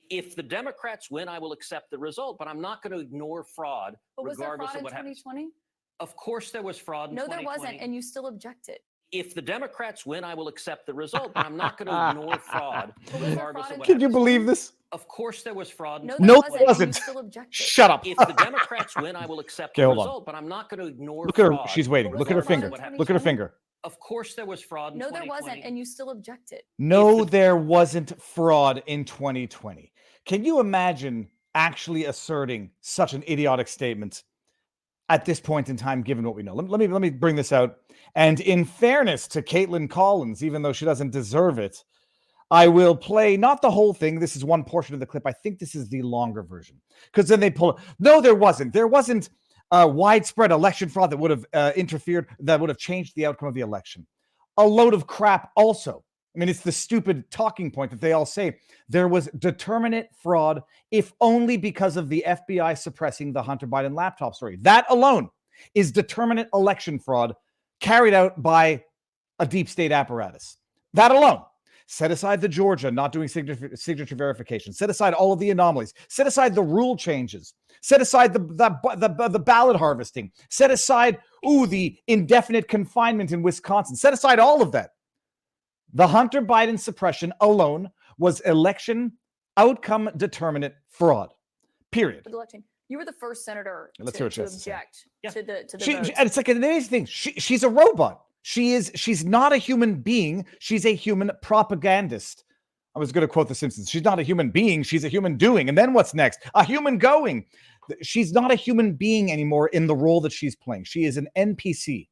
If the Democrats win, I will accept the result, but I'm not going to ignore fraud, regardless of what happens. Was there fraud in 2020? Of course there was fraud in 2020. No, there wasn't, and you still objected. If the Democrats win, I will accept the result, but I'm not going to ignore fraud, regardless of what happens. Can you believe this? Of course there was fraud. No, there wasn't. And you still objected. Shut up. If the Democrats win, I will accept the result, but I'm not going to ignore Look at her. fraud. She's waiting. Look at her finger. Look at her finger. Of course there was fraud in 2020. No, there wasn't, and you still objected. No, there wasn't fraud in 2020. Can you imagine actually asserting such an idiotic statement at this point in time, given what we know? Let me bring this out. And in fairness to Caitlin Collins, even though she doesn't deserve it, I will play not the whole thing. This is one portion of the clip. I think this is the longer version, because then they pull it. No, there wasn't. There wasn't widespread election fraud that would have interfered, that would have changed the outcome of the election. A load of crap also. I mean, it's the stupid talking point that they all say. There was determinate fraud, if only because of the FBI suppressing the Hunter Biden laptop story. That alone is determinate election fraud carried out by a deep state apparatus. That alone. Set aside the Georgia not doing signature verification. Set aside all of the anomalies. Set aside the rule changes. Set aside the ballot harvesting. Set aside, the indefinite confinement in Wisconsin. Set aside all of that. The Hunter Biden suppression alone was election outcome determinate fraud. Period. You were the first senator to object to the vote. And it's like an amazing thing. She's a robot. She's not a human being. She's a human propagandist. I was going to quote The Simpsons. She's not a human being. She's a human doing. And then what's next? A human going. She's not a human being anymore in the role that she's playing. She is an NPC.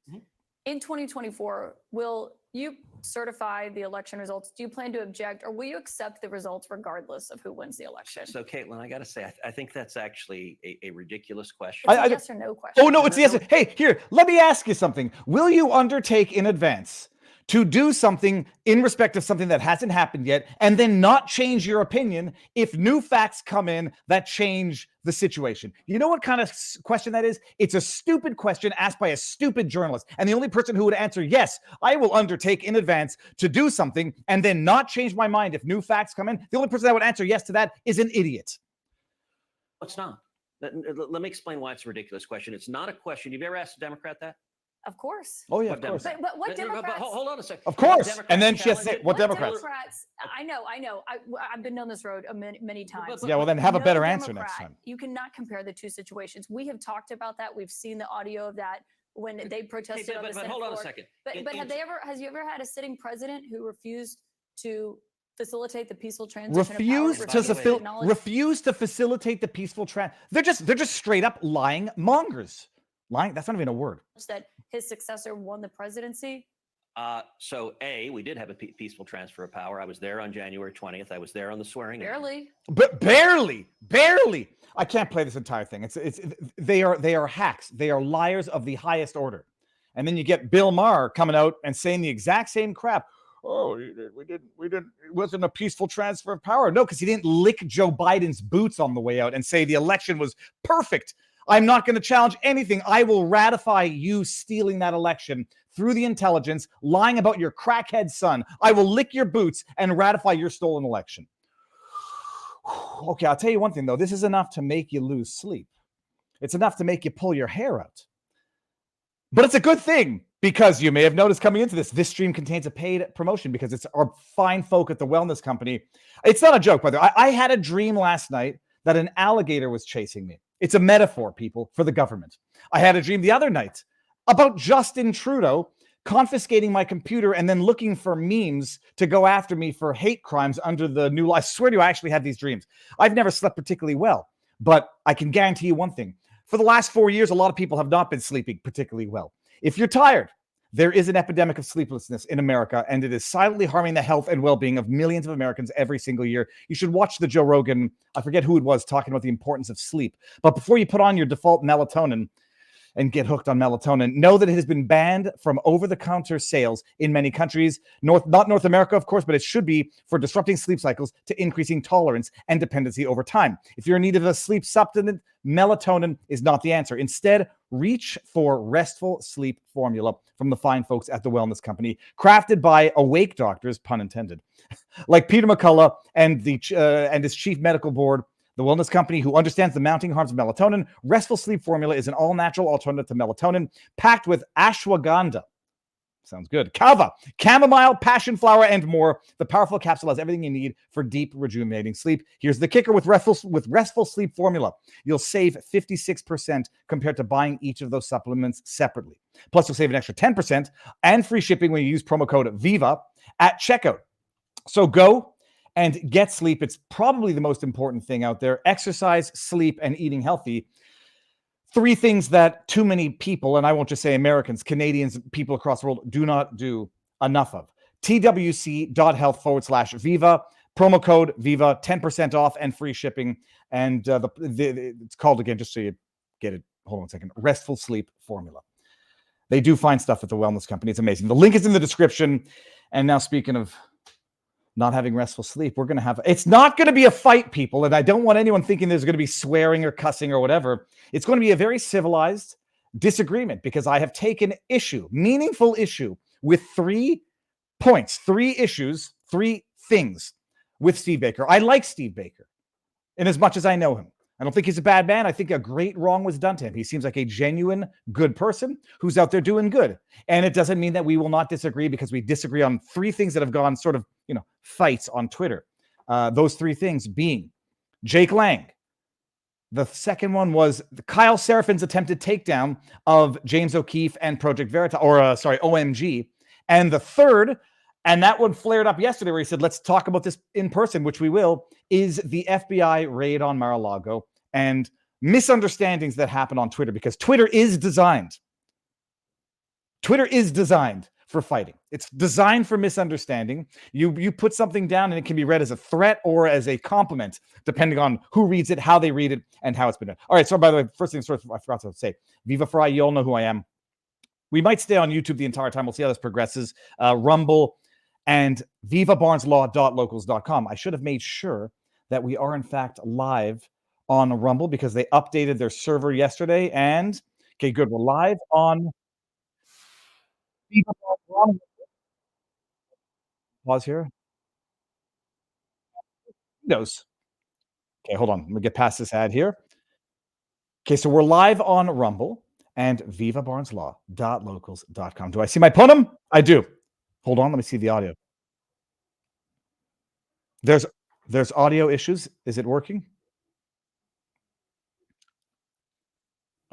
In 2024, will you certify the election results? Do you plan to object, or will you accept the results regardless of who wins the election? So, Caitlin, I got to say, I think that's actually a ridiculous question. It's a yes or no question. Oh, no, it's a yes. Hey, here, let me ask you something. Will you undertake in advance to do something in respect of something that hasn't happened yet, and then not change your opinion if new facts come in that change the situation? You know what kind of question that is? It's a stupid question asked by a stupid journalist. And the only person who would answer, yes, I will undertake in advance to do something and then not change my mind if new facts come in, the only person that would answer yes to that is an idiot. It's not. Let me explain why it's a ridiculous question. It's not a question. You've ever asked a Democrat that? Of course. Oh, yeah, of course. But what Democrats? Hold on a second. Of course. And then she has to say, what Democrats? I know. I've been down this road many times. Yeah, well, then have a better answer next time. You cannot compare the two situations. We have talked about that. We've seen the audio of that when they protested on the Senate floor. Hold on a second. But has you ever had a sitting president who refused to facilitate the peaceful transition? Refuse to facilitate the peaceful They're just straight up lying mongers. Lying, that's not even a word. That his successor won the presidency? So, we did have a peaceful transfer of power. I was there on January 20th. I was there on the swearing. Barely. But barely. I can't play this entire thing. They are hacks. They are liars of the highest order. And then you get Bill Maher coming out and saying the exact same crap. Oh, we didn't. It wasn't a peaceful transfer of power. No, because he didn't lick Joe Biden's boots on the way out and say the election was perfect. I'm not going to challenge anything. I will ratify you stealing that election through the intelligence, lying about your crackhead son. I will lick your boots and ratify your stolen election. Okay, I'll tell you one thing, though. This is enough to make you lose sleep. It's enough to make you pull your hair out. But it's a good thing, because you may have noticed coming into this stream contains a paid promotion because it's our fine folk at the wellness company. It's not a joke, by the way. I had a dream last night that an alligator was chasing me. It's a metaphor, people, for the government. I had a dream the other night about Justin Trudeau confiscating my computer and then looking for memes to go after me for hate crimes under the new law. I swear to you, I actually had these dreams. I've never slept particularly well, but I can guarantee you one thing. For the last 4 years, a lot of people have not been sleeping particularly well. If you're tired, there is an epidemic of sleeplessness in America, and it is silently harming the health and well-being of millions of Americans every single year. You should watch the Joe Rogan, I forget who it was, talking about the importance of sleep. But before you put on your default melatonin and get hooked on melatonin. Know that it has been banned from over-the-counter sales in many countries. Not North America, of course, but it should be for disrupting sleep cycles to increasing tolerance and dependency over time. If you're in need of a sleep supplement, melatonin is not the answer. Instead, reach for Restful Sleep Formula from the fine folks at the Wellness Company, crafted by awake doctors, pun intended, like Peter McCullough and his chief medical board. The Wellness Company, who understands the mounting harms of melatonin. Restful Sleep Formula is an all-natural alternative to melatonin, packed with ashwagandha. Sounds good. Kava, chamomile, passion flower, and more. The powerful capsule has everything you need for deep, rejuvenating sleep. Here's the kicker with Restful Sleep Formula. You'll save 56% compared to buying each of those supplements separately. Plus, you'll save an extra 10% and free shipping when you use promo code VIVA at checkout. So go and get sleep. It's probably the most important thing out there. Exercise, sleep, and eating healthy. 3 things that too many people, and I won't just say Americans, Canadians, people across the world, do not do enough of. twc.health/Viva. Promo code Viva, 10% off and free shipping. And it's called, again, just so you get it, hold on a second, Restful Sleep Formula. They do find stuff at the Wellness Company. It's amazing. The link is in the description. And now, speaking of not having restful sleep, we're going to have, it's not going to be a fight, people. And I don't want anyone thinking there's going to be swearing or cussing or whatever. It's going to be a very civilized disagreement, because I have taken meaningful issue with 3 points, 3 issues, 3 things with Steve Baker. I like Steve Baker in as much as I know him. I don't think he's a bad man. I think a great wrong was done to him. He seems like a genuine good person who's out there doing good. And it doesn't mean that we will not disagree, because we disagree on 3 things that have gone sort of, fights on Twitter. Those 3 things being Jake Lang. The second one was Kyle Serafin's attempted takedown of James O'Keefe and Project Veritas, OMG. And the third, and that one flared up yesterday where he said, let's talk about this in person, which we will, is the FBI raid on Mar-a-Lago and misunderstandings that happen on Twitter, because Twitter is designed for fighting. It's designed for misunderstanding. You put something down and it can be read as a threat or as a compliment, depending on who reads it, how they read it, and how it's been done. All right, so by the way, first things first, I forgot to say, Viva Fry, you all know who I am. We might stay on YouTube the entire time. We'll see how this progresses. Rumble and vivabarneslaw.locals.com. I should have made sure that we are, in fact, live on Rumble, because they updated their server yesterday. And, okay, good. We're live on Viva Barnes. Pause here. Windows. Okay, hold on. Let me get past this ad here. Okay, so we're live on Rumble and vivabarneslaw.locals.com. Do I see my podium? I do. Hold on. Let me see the audio. There's audio issues. Is it working?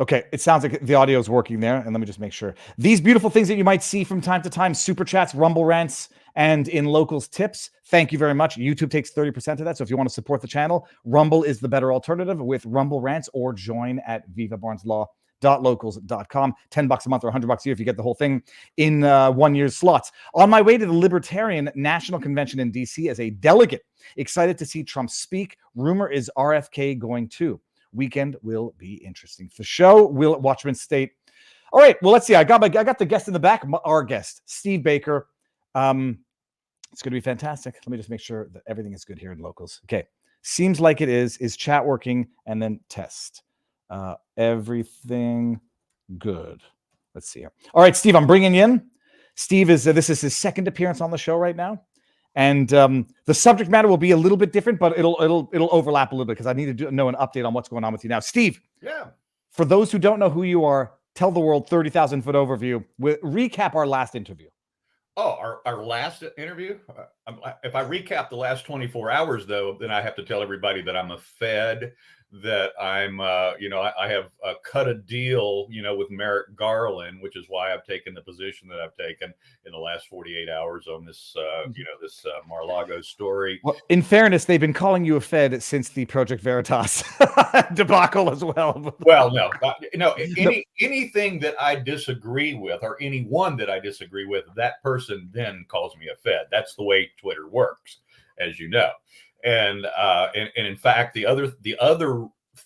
Okay, it sounds like the audio is working there. And let me just make sure. These beautiful things that you might see from time to time, super chats, Rumble rants, and in Locals tips. Thank you very much. YouTube takes 30% of that. So if you want to support the channel, Rumble is the better alternative with Rumble rants, or join at vivabarneslaw.locals.com. $10 a month or $100 a year if you get the whole thing in 1 year's slots. On my way to the Libertarian National Convention in DC as a delegate, excited to see Trump speak. Rumor is RFK going too. Weekend will be interesting. For show, will at Watchman State. All right, well, let's see. I got the guest in the back. Our guest, Steve Baker. It's going to be fantastic. Let me just make sure that everything is good here in Locals. Okay, seems like it is. Is chat working? And then test. Everything good. Let's see here. All right, Steve, I'm bringing you in. Steve this is his second appearance on the show right now. And the subject matter will be a little bit different, but it'll overlap a little bit, because I need to know an update on what's going on with you now. Steve, yeah. For those who don't know who you are, tell the world 30,000-foot overview. Recap our last interview. Oh, our last interview? If I recap the last 24 hours, though, then I have to tell everybody that I'm a Fed, that I'm, I have cut a deal, with Merrick Garland, which is why I've taken the position that I've taken in the last 48 hours on this, this Mar-a-Lago story. Well, in fairness, they've been calling you a Fed since the Project Veritas debacle as well. Well, no, anything that I disagree with, or anyone that I disagree with, that person then calls me a Fed. That's the way Twitter works, as you know. And in fact, the other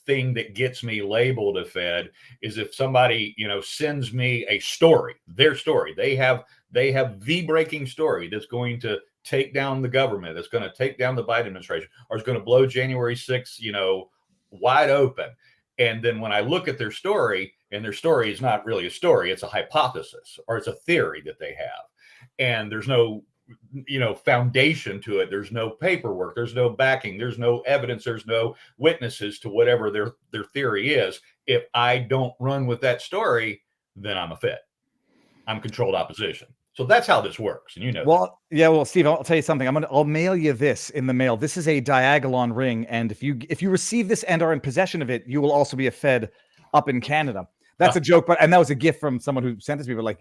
thing that gets me labeled a Fed is if somebody, sends me a story, their story. They have the breaking story that's going to take down the government, that's going to take down the Biden administration, or is going to blow January 6th, wide open. And then when I look at their story, and their story is not really a story, it's a hypothesis or it's a theory that they have. And there's no foundation to it. There's no paperwork, there's no backing, there's no evidence, there's no witnesses to whatever their theory is. If I don't run with that story, then I'm a Fed. I'm controlled opposition. So that's how this works. And Well, Steve, I'll tell you something. I'll mail you this in the mail. This is a Diagolon ring, and if you receive this and are in possession of it, you will also be a Fed up in Canada. That's a joke, and that was a gift from someone who sent this to me. But like,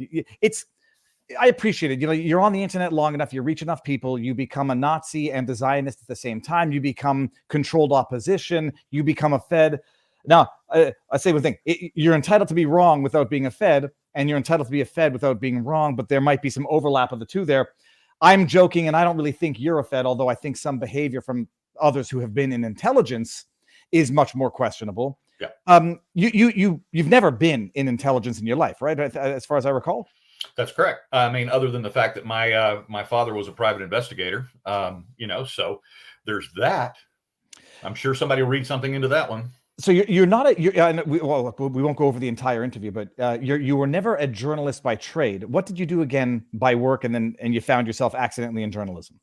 I appreciate it. You're on the internet long enough, you reach enough people, you become a Nazi and a Zionist at the same time. You become controlled opposition. You become a Fed. Now, I say one thing: you're entitled to be wrong without being a Fed, and you're entitled to be a Fed without being wrong. But there might be some overlap of the two there. I'm joking, and I don't really think you're a Fed, although I think some behavior from others who have been in intelligence is much more questionable. Yeah. You've never been in intelligence in your life, right? As far as I recall. That's correct. I mean, other than the fact that my father was a private investigator, so there's that. I'm sure somebody will read something into that one. So you're not we won't go over the entire interview, but you were never a journalist by trade. What did you do again by work, and you found yourself accidentally in journalism?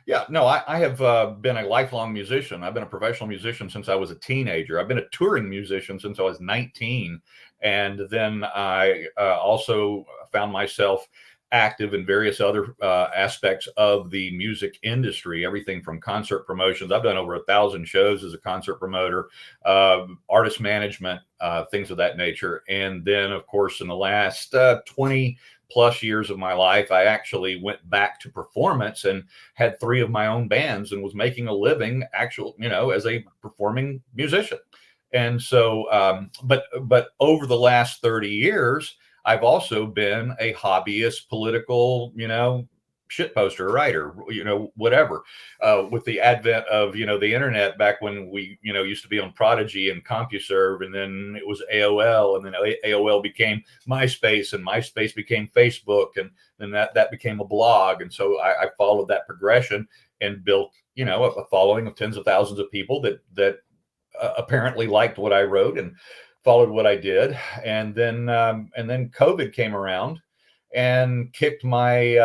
Yeah, no, I have been a lifelong musician. I've been a professional musician since I was a teenager. I've been a touring musician since I was 19. And then I also found myself active in various other aspects of the music industry, everything from concert promotions. I've done over 1,000 shows as a concert promoter, artist management, things of that nature. And then, of course, in the last 20 plus years of my life, I actually went back to performance and had 3 of my own bands and was making a living as a performing musician. And so, but over the last 30 years, I've also been a hobbyist political, shit poster writer, whatever. With the advent of, the internet back when we, used to be on Prodigy and CompuServe, and then it was AOL, and then AOL became MySpace, and MySpace became Facebook, and then that became a blog. And so I followed that progression and built, a following of tens of thousands of people that apparently liked what I wrote and followed what I did. And then COVID came around and kicked my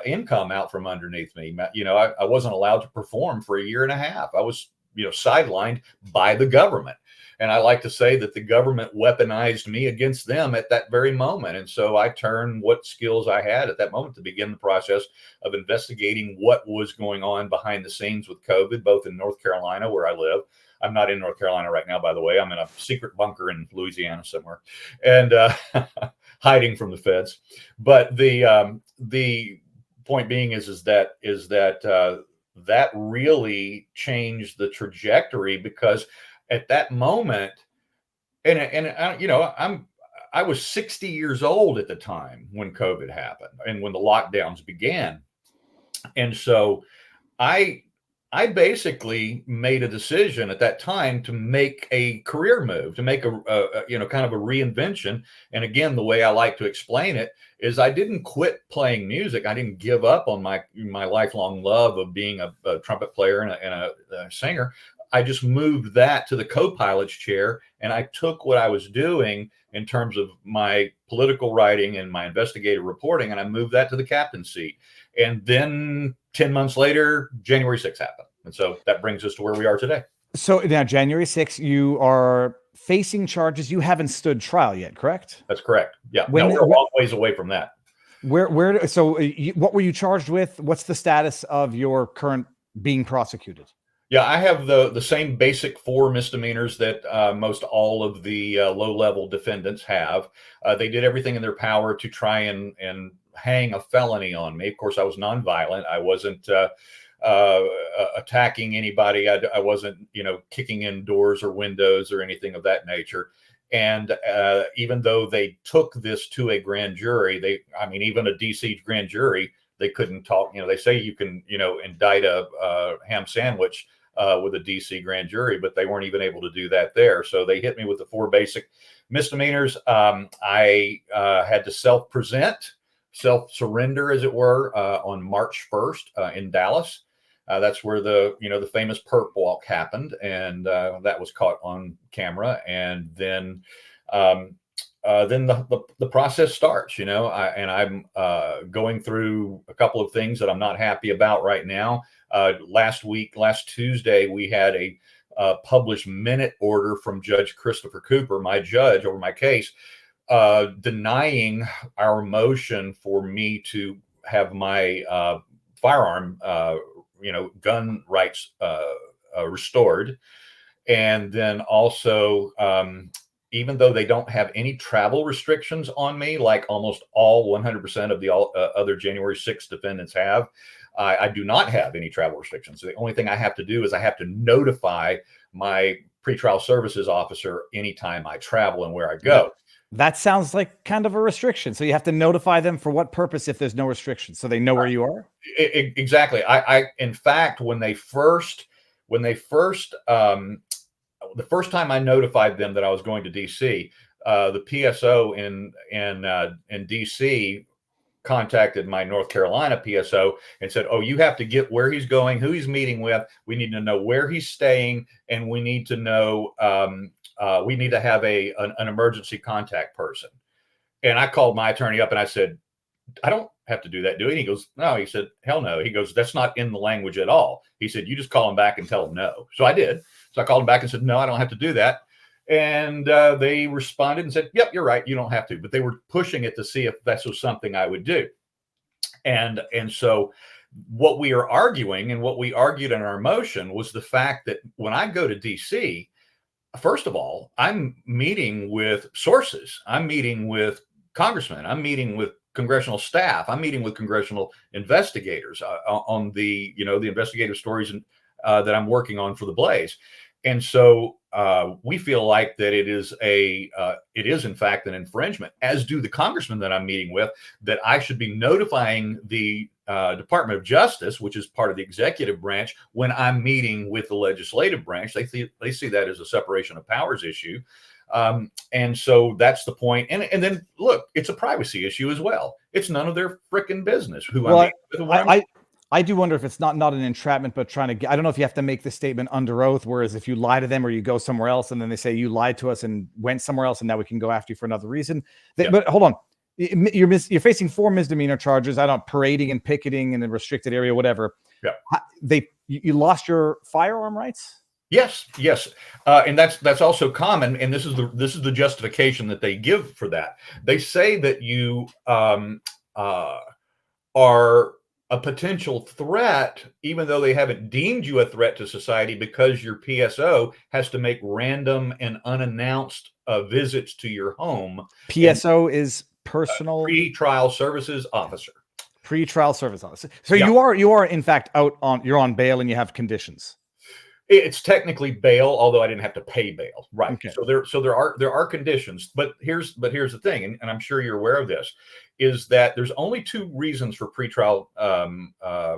income out from underneath me. I wasn't allowed to perform for a year and a half. I was, sidelined by the government. And I like to say that the government weaponized me against them at that very moment. And so I turned what skills I had at that moment to begin the process of investigating what was going on behind the scenes with COVID, both in North Carolina, where I live. I'm not in North Carolina right now, by the way. I'm in a secret bunker in Louisiana somewhere, and hiding from the feds. But the point being is that that really changed the trajectory, because at that moment, I was 60 years old at the time when COVID happened and when the lockdowns began. And so I basically made a decision at that time to make a career move, to make a kind of a reinvention. And again, the way I like to explain it is I didn't quit playing music. I didn't give up on my lifelong love of being a trumpet player and a singer. I just moved that to the co-pilot's chair, and I took what I was doing in terms of my political writing and my investigative reporting, and I moved that to the captain's seat. And then 10 months later, January 6th happened. And so that brings us to where we are today. So now January 6th, you are facing charges. You haven't stood trial yet, correct? That's correct. Yeah. We're a long ways away from that. What were you charged with? What's the status of your current being prosecuted? Yeah, I have the same basic 4 misdemeanors that most all of the low-level defendants have. They did everything in their power to try and hang a felony on me. Of course, I was nonviolent. I wasn't attacking anybody. I wasn't, kicking in doors or windows or anything of that nature. And even though they took this to a grand jury, even a DC grand jury, they couldn't talk. They say you can, indict a ham sandwich with a DC grand jury, but they weren't even able to do that there. So they hit me with the 4 basic misdemeanors. I had to self-surrender, as it were, on March 1st in Dallas. That's where the famous perp walk happened, and that was caught on camera. And then the process starts, and I'm going through a couple of things that I'm not happy about right now. Last Tuesday, we had a published minute order from Judge Christopher Cooper, my judge over my case, denying our motion for me to have my firearm, gun rights restored. And then also, even though they don't have any travel restrictions on me, like almost all 100% of the other January 6th defendants have, I do not have any travel restrictions. So the only thing I have to do is I have to notify my pretrial services officer anytime I travel and where I go. That sounds like kind of a restriction. So you have to notify them for what purpose if there's no restrictions, so they know where you are? Exactly. In fact, the first time I notified them that I was going to DC, the PSO in DC contacted my North Carolina PSO and said, "Oh, you have to get where he's going, who he's meeting with. We need to know where he's staying, and we need to know we need to have an emergency contact person." And I called my attorney up and I said, "I don't have to do that, do I?" And he goes, "No." He said, "Hell no." He goes, "That's not in the language at all." He said, "You just call him back and tell him no." So I did. So I called him back and said, "No, I don't have to do that." And they responded and said, "Yep, you're right. You don't have to." But they were pushing it to see if that was something I would do. And so what we are arguing, and what we argued in our motion, was the fact that when I go to DC, first of all, I'm meeting with sources. I'm meeting with congressmen. I'm meeting with congressional staff. I'm meeting with congressional investigators on the investigative stories that I'm working on for the Blaze. And so we feel like that it is in fact an infringement, as do the congressmen that I'm meeting with, that I should be notifying the Department of Justice, which is part of the executive branch, when I'm meeting with the legislative branch. They see that as a separation of powers issue. And so that's the point. And then look, it's a privacy issue as well. It's none of their freaking business who I'm meeting with. I do wonder if it's not an entrapment, but trying to get, I don't know if you have to make the statement under oath, whereas if you lie to them or you go somewhere else and then they say you lied to us and went somewhere else and now we can go after you for another reason. But hold on. You're facing 4 misdemeanor charges. I don't parading and picketing in a restricted area, whatever. Yeah. You lost your firearm rights? Yes. And that's also common. And this is the justification that they give for that. They say that you are a potential threat, even though they haven't deemed you a threat to society, because your PSO has to make random and unannounced visits to your home. PSO is personal pretrial services officer. Pretrial service officer. So you are in fact you're on bail and you have conditions. It's technically bail, although I didn't have to pay bail. Right. Okay. So there are conditions, but here's the thing, and I'm sure you're aware of this, is that there's only 2 reasons for pretrial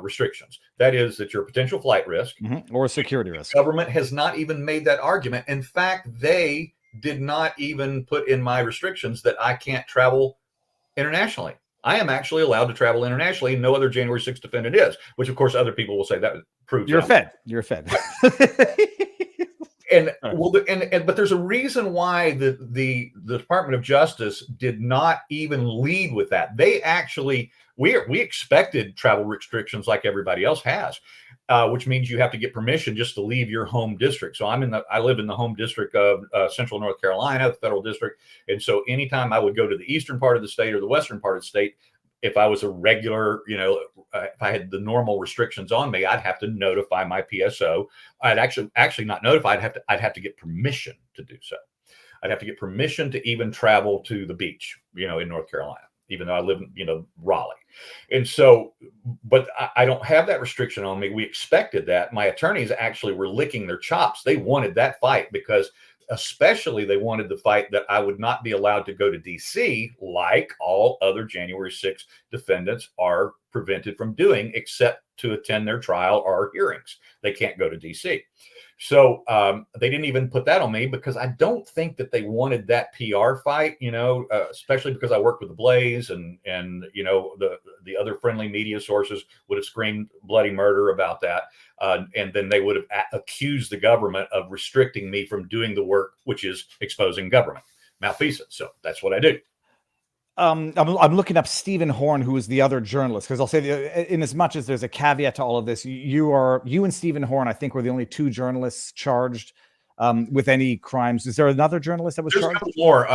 restrictions. That is that you're a potential flight risk or a security risk. The government has not even made that argument. In fact, they did not even put in my restrictions that I can't travel internationally. I am actually allowed to travel internationally. No other January 6th defendant is, which of course other people will say that proves you're fed. You're fed. But there's a reason why the Department of Justice did not even lead with that. They actually, we expected travel restrictions like everybody else has, which means you have to get permission just to leave your home district. So I live in the home district of Central North Carolina, the federal district. And so anytime I would go to the eastern part of the state or the western part of the state, if I was a regular, if I had the normal restrictions on me, I'd have to notify my PSO. I'd actually not notify. I'd have to get permission to do so. I'd have to get permission to even travel to the beach, in North Carolina, even though I live in, Raleigh. And so, but I don't have that restriction on me. We expected that. My attorneys actually were licking their chops. They wanted that fight because especially they wanted the fight that I would not be allowed to go to DC like all other January 6th defendants are prevented from doing except to attend their trial or hearings. They can't go to DC. So they didn't even put that on me because I don't think that they wanted that PR fight, especially because I worked with the Blaze and the other friendly media sources would have screamed bloody murder about that. And then they would have accused the government of restricting me from doing the work, which is exposing government malfeasance. So that's what I do. I'm looking up Stephen Horn, who is the other journalist, because I'll say, in as much as there's a caveat to all of this, you and Stephen Horn, I think, were the only two journalists charged with any crimes. Is there another journalist that was There's charged? a couple more.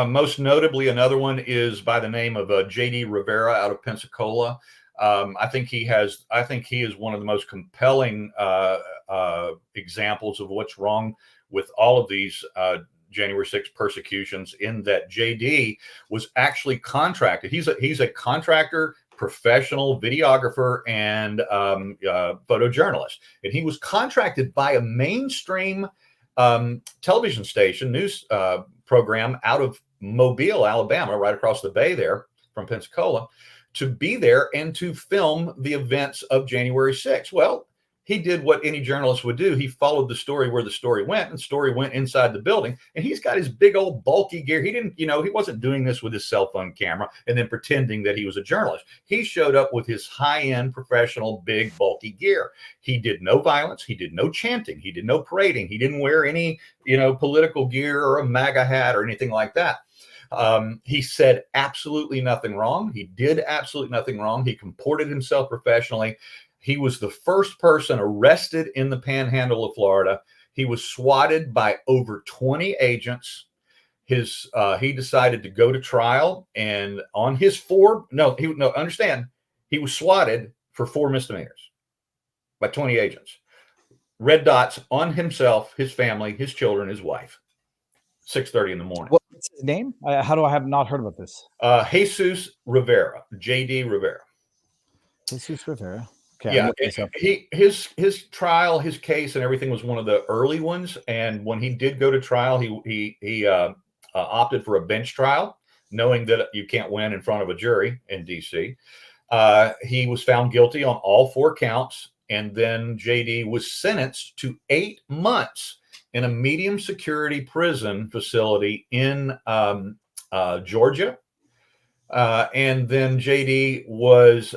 Most notably, another one is by the name of J.D. Rivera out of Pensacola. I think he is one of the most compelling examples of what's wrong with all of these January 6th persecutions, in that JD was actually contracted. He's a contractor, professional videographer, and photojournalist. And he was contracted by a mainstream television station, news program out of Mobile, Alabama, right across the bay there from Pensacola, to be there and to film the events of January 6th. Well, he did what any journalist would do. He followed the story where the story went, and the story went inside the building. And he's got his big old bulky gear. He didn't, he wasn't doing this with his cell phone camera and then pretending that he was a journalist. He showed up with his high-end professional, big, bulky gear. He did no violence. He did no chanting. He did no parading. He didn't wear any, political gear or a MAGA hat or anything like that. He said absolutely nothing wrong. He did absolutely nothing wrong. He comported himself professionally. He was the first person arrested in the Panhandle of Florida. He was swatted by over 20 agents. He decided to go to trial, and on his understand, he was swatted for 4 misdemeanors by 20 agents. Red dots on himself, his family, his children, his wife. 6:30 in the morning. What's his name? How do I have not heard about this? Jesus Rivera, J.D. Rivera. Jesus Rivera. Okay, yeah, his trial, his case, and everything was one of the early ones. And when he did go to trial, he opted for a bench trial, knowing that you can't win in front of a jury in D.C. He was found guilty on all 4 counts, and then J.D. was sentenced to 8 months in a medium security prison facility in Georgia. And then J.D. was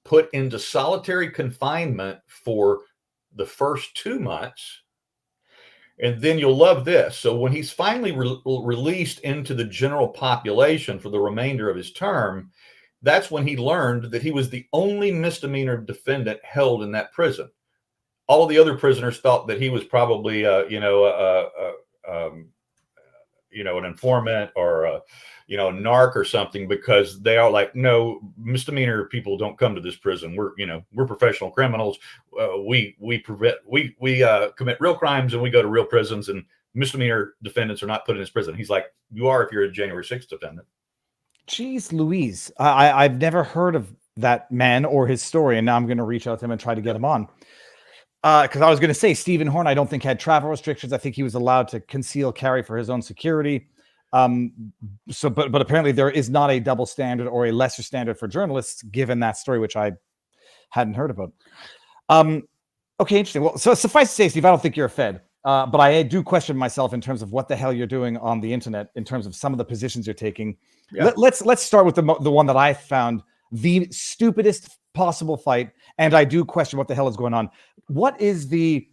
put into solitary confinement for the first 2 months. And then you'll love this. So when he's finally released into the general population for the remainder of his term, that's when he learned that he was the only misdemeanor defendant held in that prison. All of the other prisoners thought that he was probably, an informant or a narc or something, because they are like, no, misdemeanor people don't come to this prison. We're professional criminals. We commit real crimes and we go to real prisons, and misdemeanor defendants are not put in this prison. He's like, you are if you're a January 6th defendant. Jeez Louise. I've never heard of that man or his story, and now I'm going to reach out to him and try to get him on. Because I was going to say Stephen Horn, I don't think had travel restrictions. I think he was allowed to conceal carry for his own security. But apparently there is not a double standard or a lesser standard for journalists, given that story, which I hadn't heard about. Okay, interesting. Well, so suffice to say, Steve, I don't think you're a Fed, but I do question myself in terms of what the hell you're doing on the internet, in terms of some of the positions you're taking. Yeah. Let's start with the one that I found the stupidest possible fight, and I do question what the hell is going on. What is the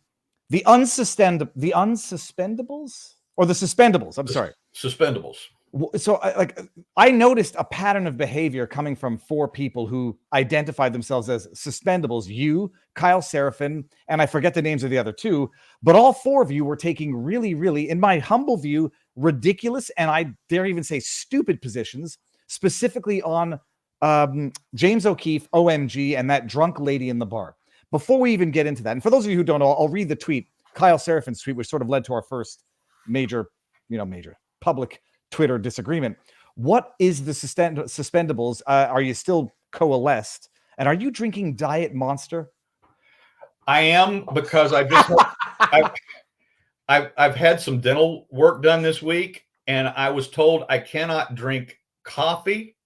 unsuspendables or the suspendables? I'm sorry. Suspendables. So I noticed a pattern of behavior coming from 4 people who identified themselves as suspendables. You, Kyle Seraphin, and I forget the names of the other 2, but all 4 of you were taking really, really, in my humble view, ridiculous, and I dare even say stupid positions, specifically on James O'Keefe, OMG, and that drunk lady in the bar. Before we even get into that, and for those of you who don't know, I'll read the tweet, Kyle Seraphin's tweet, which sort of led to our first major public Twitter disagreement. What is the suspendables? Are you still coalesced? And are you drinking Diet Monster? I am, because I've had some dental work done this week, and I was told I cannot drink coffee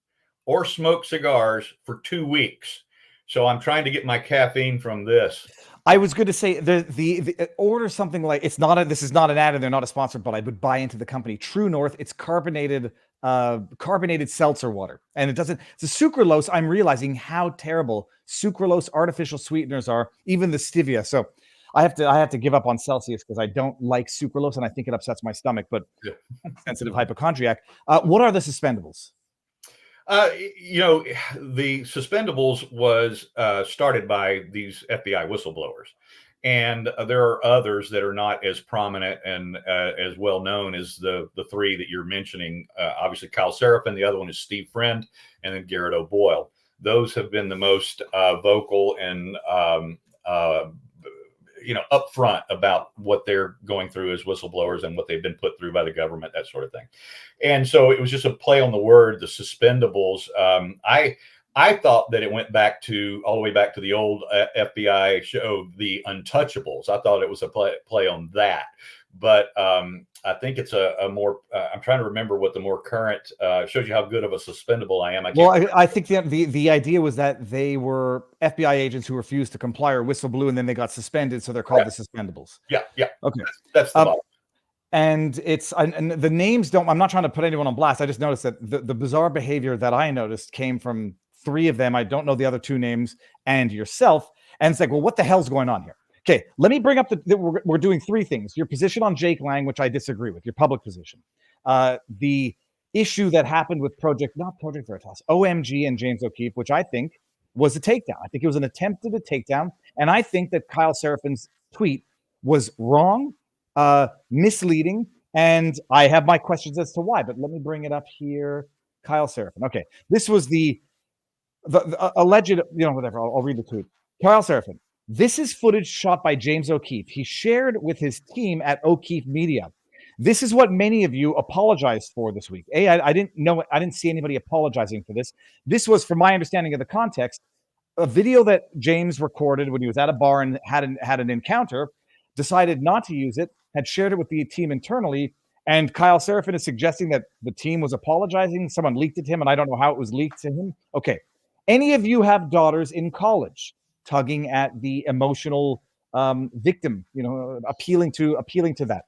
or smoke cigars for 2 weeks. So I'm trying to get my caffeine from this. I was going to say the order something like this is not an ad and they're not a sponsor, but I would buy into the company True North. It's carbonated seltzer water, and it's a sucralose. I'm realizing how terrible sucralose artificial sweeteners are, even the stevia. So I have to give up on Celsius because I don't like sucralose and I think it upsets my stomach. But sensitive hypochondriac. What are the suspendables? The suspendables was started by these FBI whistleblowers, and there are others that are not as prominent and as well known as the three that you're mentioning. Obviously, Kyle Seraphin. The other one is Steve Friend, and then Garrett O'Boyle. Those have been the most vocal and upfront about what they're going through as whistleblowers and what they've been put through by the government, that sort of thing. And so it was just a play on the word, the suspendables. I thought that it went all the way back to the old FBI show, The Untouchables. I thought it was a play on that. But I think it's a more, I'm trying to remember what the more current, shows you how good of a suspendable I am. I think the idea was that they were FBI agents who refused to comply or whistle blew, and then they got suspended. So they're called the suspendables. Yeah. Okay. That's the bottom. And and the names don't, I'm not trying to put anyone on blast. I just noticed that the bizarre behavior that I noticed came from 3 of them. I don't know the other 2 names and yourself. And it's like, well, what the hell's going on here? Okay, let me bring up we're doing 3 things. Your position on Jake Lang, which I disagree with, your public position. The issue that happened with not Project Veritas, OMG and James O'Keefe, which I think was a takedown. I think it was an attempt at a takedown. And I think that Kyle Seraphin's tweet was wrong, misleading, and I have my questions as to why. But let me bring it up here. Kyle Seraphin. Okay, this was the alleged, whatever. I'll read the tweet. Kyle Seraphin. This is footage shot by James O'Keefe. He shared with his team at O'Keefe Media. This is what many of you apologized for this week. I didn't see anybody apologizing for this. This was, from my understanding of the context, a video that James recorded when he was at a bar and had an encounter, decided not to use it, had shared it with the team internally, and Kyle Seraphin is suggesting that the team was apologizing. Someone leaked it to him, and I don't know how it was leaked to him. Okay. Any of you have daughters in college, tugging at the emotional victim, appealing to that.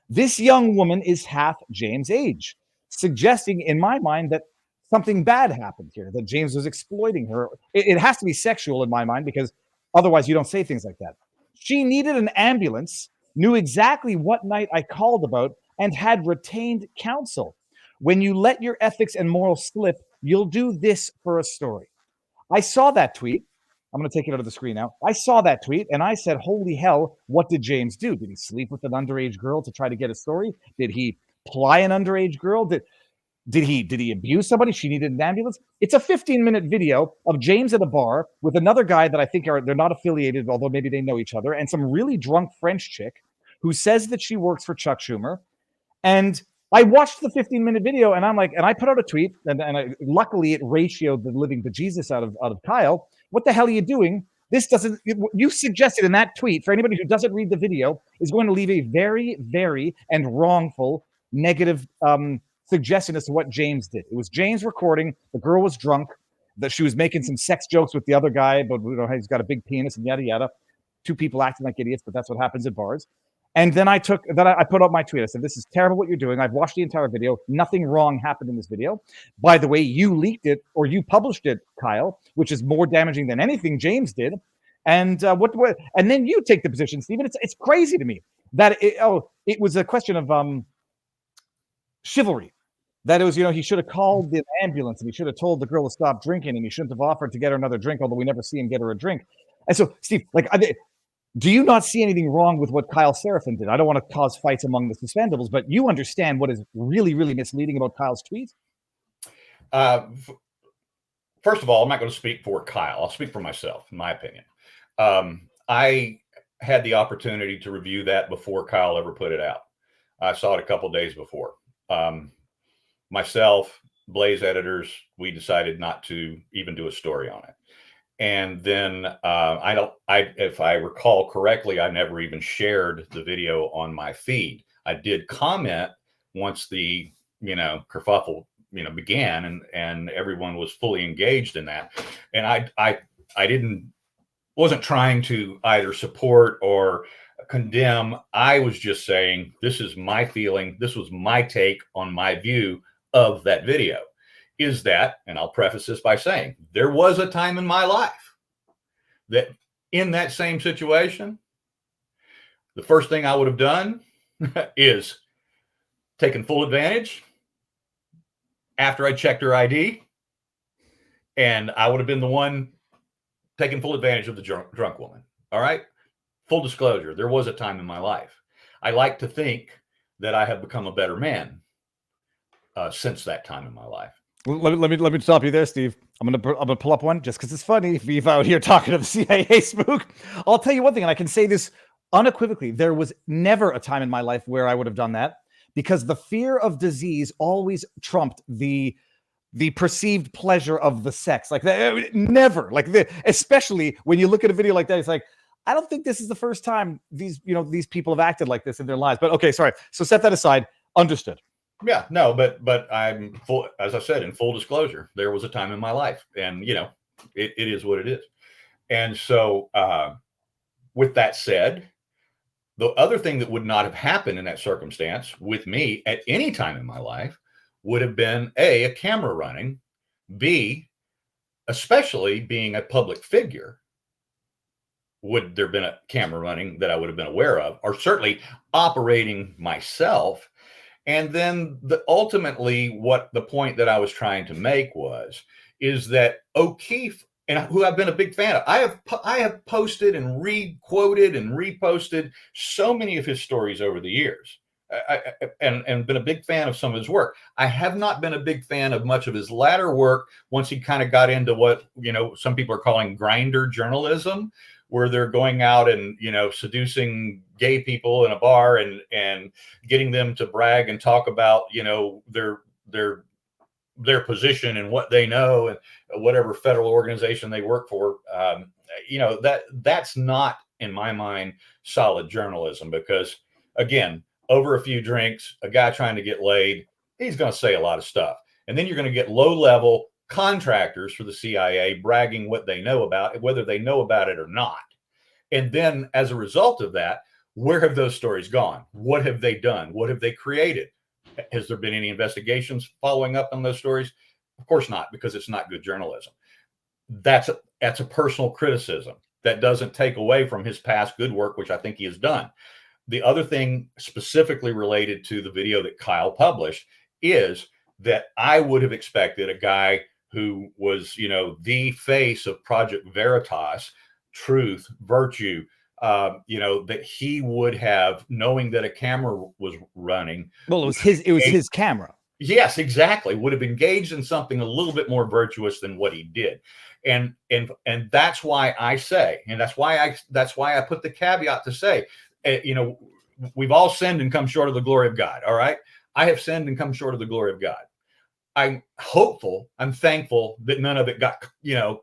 This young woman is half James' age, suggesting in my mind that something bad happened here, that James was exploiting her. It has to be sexual in my mind, because otherwise you don't say things like that. She needed an ambulance, knew exactly what night I called about, and had retained counsel. When you let your ethics and morals slip, you'll do this for a story. I saw that tweet. I'm going to take it out of the screen now. I saw that tweet and I said, holy hell, what did James do? Did he sleep with an underage girl to try to get a story? Did he ply an underage girl? Did he abuse somebody? She needed an ambulance. It's a 15-minute video of James at a bar with another guy that I think they're not affiliated, although maybe they know each other, and some really drunk French chick who says that she works for Chuck Schumer. And I watched the 15-minute video and I'm like, and I put out a tweet, and luckily it ratioed the living bejesus out of Kyle. What the hell are you doing? This doesn't, you suggested in that tweet, for anybody who doesn't read the video, is going to leave a very, very and wrongful negative suggestion as to what James did. It was James recording. The girl was drunk, that she was making some sex jokes with the other guy, but he's got a big penis and yada, yada. 2 people acting like idiots, but that's what happens at bars. And then I put out my tweet. I said, this is terrible what you're doing. I've watched the entire video. Nothing wrong happened in this video. By the way, you leaked it or you published it, Kyle, which is more damaging than anything James did. And and then you take the position, Stephen. It's crazy to me that it was a question of chivalry. That it was, he should have called the ambulance and he should have told the girl to stop drinking and he shouldn't have offered to get her another drink, although we never see him get her a drink. And so, Steve, do you not see anything wrong with what Kyle Seraphin did? I don't want to cause fights among the suspendables, but you understand what is really, really misleading about Kyle's tweet? First of all, I'm not going to speak for Kyle. I'll speak for myself, in my opinion. I had the opportunity to review that before Kyle ever put it out. I saw it a couple days before. Myself, Blaze editors, we decided not to even do a story on it. And then if I recall correctly, I never even shared the video on my feed. I did comment once the kerfuffle began, and everyone was fully engaged in that. And I wasn't trying to either support or condemn. I was just saying, this is my feeling. This was my take on my view of that video. Is that, and I'll preface this by saying, there was a time in my life that in that same situation, the first thing I would have done is taken full advantage after I checked her ID, and I would have been the one taking full advantage of the drunk woman. All right. Full disclosure, there was a time in my life. I like to think that I have become a better man since that time in my life. Well, let me stop you there, Steve. I'm gonna pull up one just because it's funny. If out here talking to the CIA spook, I'll tell you one thing, and I can say this unequivocally: there was never a time in my life where I would have done that, because the fear of disease always trumped the perceived pleasure of the sex. Like that, never. Especially when you look at a video like that, it's like, I don't think this is the first time these people have acted like this in their lives. But okay, sorry. So set that aside. Understood. Yeah, no, but I'm full, as I said, in full disclosure, there was a time in my life, and it is what it is. And so with that said, the other thing that would not have happened in that circumstance with me at any time in my life would have been a camera running, B, especially being a public figure, would there have been a camera running that I would have been aware of, or certainly operating myself. And then ultimately what the point that I was trying to make is that O'Keefe, and who I've been a big fan of, I have posted and re-quoted and reposted so many of his stories over the years, and been a big fan of some of his work. I have not been a big fan of much of his latter work once he kind of got into what some people are calling grinder journalism, where they're going out and seducing gay people in a bar and getting them to brag and talk about their position and what they know and whatever federal organization they work for. That's not, in my mind, solid journalism, because again, over a few drinks, a guy trying to get laid, he's going to say a lot of stuff. And then you're going to get low-level contractors for the CIA bragging what they know about it, whether they know about it or not. And then as a result of that, where have those stories gone? What have they done? What have they created? Has there been any investigations following up on those stories? Of course not, because it's not good journalism. That's a personal criticism. That doesn't take away from his past good work, which I think he has done. The other thing specifically related to the video that Kyle published is that I would have expected a guy who was, the face of Project Veritas, truth, virtue, that he would have, knowing that a camera was running. Well, it was his camera. Yes, exactly. Would have engaged in something a little bit more virtuous than what he did. And that's why I say, and that's why I put the caveat to say, we've all sinned and come short of the glory of God. All right. I have sinned and come short of the glory of God. I'm hopeful, I'm thankful that none of it got,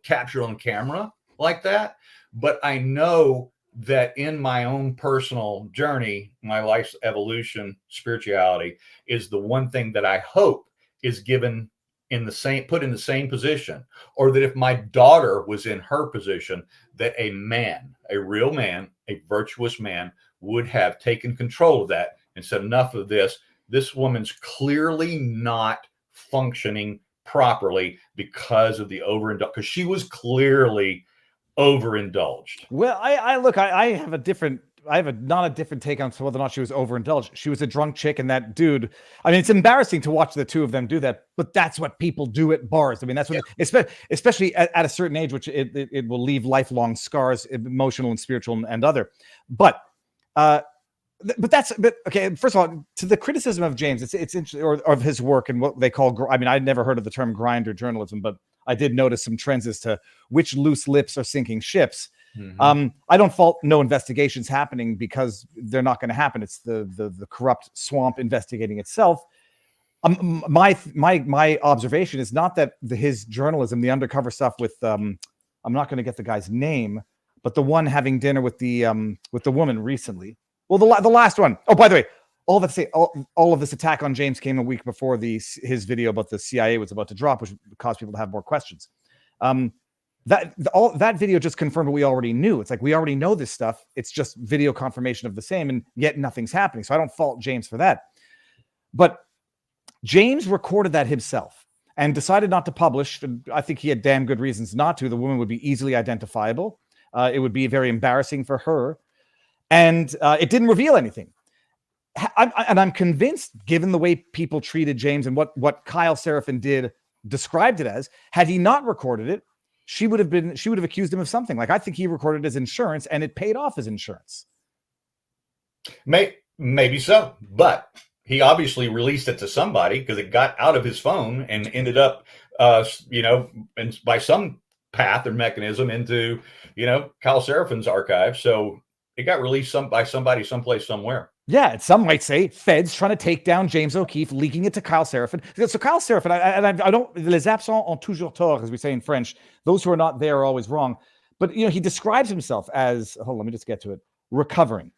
captured on camera like that. But I know that in my own personal journey, my life's evolution, spirituality is the one thing that I hope is given put in the same position, or that if my daughter was in her position, that a man, a real man, a virtuous man would have taken control of that and said, enough of this. This woman's clearly not functioning properly because of the overindulgence, because she was clearly overindulged. Well, I have not a different take on whether or not she was overindulged. She was a drunk chick, and that dude, I mean, it's embarrassing to watch the two of them do that, but that's what people do at bars. I mean, that's what, especially at a certain age, which it will leave lifelong scars, emotional and spiritual and other. But okay. First of all, to the criticism of James, it's interesting, or of his work and what they call, I mean, I'd never heard of the term grinder journalism, but I did notice some trends as to which loose lips are sinking ships. Mm-hmm. I don't fault no investigations happening, because they're not going to happen. It's the corrupt swamp investigating itself. My observation is not that his journalism, the undercover stuff with I'm not going to get the guy's name, but the one having dinner with the woman recently. Well, the last one. Oh, by the way, all that to say, all of this attack on James came a week before his video about the CIA was about to drop, which caused people to have more questions. That video just confirmed what we already knew. It's like, we already know this stuff. It's just video confirmation of the same, and yet nothing's happening. So I don't fault James for that. But James recorded that himself and decided not to publish. I think he had damn good reasons not to. The woman would be easily identifiable. It would be very embarrassing for her. And it didn't reveal anything. I'm convinced, given the way people treated James and what Kyle Seraphin described it as, had he not recorded it, she would have accused him of something. Like, I think he recorded his insurance and it paid off his insurance. Maybe so, but he obviously released it to somebody because it got out of his phone and ended up, and by some path or mechanism into, Kyle Seraphin's archive. So it got released by somebody someplace somewhere. Yeah, and some might say feds trying to take down James O'Keefe, leaking it to Kyle Seraphin. So Kyle Seraphin, I don't, les absents ont toujours tort, as we say in French. Those who are not there are always wrong. But, he describes himself as, let me just get to it, recovering.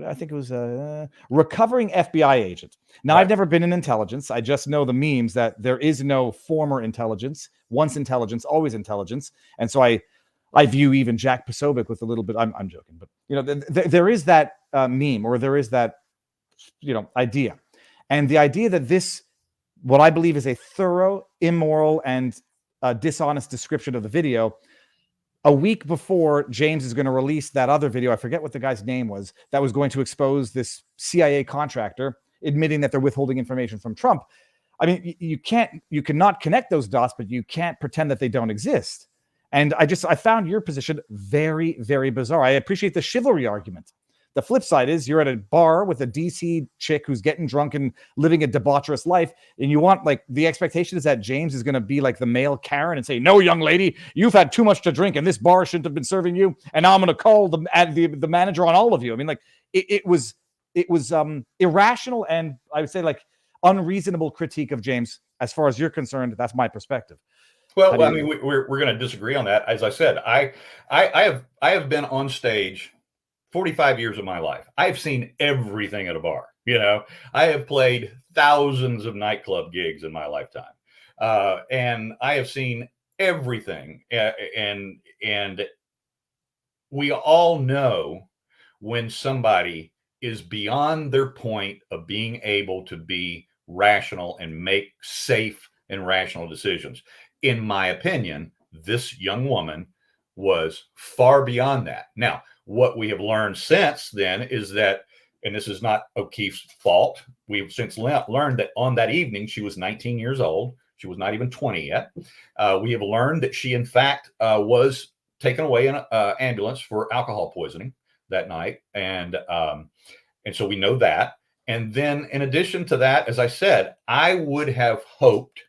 I think it was a recovering FBI agent. Now, right. I've never been in intelligence. I just know the memes that there is no former intelligence. Once intelligence, always intelligence. And so I view even Jack Posobiec with a little bit, I'm joking, but, there is that meme, or there is that, idea. And the idea that this, what I believe is a thorough, immoral, and dishonest description of the video, a week before James is going to release that other video, I forget what the guy's name was, that was going to expose this CIA contractor admitting that they're withholding information from Trump. I mean, you cannot connect those dots, but you can't pretend that they don't exist. And I found your position very, very bizarre. I appreciate the chivalry argument. The flip side is you're at a bar with a DC chick who's getting drunk and living a debaucherous life. And you want, like, the expectation is that James is going to be like the male Karen and say, no, young lady, you've had too much to drink and this bar shouldn't have been serving you. And now I'm going to call the manager on all of you. I mean, like, it was irrational. And I would say, like, unreasonable critique of James. As far as you're concerned, that's my perspective. Well, I mean, we're going to disagree on that. As I said, I have been on stage 45 years of my life. I've seen everything at a bar. I have played thousands of nightclub gigs in my lifetime. And I have seen everything. And we all know when somebody is beyond their point of being able to be rational and make safe and rational decisions. In my opinion, this young woman was far beyond that. Now, what we have learned since then is that, and this is not O'Keefe's fault, we've since learned that on that evening, she was 19 years old. She was not even 20 yet. We have learned that she, in fact, was taken away in an ambulance for alcohol poisoning that night. And so we know that. And then in addition to that, as I said, I would have hoped,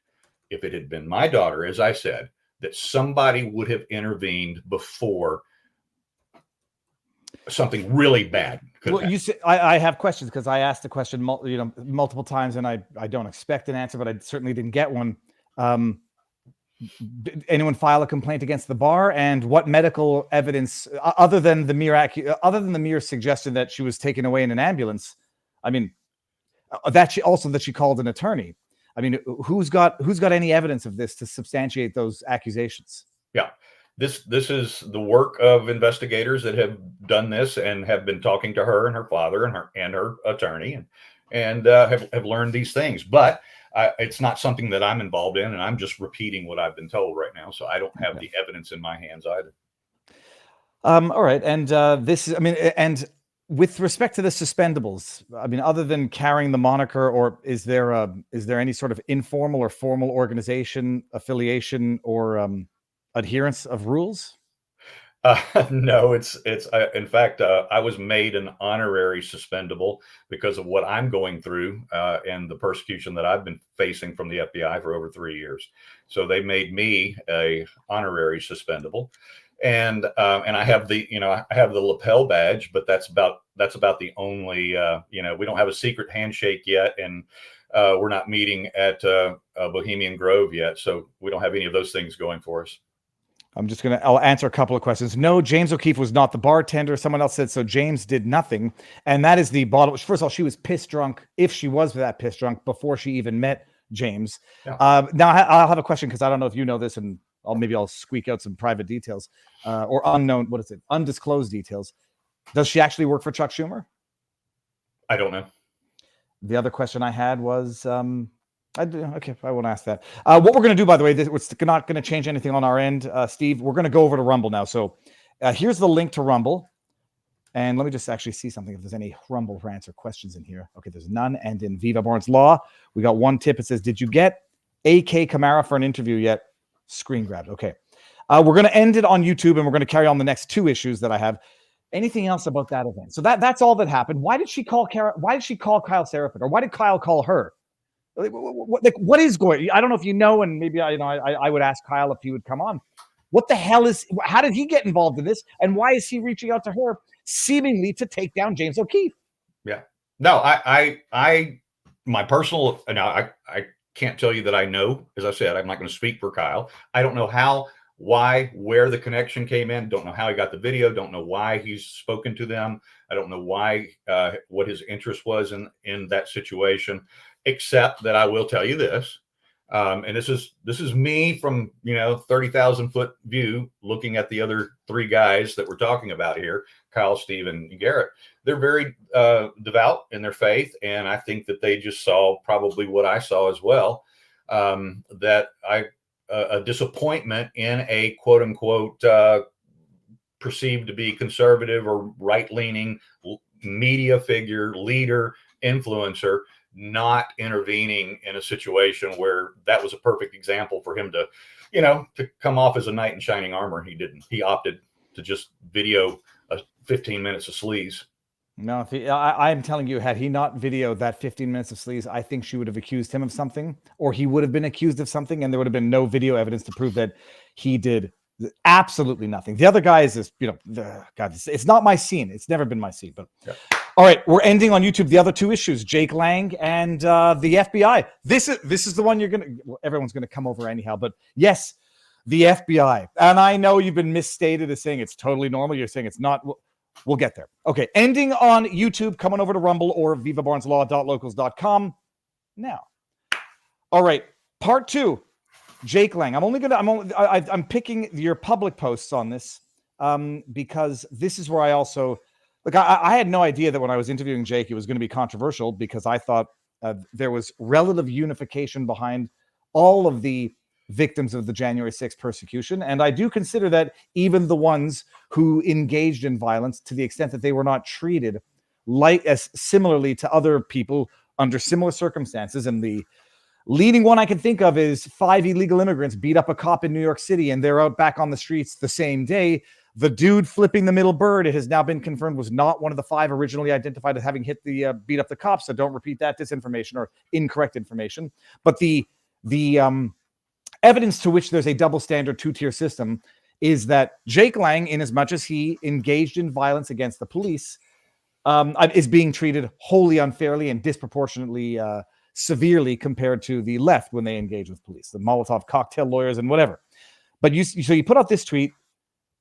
if it had been my daughter, as I said, that somebody would have intervened before something really bad could happen. You say, I have questions because I asked the question multiple times, and I don't expect an answer, but I certainly didn't get one. Did anyone file a complaint against the bar? And what medical evidence, other than the mere suggestion that she was taken away in an ambulance? I mean, that she called an attorney. I mean, who's got any evidence of this to substantiate those accusations? Yeah. This is the work of investigators that have done this and have been talking to her and her father and her attorney and have learned these things. But it's not something that I'm involved in, and I'm just repeating what I've been told right now. So I don't have the evidence in my hands either. All right, and and with respect to the suspendables, I mean, other than carrying the moniker, or is there any sort of informal or formal organization affiliation or adherence of rules? No, it's in fact, I was made an honorary suspendable because of what I'm going through and the persecution that I've been facing from the FBI for over 3 years. So they made me a honorary suspendable. And I have I have the lapel badge, but that's about the only, we don't have a secret handshake yet. And we're not meeting at Bohemian Grove yet. So we don't have any of those things going for us. I'll answer a couple of questions. No, James O'Keefe was not the bartender. Someone else said, so James did nothing. And that is the bottle. First of all, she was piss drunk, if she was that piss drunk, before she even met James. Yeah. Now I'll have a question, because I don't know if you know this, and I'll squeak out some private details or undisclosed details. Does she actually work for Chuck Schumer? I don't know. The other question I had was, okay, I won't ask that. What we're going to do, by the way, we're not going to change anything on our end, Steve. We're going to go over to Rumble now. So here's the link to Rumble. And let me just actually see something if there's any Rumble for answer questions in here. Okay, there's none. And in Viva Barnes Law, we got one tip. It says, did you get AK Kamara for an interview yet? Screen grabbed. Okay. We're going to end it on YouTube, and we're going to carry on the next two issues that I have. Anything else about that event? So that's all that happened. Why did she call Kyle Seraphin? Or why did Kyle call her? What is going? I don't know if you know, and maybe I would ask Kyle if he would come on. What the hell how did he get involved in this, and why is he reaching out to her seemingly to take down James O'Keefe? Yeah, no, my personal, now I can't tell you that I know. As I said, I'm not going to speak for Kyle. I don't know how, why, where the connection came in. Don't know how he got the video. Don't know why he's spoken to them. I don't know why, what his interest was in that situation. Except that I will tell you this, and this is me from 30,000 foot view, looking at the other three guys that we're talking about here, Kyle, Steve, and Garrett. They're very devout in their faith, and I think that they just saw probably what I saw as well. That a disappointment in a quote unquote perceived to be conservative or right leaning media figure, leader, influencer, not intervening in a situation where that was a perfect example for him to come off as a knight in shining armor. He didn't. He opted to just video 15 minutes of sleaze. No, I'm telling you, had he not videoed that 15 minutes of sleaze, I think she would have accused him of something, or he would have been accused of something, and there would have been no video evidence to prove that he did absolutely nothing. The other guy is this, God, it's not my scene. It's never been my scene, but. Yeah. All right, we're ending on YouTube. The other two issues, Jake Lang and the FBI. This is the one everyone's gonna come over anyhow. But yes, the FBI. And I know you've been misstated as saying it's totally normal. You're saying it's not. We'll get there. Okay, ending on YouTube. Come on over to Rumble or vivabarneslaw.locals.com now. All right, part two, Jake Lang. I'm picking your public posts on this because this is where I also. Look, I had no idea that when I was interviewing Jake, it was going to be controversial, because I thought there was relative unification behind all of the victims of the January 6th persecution. And I do consider that even the ones who engaged in violence, to the extent that they were not treated as similarly to other people under similar circumstances. And the leading one I can think of is 5 illegal immigrants beat up a cop in New York City, and they're out back on the streets the same day. The dude flipping the middle bird, it has now been confirmed, was not one of the 5 originally identified as having hit the beat up the cops. So don't repeat that disinformation or incorrect information. But the evidence to which there's a double standard 2-tier system is that Jake Lang, in as much as he engaged in violence against the police, is being treated wholly unfairly and disproportionately severely compared to the left when they engage with police, the Molotov cocktail lawyers and whatever. But so you put out this tweet.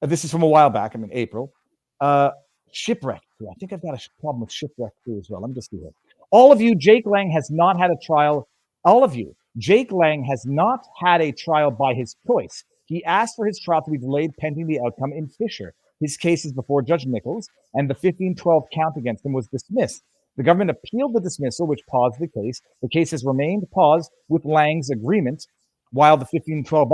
This is from a while back, April. Shipwreck. I think I've got a problem with shipwreck too as well. Let me just do that. All of you, Jake Lang has not had a trial. All of you, Jake Lang has not had a trial by his choice. He asked for his trial to be delayed pending the outcome in Fisher. His case is before Judge Nichols, and the 1512 count against him was dismissed. The government appealed the dismissal, which paused the case. The case has remained paused with Lang's agreement, while the 1512,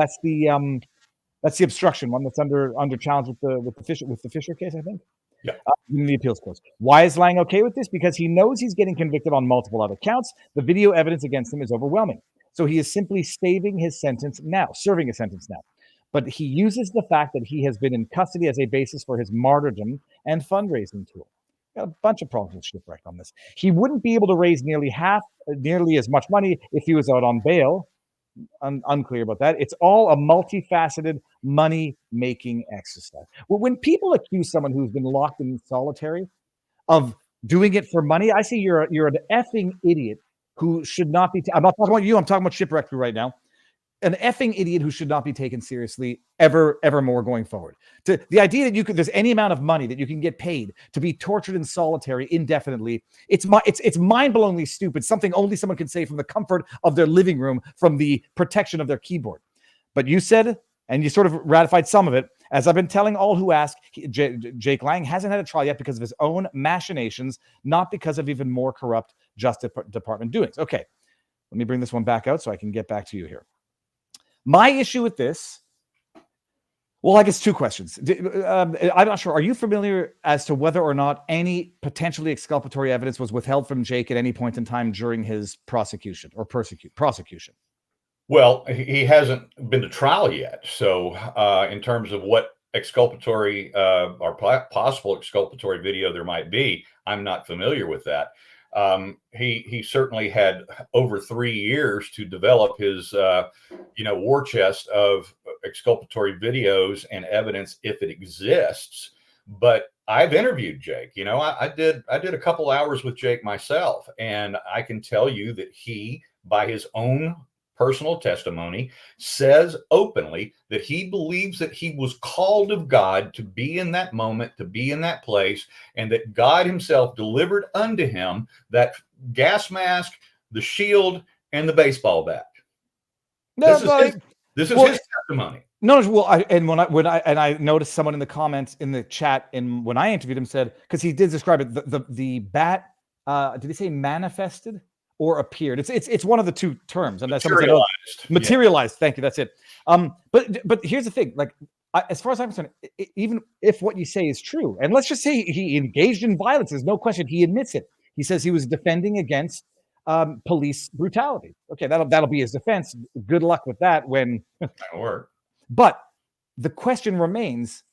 that's the obstruction one that's under challenge with the Fisher case, I think. Yeah. In the appeals course. Why is Lang okay with this? Because he knows he's getting convicted on multiple other counts. The video evidence against him is overwhelming. So he is simply serving his sentence now. But he uses the fact that he has been in custody as a basis for his martyrdom and fundraising tool. Got a bunch of problems with shipwreck on this. He wouldn't be able to raise nearly as much money if he was out on bail. Unclear about that. It's all a multifaceted money-making exercise. When people accuse someone who's been locked in solitary of doing it for money, I say you're an effing idiot who should not be. I'm not talking about you. I'm talking about Shipwreck right now. an effing idiot who should not be taken seriously evermore going forward. The idea that there's any amount of money that you can get paid to be tortured in solitary indefinitely, it's mind-blowingly stupid, something only someone can say from the comfort of their living room, from the protection of their keyboard. But you said, and you sort of ratified some of it, as I've been telling all who ask, Jake Lang hasn't had a trial yet because of his own machinations, not because of even more corrupt Justice Department doings. Okay, let me bring this one back out so I can get back to you here. My issue with this, well, I guess two questions. I'm not sure. Are you familiar as to whether or not any potentially exculpatory evidence was withheld from Jake at any point in time during his prosecution or prosecution? Well, he hasn't been to trial yet. So in terms of what exculpatory or possible exculpatory video there might be, I'm not familiar with that. He certainly had over 3 years to develop his war chest of exculpatory videos and evidence if it exists. But I've interviewed Jake. I did a couple hours with Jake myself, and I can tell you that he, by his own personal testimony, says openly that he believes that he was called of God to be in that moment, to be in that place, and that God himself delivered unto him that gas mask, the shield, and the baseball bat. This is his testimony. No, well, I noticed someone in the comments in the chat, and when I interviewed him, said, because he did describe it, the bat, did he say manifested or appeared? It's one of the two terms, and that's materialized. Thank you. That's it. But here's the thing, like, as far as I'm concerned, even if what you say is true, and let's just say he engaged in violence, there's no question, he admits it. He says he was defending against police brutality. Okay, that'll be his defense. Good luck with that when That'll work. But the question remains,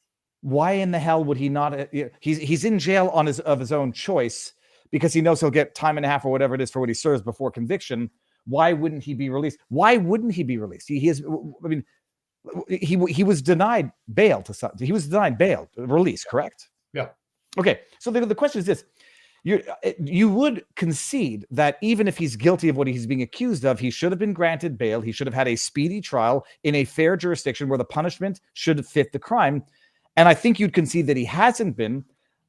why in the hell would he not? He's in jail of his own choice because he knows he'll get time and a half or whatever it is for what he serves before conviction. Why wouldn't he be released? Why wouldn't he be released? He was denied bail he was denied bail release, correct? Yeah. Okay. So the question is this. You would concede that even if he's guilty of what he's being accused of, he should have been granted bail. He should have had a speedy trial in a fair jurisdiction where the punishment should fit the crime. And I think you'd concede that he hasn't been.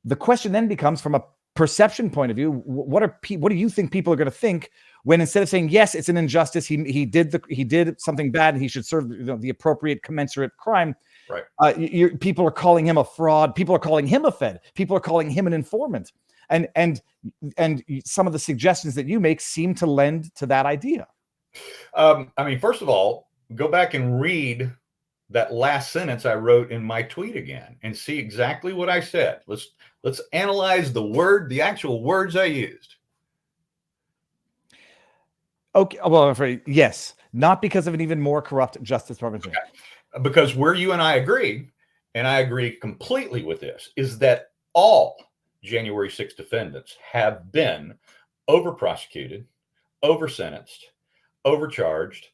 The question then becomes, from a perception point of view, what do you think people are going to think when, instead of saying, yes, it's an injustice, he did something bad and he should serve the appropriate commensurate crime, right? People are calling him a fraud. People are calling him a fed. People are calling him an informant. And some of the suggestions that you make seem to lend to that idea. First of all, go back and read that last sentence I wrote in my tweet again and see exactly what I said. Let's analyze the actual words I used. Okay. Well, I'm afraid, yes, not because of an even more corrupt Justice Department. Okay. Because where you and I agree, and I agree completely with this, is that all January 6 defendants have been over-prosecuted, over-sentenced, overcharged.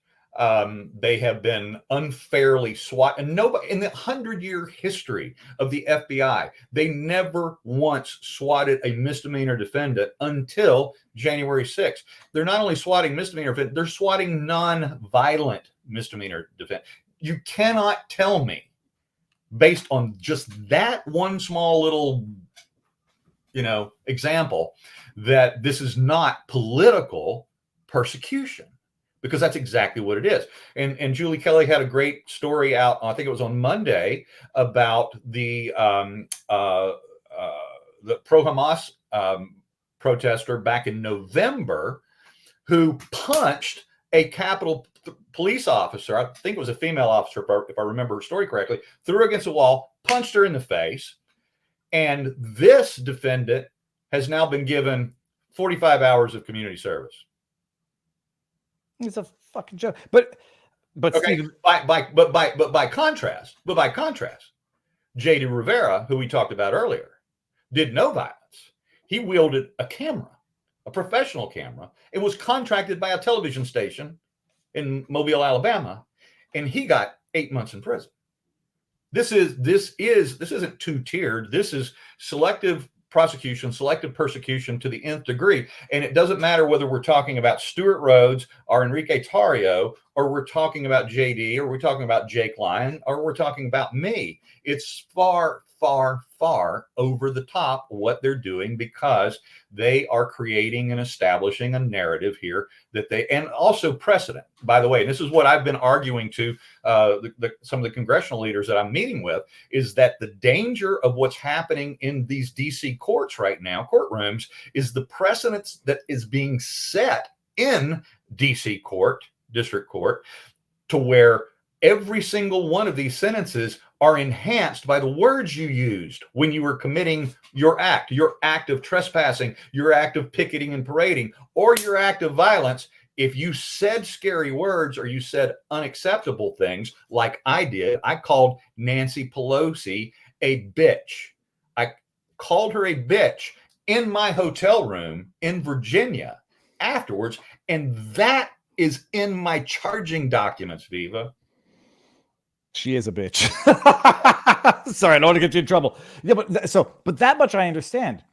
They have been unfairly swatted. And nobody in the 100-year history of the FBI, they never once swatted a misdemeanor defendant until January 6. They're not only swatting misdemeanor defendants, they're swatting non-violent misdemeanor defendants. You cannot tell me, based on just that one small little example, that this is not political persecution, because that's exactly what it is. And Julie Kelly had a great story out, I think it was on Monday, about the pro-Hamas protester back in November who punched a Capitol police officer. I think it was a female officer, if I remember her story correctly, threw her against a wall, punched her in the face. And this defendant has now been given 45 hours of community service. It's a fucking joke. But okay. Stephen, by contrast, J.D. Rivera, who we talked about earlier, did no violence. He wielded a camera, a professional camera. It was contracted by a television station in Mobile, Alabama, and he got 8 months in prison. This isn't two-tiered. This is selective prosecution, selective persecution to the nth degree. And it doesn't matter whether we're talking about Stuart Rhodes or Enrique Tarrio or we're talking about JD, or we're talking about Jake Lyon, or we're talking about me. It's far, far, far over the top what they're doing, because they are creating and establishing a narrative here that they, and also precedent, by the way. And this is what I've been arguing to some of the congressional leaders that I'm meeting with, is that the danger of what's happening in these DC courts right now, courtrooms, is the precedence that is being set in DC court, district court, to where every single one of these sentences are enhanced by the words you used when you were committing your act of trespassing, your act of picketing and parading, or your act of violence. If you said scary words or you said unacceptable things like I did, I called Nancy Pelosi a bitch. I called her a bitch in my hotel room in Virginia afterwards, and that is in my charging documents, Viva. She is a bitch. Sorry, I don't want to get you in trouble. Yeah, but that much I understand.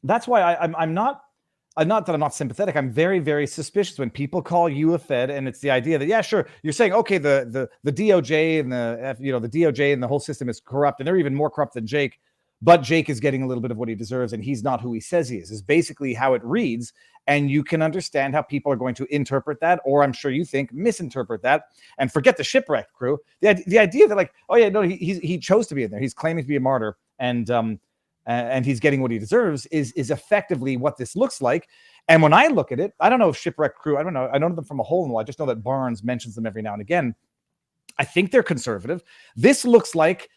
That's why I'm not that I'm not sympathetic. I'm very, very suspicious when people call you a Fed, and it's the idea that, yeah, sure, you're saying, okay, the DOJ and the DOJ and the whole system is corrupt, and they're even more corrupt than Jake, but Jake is getting a little bit of what he deserves, and he's not who he says he is basically how it reads. And you can understand how people are going to interpret that, or I'm sure you think misinterpret that, and forget the shipwreck crew. The idea that, like, oh yeah, no, he chose to be in there. He's claiming to be a martyr, and he's getting what he deserves is effectively what this looks like. And when I look at it, I don't know if shipwreck crew, I don't know. I know them from a hole in the wall. I just know that Barnes mentions them every now and again. I think they're conservative. This looks like,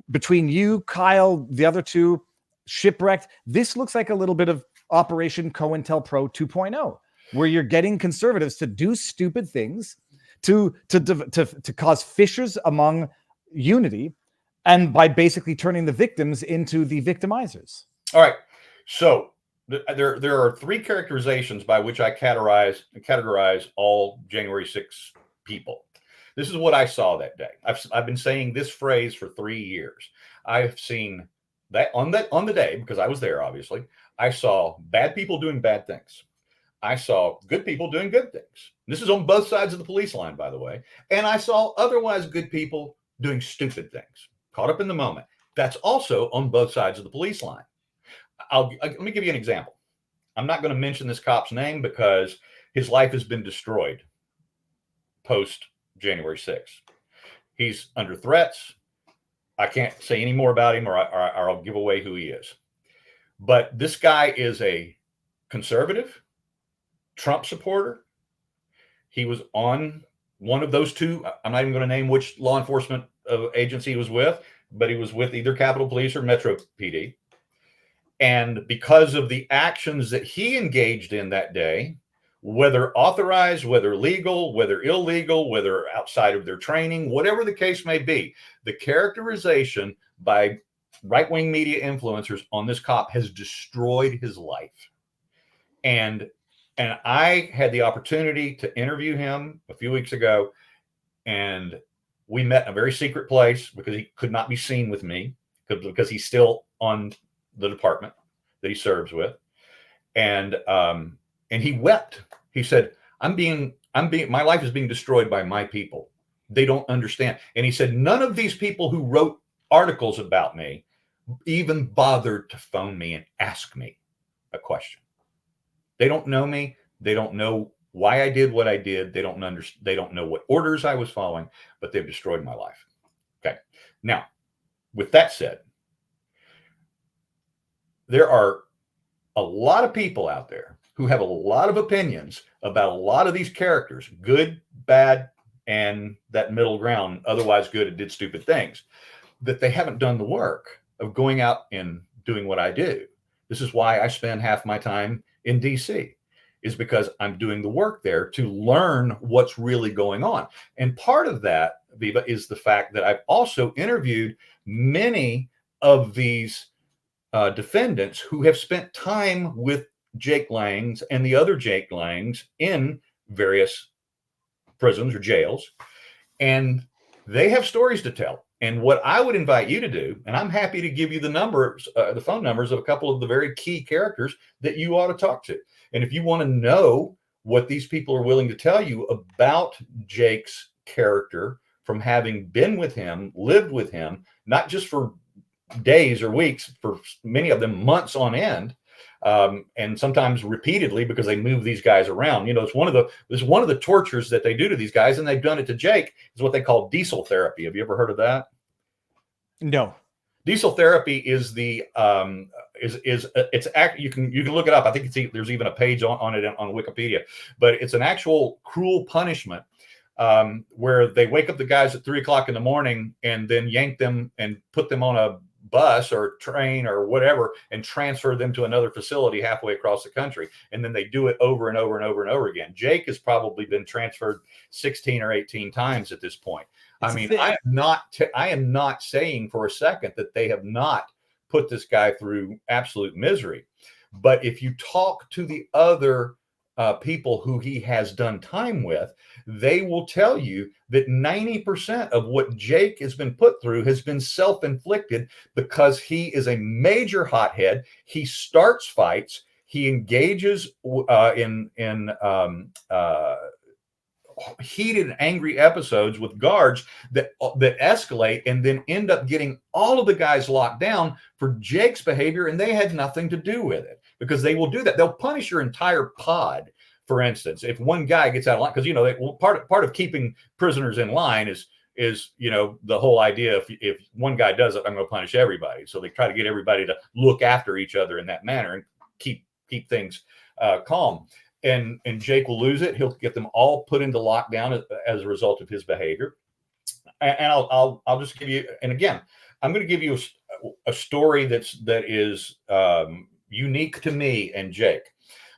between you, Kyle, the other two, Shipwrecked, this looks like a little bit of Operation COINTELPRO 2.0, where you're getting conservatives to do stupid things, to cause fissures among unity, and by basically turning the victims into the victimizers. All right. So there are three characterizations by which I categorize all January 6 people. This is what I saw that day. I've been saying this phrase for 3 years. I've seen that on the day, because I was there, obviously, I saw bad people doing bad things. I saw good people doing good things. This is on both sides of the police line, by the way. And I saw otherwise good people doing stupid things, caught up in the moment. That's also on both sides of the police line. Let me give you an example. I'm not going to mention this cop's name because his life has been destroyed post January 6th. He's under threats. I can't say any more about him, or I'll give away who he is. But this guy is a conservative, Trump supporter. He was on one of those two. I'm not even going to name which law enforcement agency he was with, but he was with either Capitol Police or Metro PD. And because of the actions that he engaged in that day, whether authorized, whether legal, whether illegal, whether outside of their training, whatever the case may be, the characterization by right-wing media influencers on this cop has destroyed his life. And I had the opportunity to interview him a few weeks ago, and we met in a very secret place because he could not be seen with me because he's still on the department that he serves with. And he wept. He said, my life is being destroyed by my people. They don't understand. And he said, none of these people who wrote articles about me even bothered to phone me and ask me a question. They don't know me. They don't know why I did what I did. They don't know what orders I was following, but they've destroyed my life. Okay. Now, with that said, there are a lot of people out there who have a lot of opinions about a lot of these characters, good, bad, and that middle ground, otherwise good and did stupid things, that they haven't done the work of going out and doing what I do. This is why I spend half my time in DC, is because I'm doing the work there to learn what's really going on. And part of that, Viva, is the fact that I've also interviewed many of these defendants who have spent time with Jake Langs and the other Jake Langs in various prisons or jails, and they have stories to tell. And what I would invite you to do, and I'm happy to give you the numbers, the phone numbers of a couple of the very key characters that you ought to talk to. And if you want to know what these people are willing to tell you about Jake's character from having been with him, lived with him, not just for days or weeks, for many of them months on end, and sometimes repeatedly, because they move these guys around. You know, it's one of the tortures that they do to these guys, and they've done it to Jake, is what they call diesel therapy. Have you ever heard of that? No. Diesel therapy is the you can look it up. I think there's even a page on it on Wikipedia, but it's an actual cruel punishment where they wake up the guys at 3 o'clock in the morning and then yank them and put them on a bus or train or whatever and transfer them to another facility halfway across the country. And then they do it over and over and over and over again. Jake has probably been transferred 16 or 18 times at this point. I mean, I am not saying for a second that they have not put this guy through absolute misery. But if you talk to the other people who he has done time with, they will tell you that 90% of what Jake has been put through has been self-inflicted, because he is a major hothead. He starts fights. He engages in heated, angry episodes with guards that escalate and then end up getting all of the guys locked down for Jake's behavior, and they had nothing to do with it, because they will do that. They'll punish your entire pod. For instance, if one guy gets out of line, because you know part of keeping prisoners in line is you know the whole idea. If one guy does it, I'm going to punish everybody. So they try to get everybody to look after each other in that manner and keep things calm. And Jake will lose it. He'll get them all put into lockdown as a result of his behavior. And I'll just give you, and again, I'm going to give you a story that is unique to me and Jake.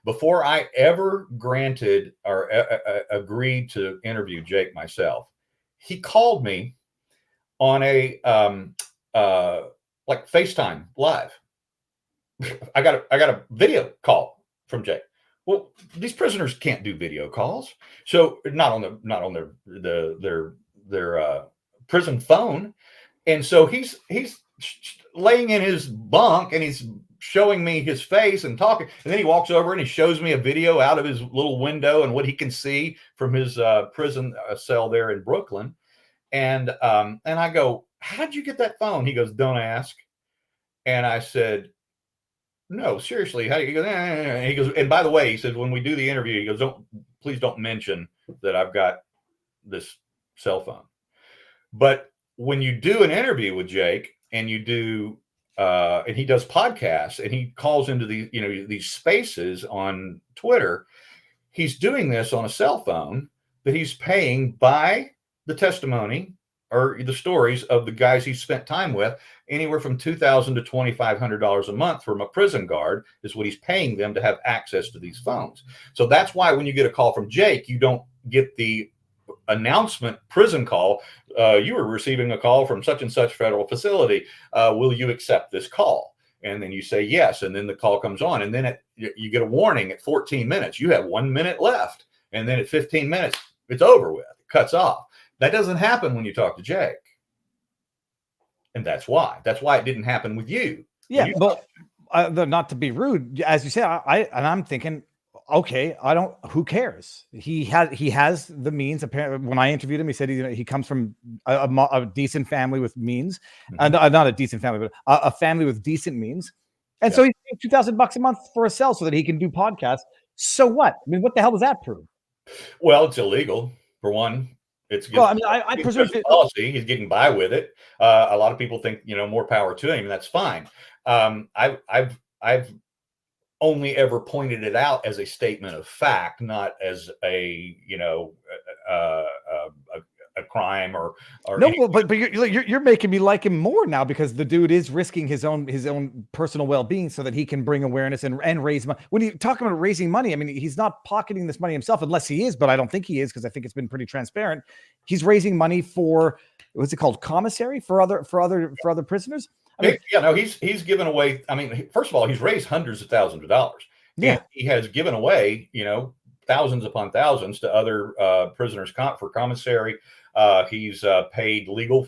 Before I ever granted or agreed to interview Jake myself, he called me on a like FaceTime live. I got a video call from Jake. Well, these prisoners can't do video calls, so not on their prison phone, and so he's laying in his bunk and he's showing me his face and talking, and then he walks over and he shows me a video out of his little window and what he can see from his prison cell there in Brooklyn, and I go, "How'd you get that phone?" He goes, "Don't ask," and I said, "No, seriously, how do you go?" And he goes, and by the way, he said, when we do the interview, he goes, please don't mention that I've got this cell phone. But when you do an interview with Jake and you do, and he does podcasts and he calls into these spaces on Twitter, he's doing this on a cell phone that he's paying by the testimony or the stories of the guys he spent time with. Anywhere from $2,000 to $2,500 a month from a prison guard is what he's paying them to have access to these phones. So that's why when you get a call from Jake, you don't get the announcement prison call. You were receiving a call from such and such federal facility. Will you accept this call? And then you say yes, and then the call comes on, and then you get a warning at 14 minutes. You have 1 minute left, and then at 15 minutes, it's over with. It cuts off. That doesn't happen when you talk to Jake. And that's why it didn't happen with you. Yeah, but not to be rude, as you say, I'm thinking, okay, who cares? He has the means. Apparently, when I interviewed him, he said he comes from a decent family with means, not a decent family, but a family with decent means. And so he's paying $2,000 a month for a cell so that he can do podcasts. So what? I mean, what the hell does that prove? Well, it's illegal for one. It's I presume policy. He's getting by with it. A lot of people think, more power to him, and that's fine. I've only ever pointed it out as a statement of fact, not as a crime or no. But you're making me like him more now, because the dude is risking his own personal well-being so that he can bring awareness and raise money. When you talk about raising money, I mean, he's not pocketing this money himself, unless he is, but I don't think he is, because I think it's been pretty transparent. He's raising money for, what's it called, commissary for other prisoners. I mean, he's given away. I mean, first of all, he's raised hundreds of thousands of dollars. Yeah, and he has given away, thousands upon thousands to other prisoners for commissary. He's paid legal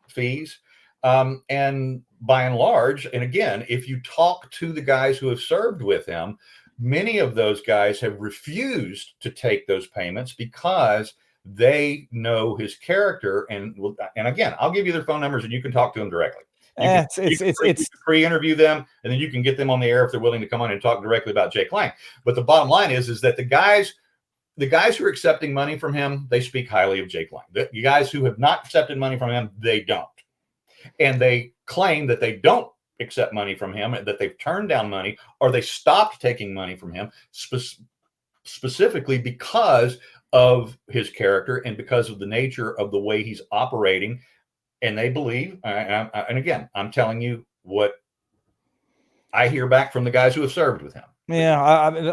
fees. And by and large, and again, if you talk to the guys who have served with him, many of those guys have refused to take those payments because they know his character. And again, I'll give you their phone numbers and you can talk to them directly. You can pre-interview them, and then you can get them on the air if they're willing to come on and talk directly about Jake Lang. But the bottom line is that the guys who are accepting money from him, they speak highly of Jake Lang. The guys who have not accepted money from him, they don't. And they claim that they don't accept money from him, that they've turned down money, or they stopped taking money from him specifically because of his character and because of the nature of the way he's operating. And they believe, and again, I'm telling you what I hear back from the guys who have served with him. Yeah, I mean,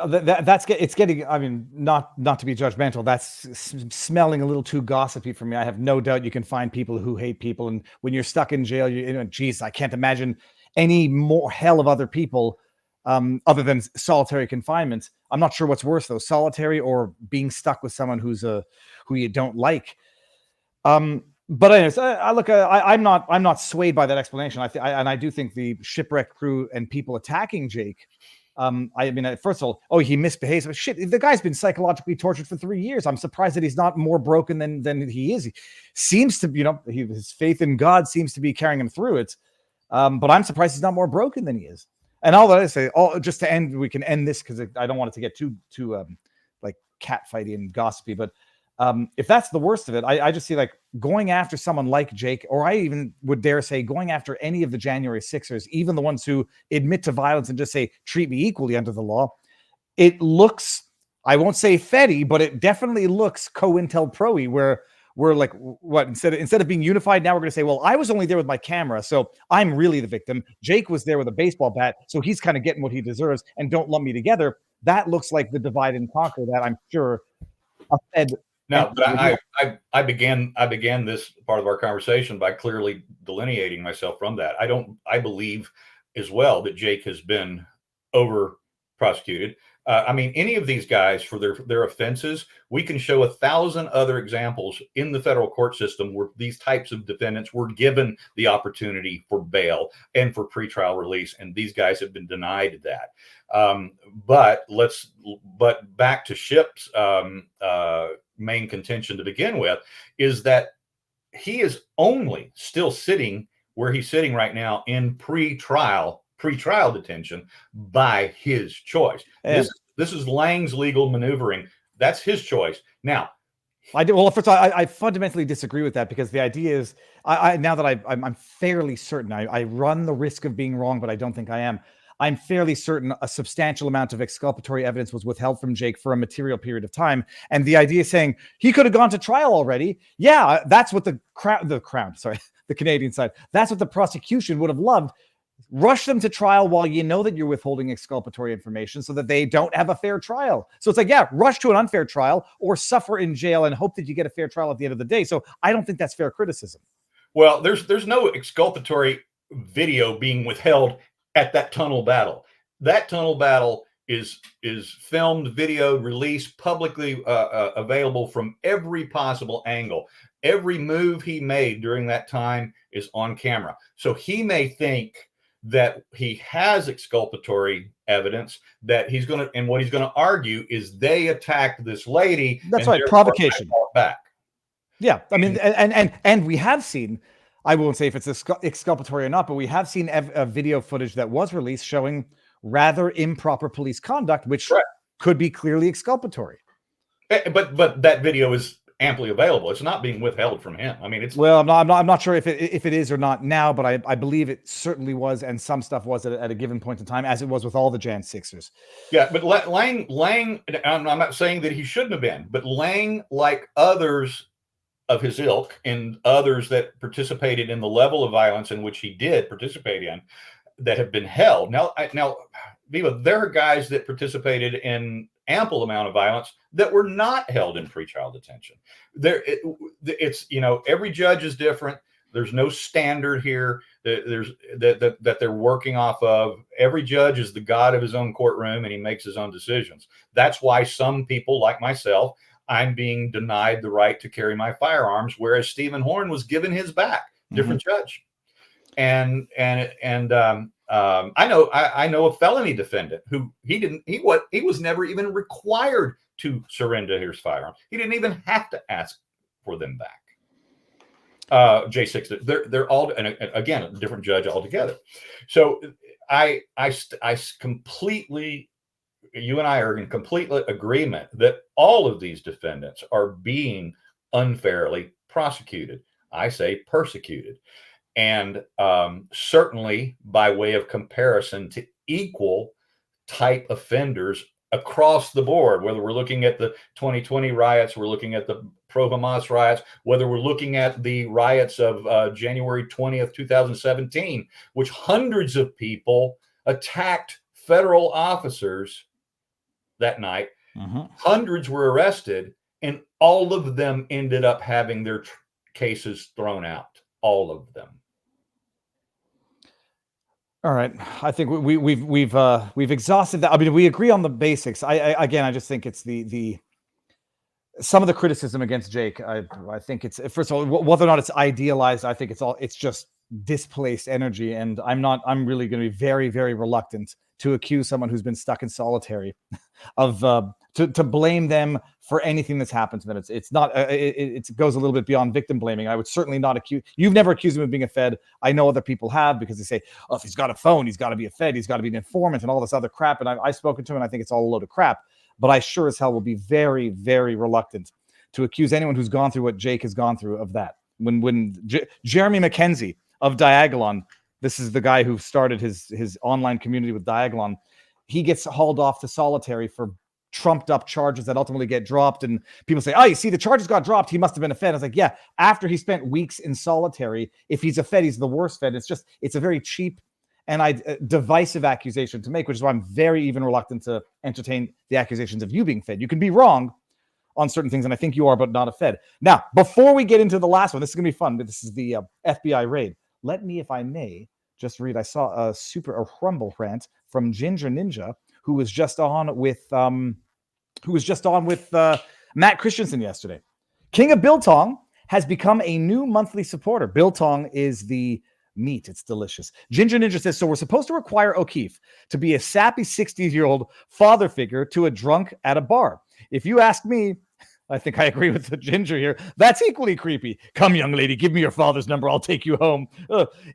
it's getting. I mean, not to be judgmental. That's smelling a little too gossipy for me. I have no doubt you can find people who hate people, and when you're stuck in jail, geez, I can't imagine any more hell of other people other than solitary confinement. I'm not sure what's worse though, solitary or being stuck with someone who you don't like. But anyways, I'm not swayed by that explanation. I do think the shipwreck crew and people attacking Jake. I mean, first of all, he misbehaves. But shit, the guy's been psychologically tortured for 3 years. I'm surprised that he's not more broken than he is. He seems to, his faith in God seems to be carrying him through it. But I'm surprised he's not more broken than he is. And all that I say, just to end, we can end this because I don't want it to get too like catfighty and gossipy, but. If that's the worst of it, I just see like going after someone like Jake, or I even would dare say going after any of the January 6'ers, even the ones who admit to violence and just say, treat me equally under the law. It looks, I won't say fetty, but it definitely looks COINTELPRO-y where we're like, what, instead of being unified, now we're going to say, well, I was only there with my camera, so I'm really the victim. Jake was there with a baseball bat, so he's kind of getting what he deserves, and don't lump me together. That looks like the divide and conquer that I'm sure a Fed. No, but I began this part of our conversation by clearly delineating myself from that. I believe as well that Jake has been over prosecuted. I mean, any of these guys for their offenses, we can show 1,000 other examples in the federal court system where these types of defendants were given the opportunity for bail and for pretrial release, and these guys have been denied that. But back to Ship's main contention to begin with is that he is only still sitting where he's sitting right now in pretrial detention by his choice. Yeah. This is Lang's legal maneuvering. That's his choice. Now, first I fundamentally disagree with that, because the idea is now that I'm fairly certain I run the risk of being wrong, but I don't think I am. I'm fairly certain a substantial amount of exculpatory evidence was withheld from Jake for a material period of time. And the idea is saying he could have gone to trial already. Yeah, that's what the Canadian side, that's what the prosecution would have loved. Rush them to trial while you know that you're withholding exculpatory information so that they don't have a fair trial. So it's like, yeah, rush to an unfair trial or suffer in jail and hope that you get a fair trial at the end of the day. So I don't think that's fair criticism. Well, there's no exculpatory video being withheld at that tunnel battle. That tunnel battle is filmed, videoed, released, publicly available from every possible angle. Every move he made during that time is on camera. So he may think that he has exculpatory evidence that he's going to, and what he's going to argue is they attacked this lady. That's right, provocation. Back. Yeah, I mean, and we have seen, I won't say if it's exculpatory or not, but we have seen a video footage that was released showing rather improper police conduct, which could be clearly exculpatory. But that video is amply available. It's not being withheld from him. I mean, it's I'm not sure if it is or not now, but I believe it certainly was, and some stuff was at a given point in time, as it was with all the Jan 6'ers. Yeah, but Lang, I'm not saying that he shouldn't have been, but Lang, like others of his ilk and others that participated in the level of violence in which he did participate in, that have been held. Now, Viva, there are guys that participated in ample amount of violence that were not held in pretrial detention. It's every judge is different. There's no standard here that they're working off of. Every judge is the god of his own courtroom, and he makes his own decisions. That's why some people like myself, I'm being denied the right to carry my firearms, whereas Stephen Horn was given his back, different judge. And I know a felony defendant who he was never even required to surrender his firearms. He didn't even have to ask for them back. J6, they're all, and again, a different judge altogether. So I completely, you and I are in complete agreement that all of these defendants are being unfairly prosecuted. I say persecuted. And certainly by way of comparison to equal type offenders across the board, whether we're looking at the 2020 riots, we're looking at the pro-Hamas riots, whether we're looking at the riots of January 20th, 2017, which hundreds of people attacked federal officers that night. Hundreds were arrested, and all of them ended up having their cases thrown out. All of them. All right, I think we've exhausted that. I mean, we agree on the basics. I just think it's the some of the criticism against Jake. I think it's, first of all, whether or not it's idealized. I think it's just displaced energy, and I'm really going to be very, very reluctant to accuse someone who's been stuck in solitary of to blame them for anything that's happened to them. It's not it goes a little bit beyond victim blaming. I would certainly not accuse, you've never accused him of being a Fed. I know other people have, because they say, oh, if he's got a phone, he's got to be a Fed, he's got to be an informant and all this other crap. And I've spoken to him, and I think it's all a load of crap. But I sure as hell will be very, very reluctant to accuse anyone who's gone through what Jake has gone through of that. When Jeremy McKenzie of Diagolon, this is the guy who started his online community with Diagolon, he gets hauled off to solitary for trumped up charges that ultimately get dropped. And people say, oh, you see, the charges got dropped, he must have been a Fed. I was like, yeah, after he spent weeks in solitary, if he's a Fed, he's the worst Fed. It's a very cheap and divisive accusation to make, which is why I'm very even reluctant to entertain the accusations of you being Fed. You can be wrong on certain things, and I think you are, but not a Fed. Now, before we get into the last one, this is going to be fun, but this is the FBI raid. Let me, if I may, just read. I saw a rumble rant from Ginger Ninja, who was just on with Matt Christensen yesterday. King of Biltong has become a new monthly supporter. Biltong is the meat. It's delicious. Ginger Ninja says, so we're supposed to require O'Keefe to be a sappy 60-year-old father figure to a drunk at a bar. If you ask me, I think I agree with the Ginger here. That's equally creepy. Come, young lady, give me your father's number. I'll take you home.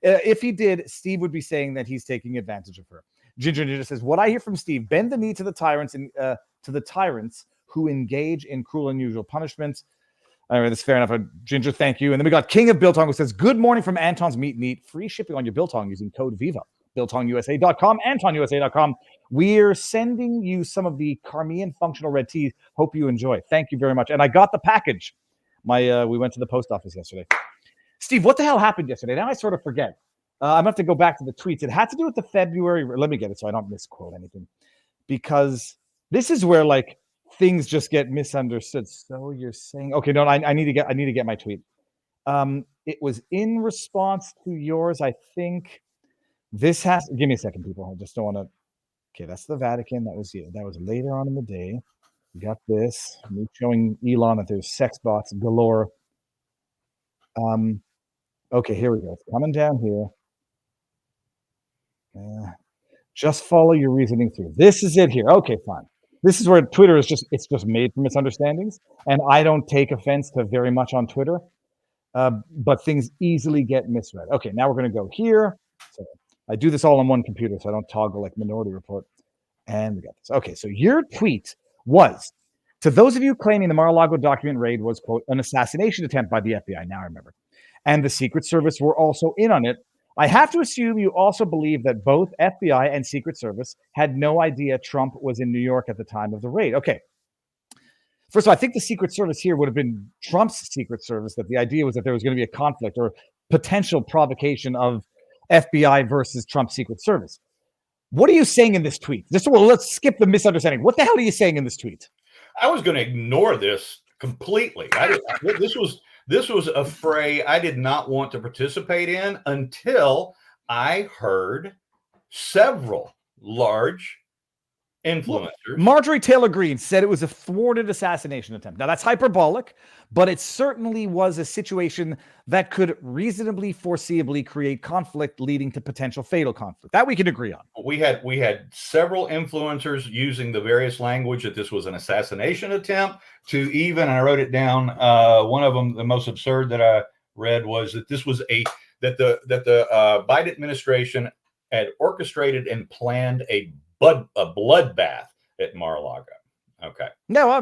If he did, Steve would be saying that he's taking advantage of her. Ginger Ninja says, what I hear from Steve, bend the knee to the tyrants and to the tyrants who engage in cruel and unusual punishments. All right, that's fair enough. Ginger, thank you. And then we got King of Biltong, who says, good morning from Anton's Meat and Eat. Free shipping on your Biltong using code VIVA. BiltongUSA.com, AntonUSA.com. We're sending you some of the Carmian functional red tea. Hope you enjoy. Thank you very much. And I got the package. We went to the post office yesterday. Steve, what the hell happened yesterday? Now I sort of forget. I'm going to have to go back to the tweets. It had to do with the February. Let me get it so I don't misquote anything. Because this is where things just get misunderstood. So you're saying, okay, no, I need to get my tweet. It was in response to yours, I think. This has, give me a second, people. I just don't want to. Okay, that's the Vatican. That was later on in the day. We got this. Me showing Elon that there's sex bots galore. Okay, here we go. It's coming down here. Just follow your reasoning through. This is it here. Okay, fine. This is where Twitter is just made for misunderstandings. And I don't take offense to very much on Twitter, but things easily get misread. Okay, now we're going to go here. So I do this all on one computer, so I don't toggle like Minority Report. And we got this. Okay, so your tweet was, to those of you claiming the Mar-a-Lago document raid was, quote, an assassination attempt by the FBI, now I remember, and the Secret Service were also in on it, I have to assume you also believe that both FBI and Secret Service had no idea Trump was in New York at the time of the raid. Okay. First of all, I think the Secret Service here would have been Trump's Secret Service, that the idea was that there was going to be a conflict or potential provocation of FBI versus Trump's Secret Service. What are you saying in this tweet? Let's skip the misunderstanding. What the hell are you saying in this tweet? I was going to ignore this completely. This was a fray I did not want to participate in until I heard several large influencers. Marjorie Taylor Greene said it was a thwarted assassination attempt. Now, that's hyperbolic, but it certainly was a situation that could reasonably foreseeably create conflict leading to potential fatal conflict. That we can agree on. We had several influencers using the various language that this was an assassination attempt, to even, and I wrote it down, one of them, the most absurd that I read, was that this was that the Biden administration had orchestrated and planned a bloodbath at Mar-a-Lago. Okay. No,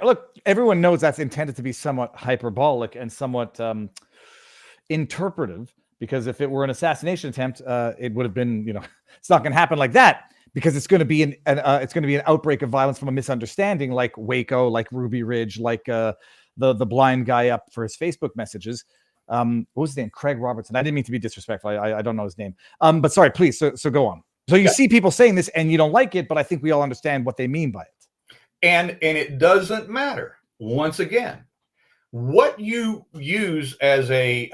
look, everyone knows that's intended to be somewhat hyperbolic and somewhat interpretive, because if it were an assassination attempt, it would have been, it's not going to happen like that, because it's going to be an outbreak of violence from a misunderstanding, like Waco, like Ruby Ridge, like the blind guy up for his Facebook messages. What was his name? Craig Robertson. I didn't mean to be disrespectful. I don't know his name. But sorry, please. So go on. So you see people saying this and you don't like it, but I think we all understand what they mean by it. And it doesn't matter. Once again, what you use as a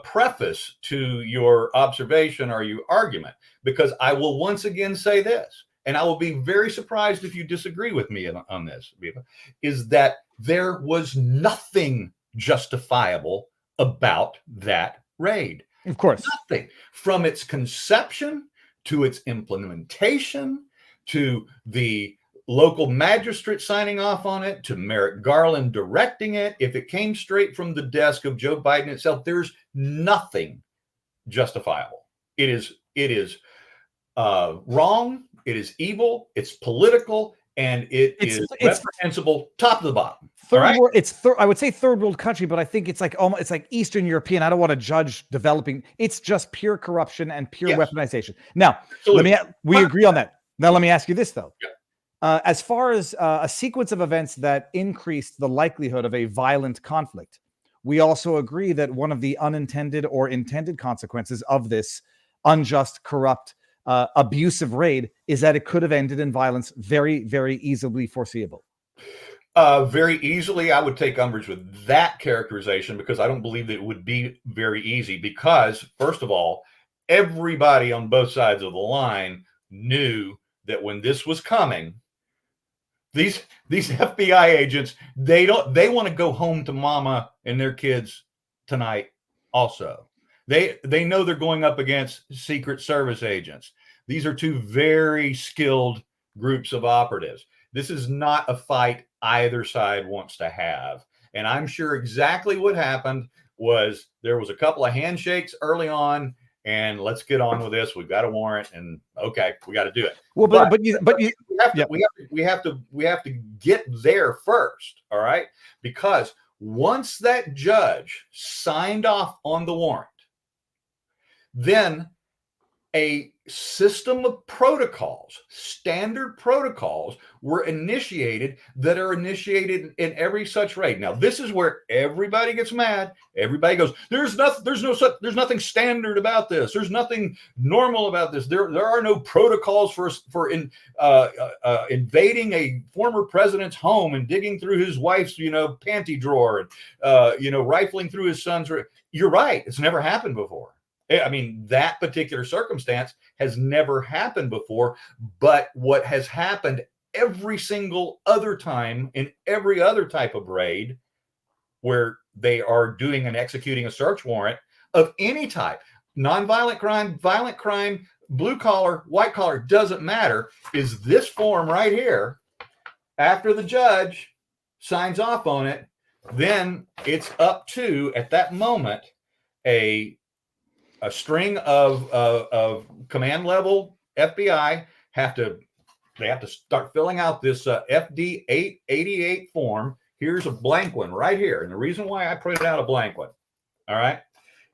preface to your observation or your argument, because I will once again say this, and I will be very surprised if you disagree with me on this, Viva, is that there was nothing justifiable about that raid. Of course. Nothing. From its conception to its implementation to the local magistrate signing off on it, to Merrick Garland directing it. If it came straight from the desk of Joe Biden itself, there's nothing justifiable. It is wrong. It is evil. It's political, and it's reprehensible top to the bottom. I would say third world country, but I think it's like almost, it's like Eastern European. I don't want to judge developing. It's just pure corruption and pure weaponization. Now, we agree on that. Now, let me ask you this though. Yeah. As far as a sequence of events that increased the likelihood of a violent conflict, we also agree that one of the unintended or intended consequences of this unjust, corrupt, abusive raid is that it could have ended in violence, very, very easily foreseeable. Very easily, I would take umbrage with that characterization, because I don't believe that it would be very easy, because, first of all, everybody on both sides of the line knew that when this was coming, these FBI agents, they want to go home to mama and their kids tonight also. They know they're going up against Secret Service agents. These are two very skilled groups of operatives. This is not a fight either side wants to have. And I'm sure exactly what happened was there was a couple of handshakes early on, and let's get on with this. We've got a warrant, and okay, we got to do it. Well, we have to get there first. All right. Because once that judge signed off on the warrant, then a system of protocols, standard protocols, were initiated that are initiated in every such raid. Now, this is where everybody gets mad. Everybody goes, there's nothing standard about this. There's nothing normal about this. There are no protocols for invading a former president's home and digging through his wife's, panty drawer and, rifling through his son's. You're right. It's never happened before. I mean, that particular circumstance has never happened before, but what has happened every single other time in every other type of raid where they are doing and executing a search warrant of any type, nonviolent crime, violent crime, blue collar, white collar, doesn't matter, is this form right here. After the judge signs off on it, then it's up to, at that moment, a string of command level FBI have to start filling out this FD 888 form. Here's a blank one right here. And the reason why I printed out a blank one, all right,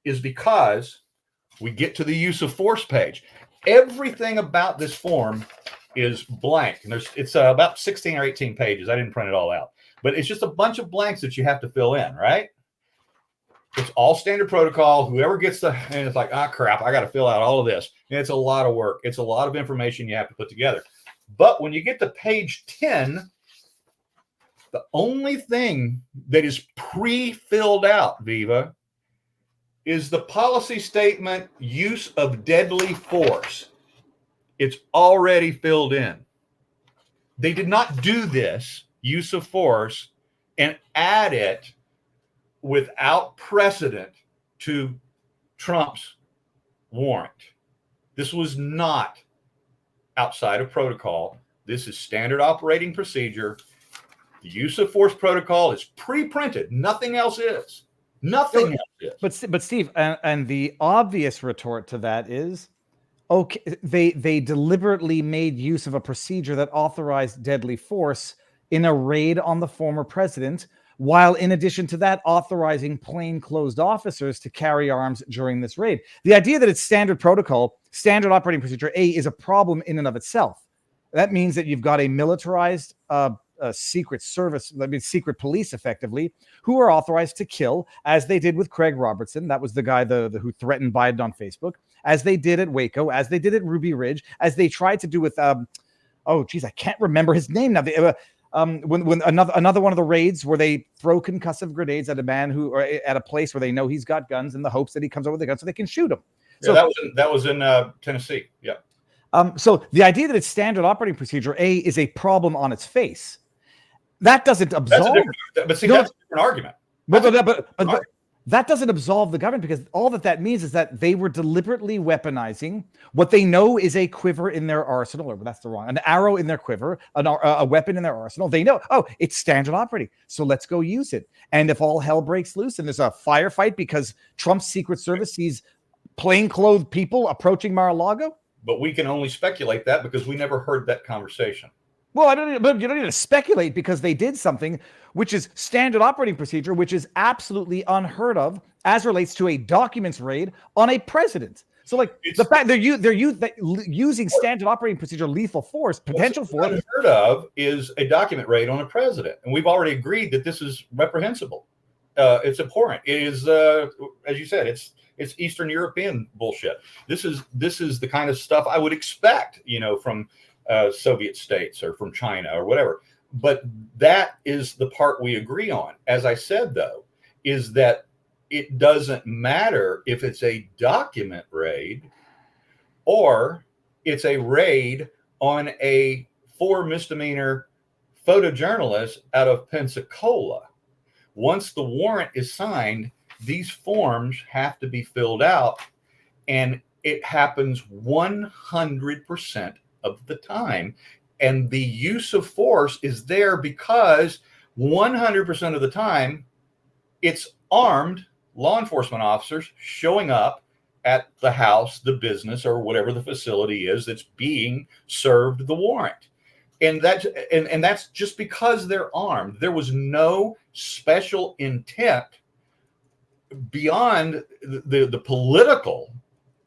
is because we get to the use of force page. Everything about this form is blank. And it's about 16 or 18 pages. I didn't print it all out, but it's just a bunch of blanks that you have to fill in, right? It's all standard protocol. Whoever gets and it's like, crap, I got to fill out all of this. And it's a lot of work. It's a lot of information you have to put together. But when you get to page 10, the only thing that is pre-filled out, Viva, is the policy statement, use of deadly force. It's already filled in. They did not do this use of force and add it without precedent to Trump's warrant. This was not outside of protocol. This is standard operating procedure. The use of force protocol is pre-printed. Nothing else is. Nothing else is. But Steve, and the obvious retort to that is, okay, they deliberately made use of a procedure that authorized deadly force in a raid on the former president, while in addition to that, authorizing plainclothes officers to carry arms during this raid. The idea that it's standard protocol, standard operating procedure A, is a problem in and of itself. That means that you've got a militarized secret service, I mean, secret police, effectively, who are authorized to kill, as they did with Craig Robertson. That was the guy who threatened Biden on Facebook, as they did at Waco, as they did at Ruby Ridge, as they tried to do with, oh, geez, I can't remember his name now. When another one of the raids where they throw concussive grenades at a man or at a place where they know he's got guns, in the hopes that he comes over with a gun so they can shoot him. So that was in Tennessee. Yeah. So the idea that it's standard operating procedure A is a problem on its face. That doesn't absolve. That's a different argument. But that doesn't absolve the government, because all that means is that they were deliberately weaponizing what they know is a quiver in their arsenal, or that's the wrong, an arrow in their quiver, a weapon in their arsenal. They know, oh, it's standard operating, so let's go use it. And if all hell breaks loose and there's a firefight because Trump's Secret Service sees plainclothes people approaching Mar-a-Lago. But we can only speculate that because we never heard that conversation. Well, but you don't need to speculate, because they did something which is standard operating procedure, which is absolutely unheard of as relates to a documents raid on a president. So, like, the fact they're using standard operating procedure, lethal force, potential force. What's unheard of is a document raid on a president, and we've already agreed that this is reprehensible. It's abhorrent. It is, as you said, it's Eastern European bullshit. This is the kind of stuff I would expect, from Soviet states or from China or whatever. But that is the part we agree on. As I said, though, is that it doesn't matter if it's a document raid or it's a raid on a 4 misdemeanor photojournalist out of Pensacola. Once the warrant is signed, these forms have to be filled out, and it happens 100% of the time. And the use of force is there because 100% of the time it's armed law enforcement officers showing up at the house, the business, or whatever the facility is that's being served the warrant. And that's just because they're armed. There was no special intent beyond the political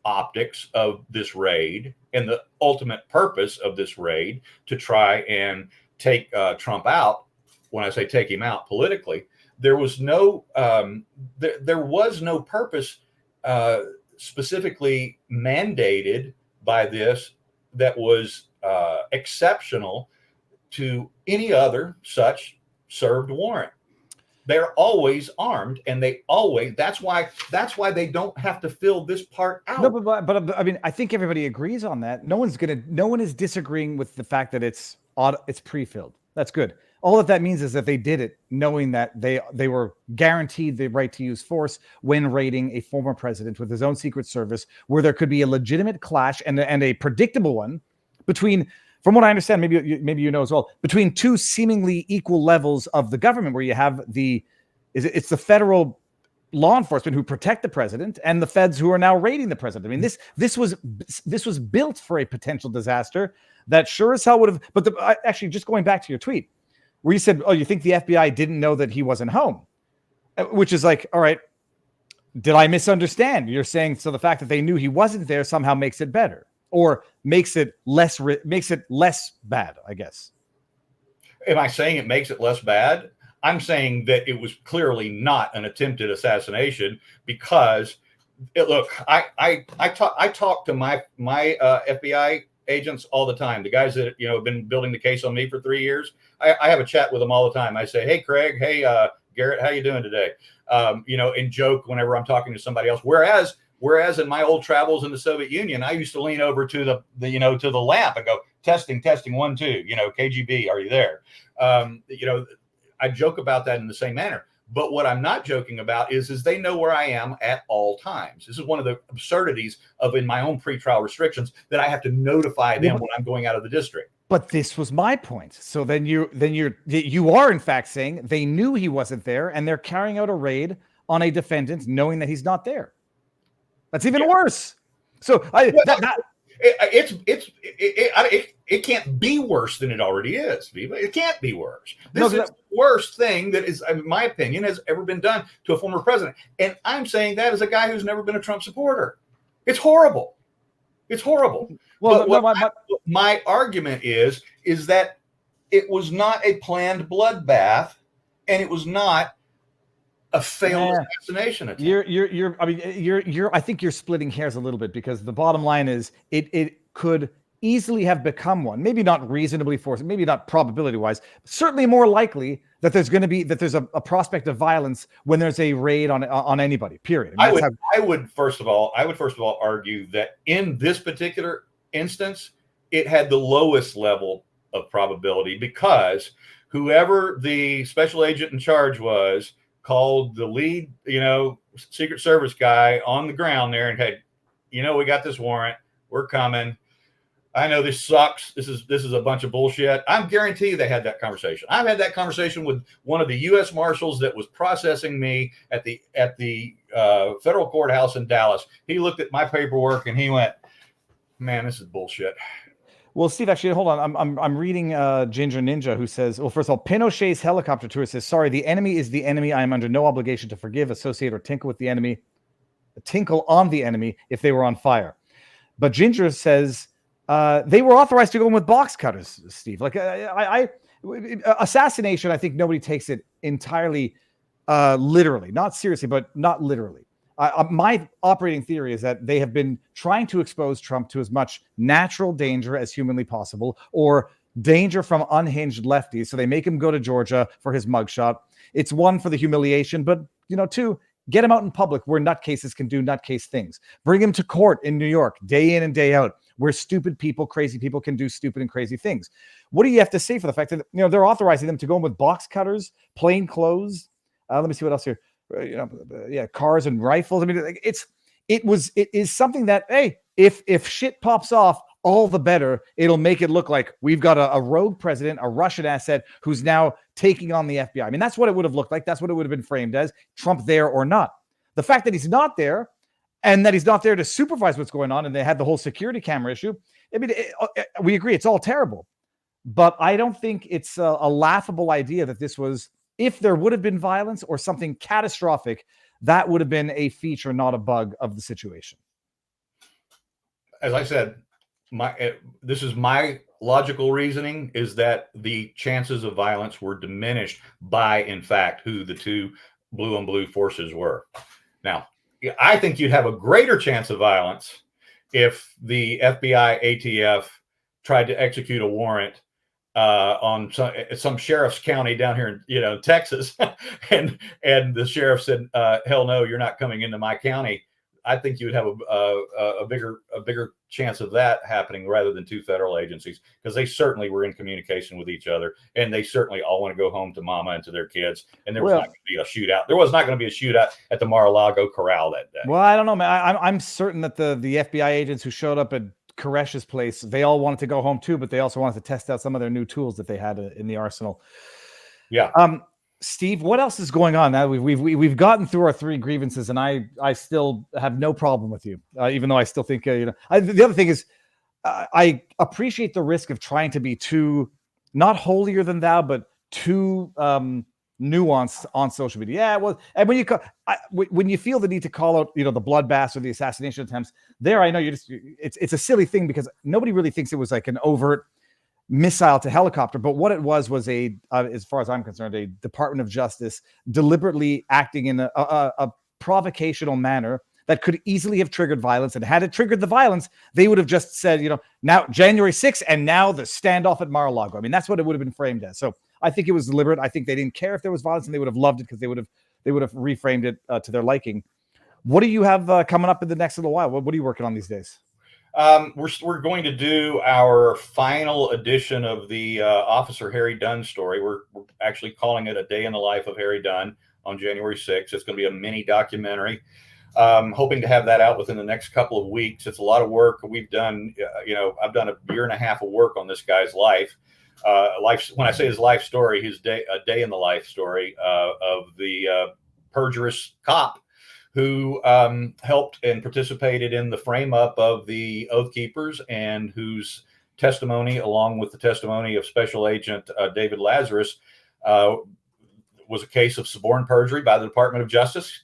optics of this raid and the ultimate purpose of this raid to try and take Trump out. When I say take him out politically, there was no purpose specifically mandated by this that was exceptional to any other such served warrant. They're always armed, and that's why they don't have to fill this part out. No, but I mean, I think everybody agrees on that. No one is disagreeing with the fact that it's pre-filled. That's good. All that means is that they did it knowing that they were guaranteed the right to use force when raiding a former president with his own Secret Service, where there could be a legitimate clash and a predictable one between, from what I understand, maybe you know as well, between two seemingly equal levels of the government, where you have it's the federal law enforcement who protect the president and the feds who are now raiding the president. I mean, this was built for a potential disaster that sure as hell would have. But actually, just going back to your tweet, where you said, "Oh, you think the FBI didn't know that he wasn't home," which is like, all right, did I misunderstand? You're saying so the fact that they knew he wasn't there somehow makes it better, or makes it less bad, I guess. Am I saying it makes it less bad? I'm saying that it was clearly not an attempted assassination, because look, I talk to my FBI agents all the time. The guys that have been building the case on me for 3 years. I have a chat with them all the time. I say, "Hey, Craig. Hey, Garrett. How you doing today?" And joke whenever I'm talking to somebody else. Whereas in my old travels in the Soviet Union, I used to lean over to the lamp and go, testing, 1, 2, KGB, are you there? I joke about that in the same manner. But what I'm not joking about is they know where I am at all times. This is one of the absurdities of in my own pretrial restrictions that I have to notify them when I'm going out of the district. But this was my point. So then you are in fact saying they knew he wasn't there, and they're carrying out a raid on a defendant knowing that he's not there. That's even worse. So it can't be worse than it already is, Viva. It can't be worse. This is the worst thing that is, in my opinion, has ever been done to a former president. And I'm saying that as a guy who's never been a Trump supporter. It's horrible. It's horrible. Well, my argument is that it was not a planned bloodbath, and it was not a failed assassination attempt. I think you're splitting hairs a little bit, because the bottom line is it could easily have become one, maybe not reasonably forced, maybe not probability wise, certainly more likely that there's a prospect of violence when there's a raid on anybody, period. I would first of all argue that in this particular instance, it had the lowest level of probability, because whoever the special agent in charge was called the lead, Secret Service guy on the ground there and had, we got this warrant. We're coming. I know this sucks. This is a bunch of bullshit. I'm guarantee you they had that conversation. I've had that conversation with one of the U.S. Marshals that was processing me at the federal courthouse in Dallas. He looked at my paperwork and he went, "Man, this is bullshit." Well, Steve, actually, hold on. I'm reading Ginger Ninja, who says, well, first of all, Pinochet's helicopter tour says, "Sorry, the enemy is the enemy. I am under no obligation to forgive, associate, or tinkle with the enemy. Tinkle on the enemy if they were on fire." But Ginger says they were authorized to go in with box cutters, Steve. Like assassination, I think nobody takes it entirely literally, not seriously, but not literally. My operating theory is that they have been trying to expose Trump to as much natural danger as humanly possible, or danger from unhinged lefties. So they make him go to Georgia for his mugshot. It's one, for the humiliation, but two, get him out in public where nutcases can do nutcase things. Bring him to court in New York, day in and day out, where stupid people, crazy people can do stupid and crazy things. What do you have to say for the fact that they're authorizing them to go in with box cutters, plain clothes? Let me see what else here. Cars and rifles. I mean, it is something that, hey, if shit pops off, all the better. It'll make it look like we've got a rogue president, a Russian asset who's now taking on the FBI. I mean, that's what it would have looked like. That's what it would have been framed as, Trump there or not. The fact that he's not there, and that he's not there to supervise what's going on, and they had the whole security camera issue. I mean, we agree it's all terrible, but I don't think it's a laughable idea that this was, if there would have been violence or something catastrophic, that would have been a feature, not a bug of the situation. As I said, this is my logical reasoning, is that the chances of violence were diminished by, in fact, who the two blue on blue forces were. Now, I think you'd have a greater chance of violence if the FBI ATF tried to execute a warrant on some sheriff's county down here in Texas, and the sheriff said, "Hell no, you're not coming into my county." I think you would have a bigger chance of that happening rather than two federal agencies, because they certainly were in communication with each other, and they certainly all want to go home to mama and to their kids. And there was not going to be a shootout. There was not going to be a shootout at the Mar-a-Lago Corral that day. Well, I don't know, man. I'm certain that the FBI agents who showed up at Koresh's place, they all wanted to go home too, but they also wanted to test out some of their new tools that they had in the arsenal. Yeah. Steve, what else is going on now? We've gotten through our three grievances, and I still have no problem with you, even though I still think the other thing is I appreciate the risk of trying to be too, not holier than thou, but too nuanced on social media. Yeah, well, and when you feel the need to call out the bloodbaths or the assassination attempts, there I know it's a silly thing, because nobody really thinks it was like an overt missile to helicopter, but what it was as far as I'm concerned, a Department of Justice deliberately acting in a provocational manner that could easily have triggered violence. And had it triggered the violence, they would have just said, now January 6th, and now the standoff at Mar-a-Lago. I mean, that's what it would have been framed as. So I think it was deliberate. I think they didn't care if there was violence, and they would have loved it, because they would have reframed it to their liking. What do you have coming up in the next little while? What are you working on these days? We're going to do our final edition of the Officer Harry Dunn story. We're actually calling it A Day in the Life of Harry Dunn on January 6th. It's going to be a mini documentary. Hoping to have that out within the next couple of weeks. It's a lot of work. We've done, I've done a year and a half of work on this guy's life. When I say his life story, a day in the life story of the perjurous cop who helped and participated in the frame up of the Oath Keepers, and whose testimony, along with the testimony of Special Agent David Lazarus, was a case of suborned perjury by the Department of Justice.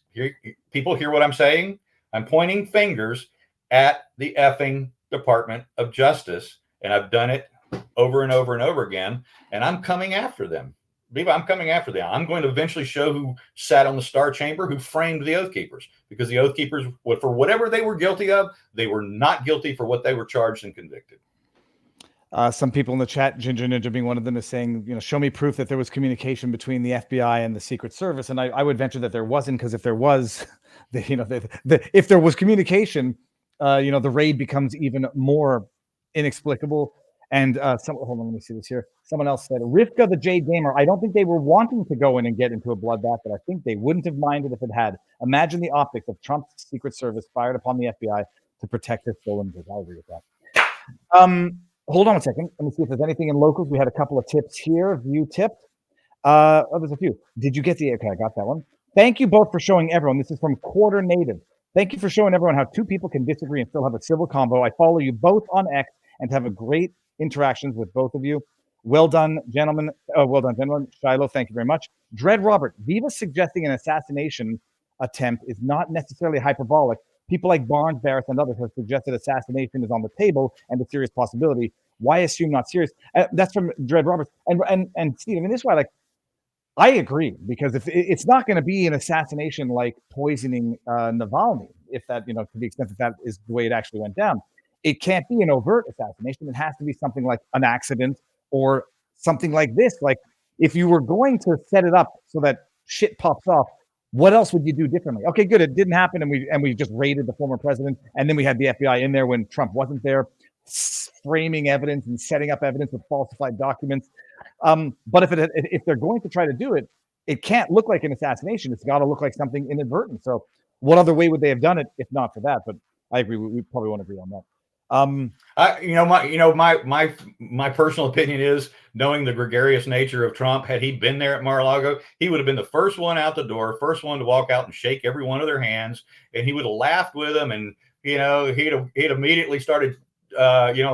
People hear what I'm saying? I'm pointing fingers at the effing Department of Justice, and I've done it over and over and over again, and I'm coming after them. I'm coming after them. I'm going to eventually show who sat on the Star Chamber, who framed the Oath Keepers, because the Oath Keepers, for whatever they were guilty of, they were not guilty for what they were charged and convicted. Some people in the chat, Ginger Ninja being one of them, is saying, show me proof that there was communication between the FBI and the Secret Service. And I would venture that there wasn't, because if there was, if there was communication, the raid becomes even more inexplicable. And hold on, let me see this here. Someone else said, Rivka the Jade Gamer, I don't think they were wanting to go in and get into a bloodbath, but I think they wouldn't have minded if it had. Imagine the optics of Trump's Secret Service fired upon the FBI to protect their stolen goods. I agree with that. Hold on a second. Let me see if there's anything in locals. We had a couple of tips here. View tipped. There's a few. Did you get okay, I got that one. Thank you both for showing everyone. This is from Quarter Native. Thank you for showing everyone how two people can disagree and still have a civil convo. I follow you both on X and have a great interactions with both of you. Well done, gentlemen. Well done, gentlemen. Shiloh, thank you very much. Dread Robert, Viva suggesting an assassination attempt is not necessarily hyperbolic. People like Barnes, Barris, and others have suggested assassination is on the table and a serious possibility. Why assume not serious? That's from Dread Roberts. And Steve, I mean, this is why, I agree, because if it's not going to be an assassination like poisoning Navalny, if that, to the extent that is the way it actually went down, it can't be an overt assassination. It has to be something like an accident or something like this. Like, if you were going to set it up so that shit pops off, what else would you do differently? Okay, good. It didn't happen, and we just raided the former president, and then we had the FBI in there when Trump wasn't there, framing evidence and setting up evidence with falsified documents. But if they're going to try to do it, it can't look like an assassination. It's got to look like something inadvertent. So, what other way would they have done it if not for that? But I agree. We probably won't agree on that. My personal opinion is, knowing the gregarious nature of Trump, had he been there at Mar-a-Lago, he would have been the first one out the door, first one to walk out and shake every one of their hands, and he would have laughed with them, and he'd immediately started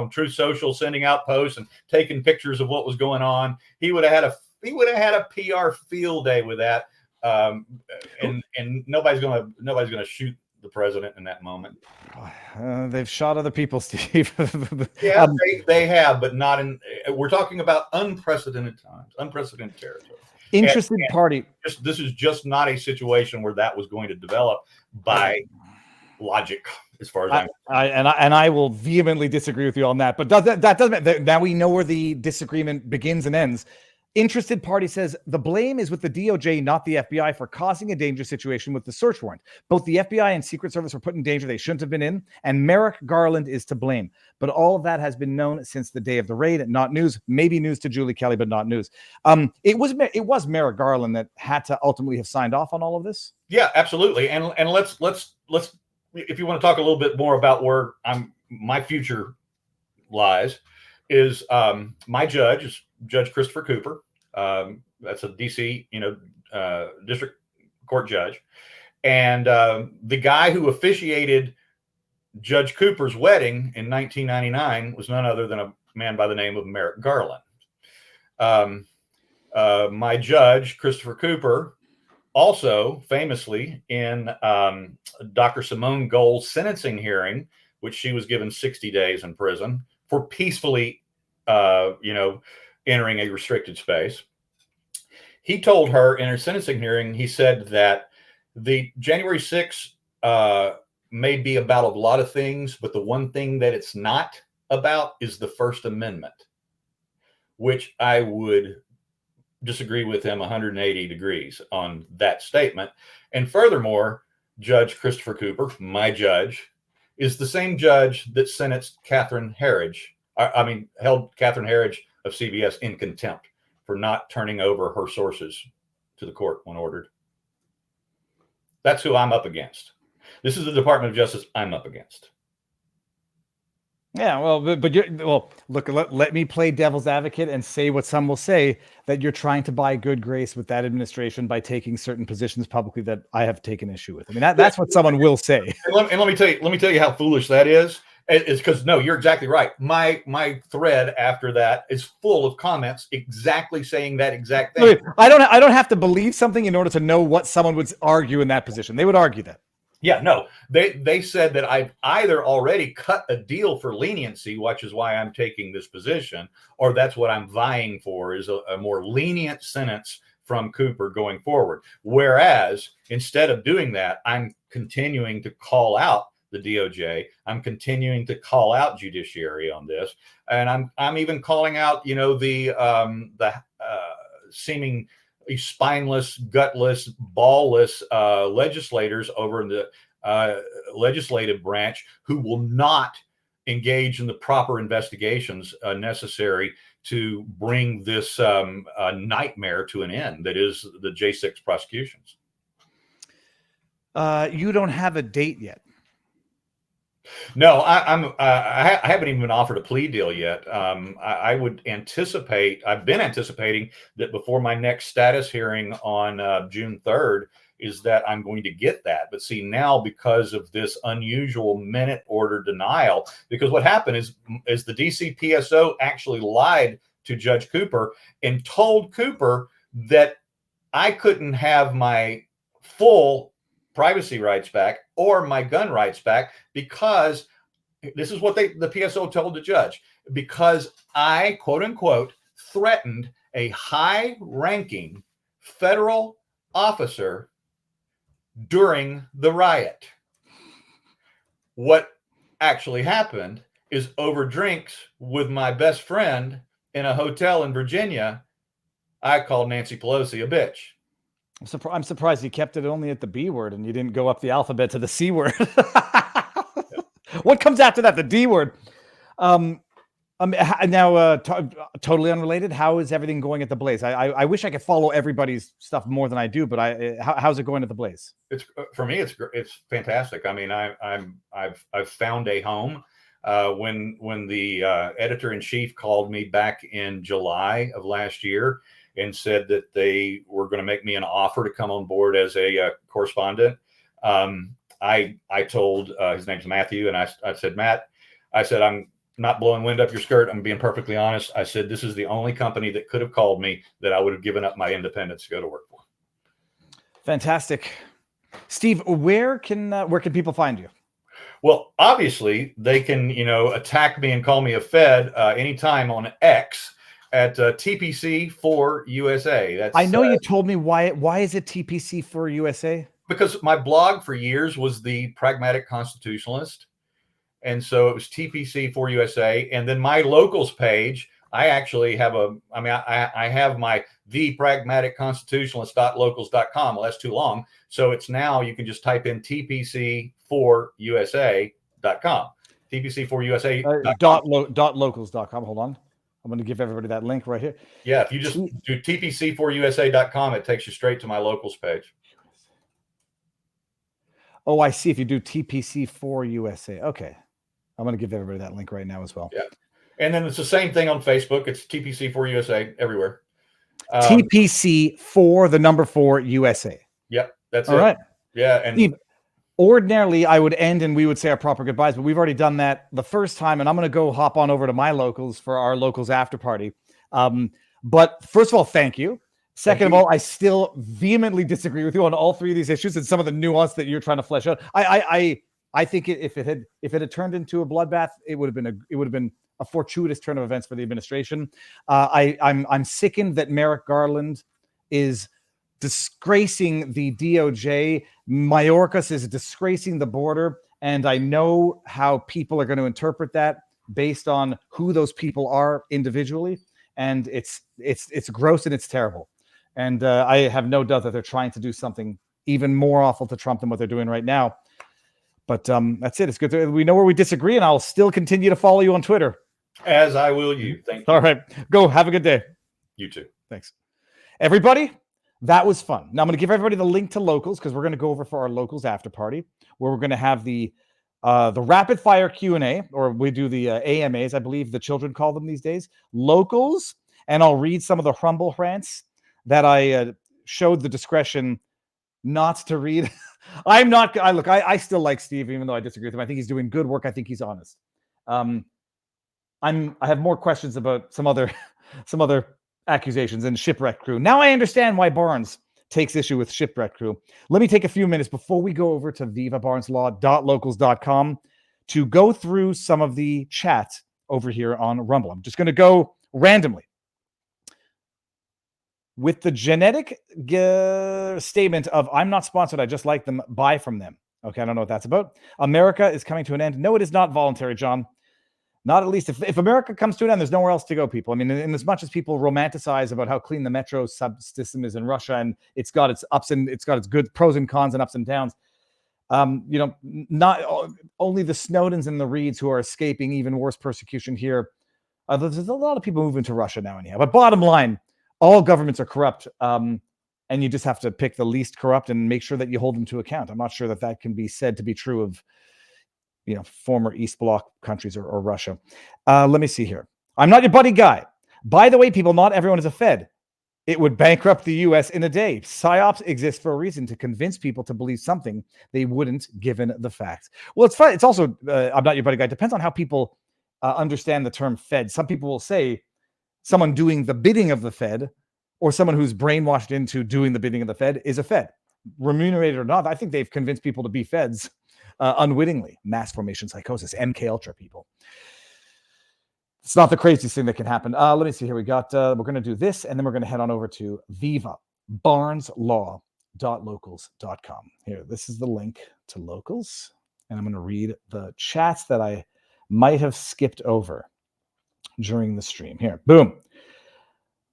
Truth Social sending out posts and taking pictures of what was going on. He would have had a PR field day with that, and nobody's gonna shoot the president in that moment. They've shot other people, Steve. Yeah, they have, but not in. We're talking about unprecedented times, unprecedented territory. Interested party. This is just not a situation where that was going to develop by logic, as far as I will vehemently disagree with you on that. But that doesn't. Now we know where the disagreement begins and ends. Interested party says the blame is with the DOJ, not the FBI, for causing a dangerous situation with the search warrant. Both the FBI and Secret Service were put in danger they shouldn't have been in, and Merrick Garland is to blame. But all of that has been known since the day of the raid. Not news, maybe news to Julie Kelly, but not news. It was Merrick Garland that had to ultimately have signed off on all of this. Yeah, absolutely. And let's if you want to talk a little bit more about where my future lies, is my judge is Judge Christopher Cooper. That's a DC, district court judge. And the guy who officiated Judge Cooper's wedding in 1999 was none other than a man by the name of Merrick Garland. My judge, Christopher Cooper, also famously in Dr. Simone Gold's sentencing hearing, which she was given 60 days in prison for peacefully entering a restricted space. He told her in her sentencing hearing, he said that the January 6th may be about a lot of things, but the one thing that it's not about is the First Amendment, which I would disagree with him 180 degrees on that statement. And furthermore, Judge Christopher Cooper, my judge, is the same judge that sentenced Catherine Herridge. Held Catherine Herridge of CBS in contempt for not turning over her sources to the court when ordered. That's who I'm up against. This is the Department of Justice I'm up against. Yeah, well, look, let me play devil's advocate and say what some will say, that you're trying to buy good grace with that administration by taking certain positions publicly that I have taken issue with. I mean, that's what someone will say. And let me tell you how foolish that is. It's because, no, you're exactly right. My thread after that is full of comments exactly saying that exact thing. I don't have to believe something in order to know what someone would argue in that position. They would argue that. Yeah, no, they said that I've either already cut a deal for leniency, which is why I'm taking this position, or that's what I'm vying for, is a more lenient sentence from Cooper going forward. Whereas instead of doing that, I'm continuing to call out the DOJ. I'm continuing to call out judiciary on this, and I'm even calling out, the seeming spineless, gutless, ballless legislators over in the legislative branch who will not engage in the proper investigations necessary to bring this nightmare to an end that is the J6 prosecutions. You don't have a date yet. No, I haven't even been offered a plea deal yet. I would anticipate, I've been anticipating that before my next status hearing on June 3rd is that I'm going to get that. But see, now because of this unusual minute order denial, because what happened is the DC PSO actually lied to Judge Cooper and told Cooper that I couldn't have my full privacy rights back or my gun rights back, because this is what the PSO told the judge, because I, quote unquote, threatened a high ranking federal officer during the riot. What actually happened is, over drinks with my best friend in a hotel in Virginia, I called Nancy Pelosi a bitch. I'm surprised you kept it only at the B word and you didn't go up the alphabet to the C word. What comes after that? The D word. Now, totally unrelated. How is everything going at the Blaze? I wish I could follow everybody's stuff more than I do, but how's it going at the Blaze? It's for me. It's fantastic. I mean, I've found a home. When the editor in chief called me back in July of last year and said that they were going to make me an offer to come on board as a correspondent, I told, his name's Matthew, and I said, Matt, I said, I'm not blowing wind up your skirt. I'm being perfectly honest. I said, this is the only company that could have called me that I would have given up my independence to go to work for. Fantastic. Steve, where can people find you? Well, obviously they can, attack me and call me a Fed anytime on X at TPC4USA. I know you told me why is it TPC4USA? Because my blog for years was the Pragmatic Constitutionalist. And so it was TPC4USA. And then my locals page, I actually have I have my thepragmaticconstitutionalist.locals.com. Well, that's too long. So it's now, you can just type in TPC4USA.com. TPC4USA.com. .locals.com. Hold on. I'm going to give everybody that link right here. Yeah, if you just do TPC4USA.com, it takes you straight to my locals page. Oh, I see. If you do TPC4USA. Okay. I'm going to give everybody that link right now as well. Yeah. And then it's the same thing on Facebook. It's TPC4USA everywhere. TPC4 USA. That's all it. Right. Yeah. And Steve, ordinarily I would end and we would say our proper goodbyes, but we've already done that the first time, and I'm going to go hop on over to my locals for our locals after party. But first of all, thank you. Second of all, I still vehemently disagree with you on all three of these issues and some of the nuance that you're trying to flesh out. I think if it had turned into a bloodbath, it would have been a fortuitous turn of events for the administration. I'm sickened that Merrick Garland is disgracing the DOJ. Mayorkas is disgracing the border, and I know how people are going to interpret that based on who those people are individually, and it's gross and it's terrible. And I have no doubt that they're trying to do something even more awful to Trump than what they're doing right now. But that's it. It's good. We know where we disagree, and I'll still continue to follow you on Twitter. As I will you. Thank you. All right. Go. Have a good day. You too. Thanks. Everybody, that was fun. Now I'm going to give everybody the link to Locals because we're going to go over for our Locals after party where we're going to have the rapid fire Q&A, or we do the AMAs, I believe the children call them these days, Locals, and I'll read some of the Rumble rants that I showed the discretion not to read. I still like Steve, even though I disagree with him. I think he's doing good work. I think he's honest. I have more questions about some other accusations and shipwreck crew. Now I understand why Barnes takes issue with shipwreck crew. Let me take a few minutes before we go over to vivabarneslaw.locals.com to go through some of the chat over here on Rumble. I'm just going to go randomly. With the genetic statement of I'm not sponsored, I just like them, buy from them. Okay, I don't know what that's about. America is coming to an end. No, it is not voluntary, John. Not at least if America comes to an end, there's nowhere else to go, people. I mean, in as much as people romanticize about how clean the metro subsystem is in Russia, and it's got its ups and it's got its good pros and cons and ups and downs. Not only the Snowdens and the Reeds who are escaping even worse persecution here. There's a lot of people moving to Russia now anyhow. But bottom line, all governments are corrupt, and you just have to pick the least corrupt and make sure that you hold them to account. I'm not sure that can be said to be true of former East Bloc countries or Russia. Let me see here. I'm not your buddy guy. By the way, people, not everyone is a Fed. It would bankrupt the U.S. in a day. PSYOPs exist for a reason, to convince people to believe something they wouldn't given the facts. Well, it's fun. It's also, I'm not your buddy guy. It depends on how people understand the term Fed. Some people will say someone doing the bidding of the Fed or someone who's brainwashed into doing the bidding of the Fed is a Fed. Remunerated or not, I think they've convinced people to be Feds. Unwittingly. Mass formation psychosis, MK Ultra people. It's not the craziest thing that can happen. Let me see here. We're going to do this, and then we're going to head on over to vivabarneslaw.locals.com. Here, this is the link to Locals, and I'm going to read the chats that I might have skipped over during the stream. Here, boom.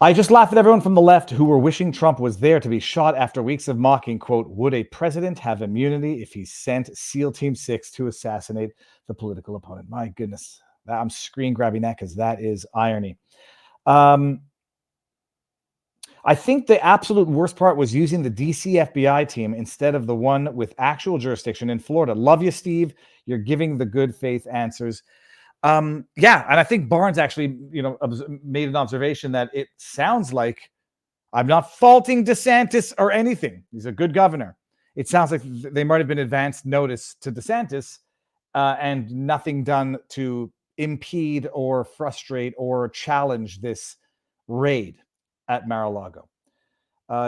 I just laughed at everyone from the left who were wishing Trump was there to be shot after weeks of mocking, quote, would a president have immunity if he sent SEAL Team 6 to assassinate the political opponent? My goodness, I'm screen grabbing that because that is irony. I think the absolute worst part was using the DC FBI team instead of the one with actual jurisdiction in Florida. Love you, Steve. You're giving the good faith answers. And I think Barnes actually, made an observation that it sounds like, I'm not faulting DeSantis or anything. He's a good governor. It sounds like they might have been advanced notice to DeSantis and nothing done to impede or frustrate or challenge this raid at Mar-a-Lago.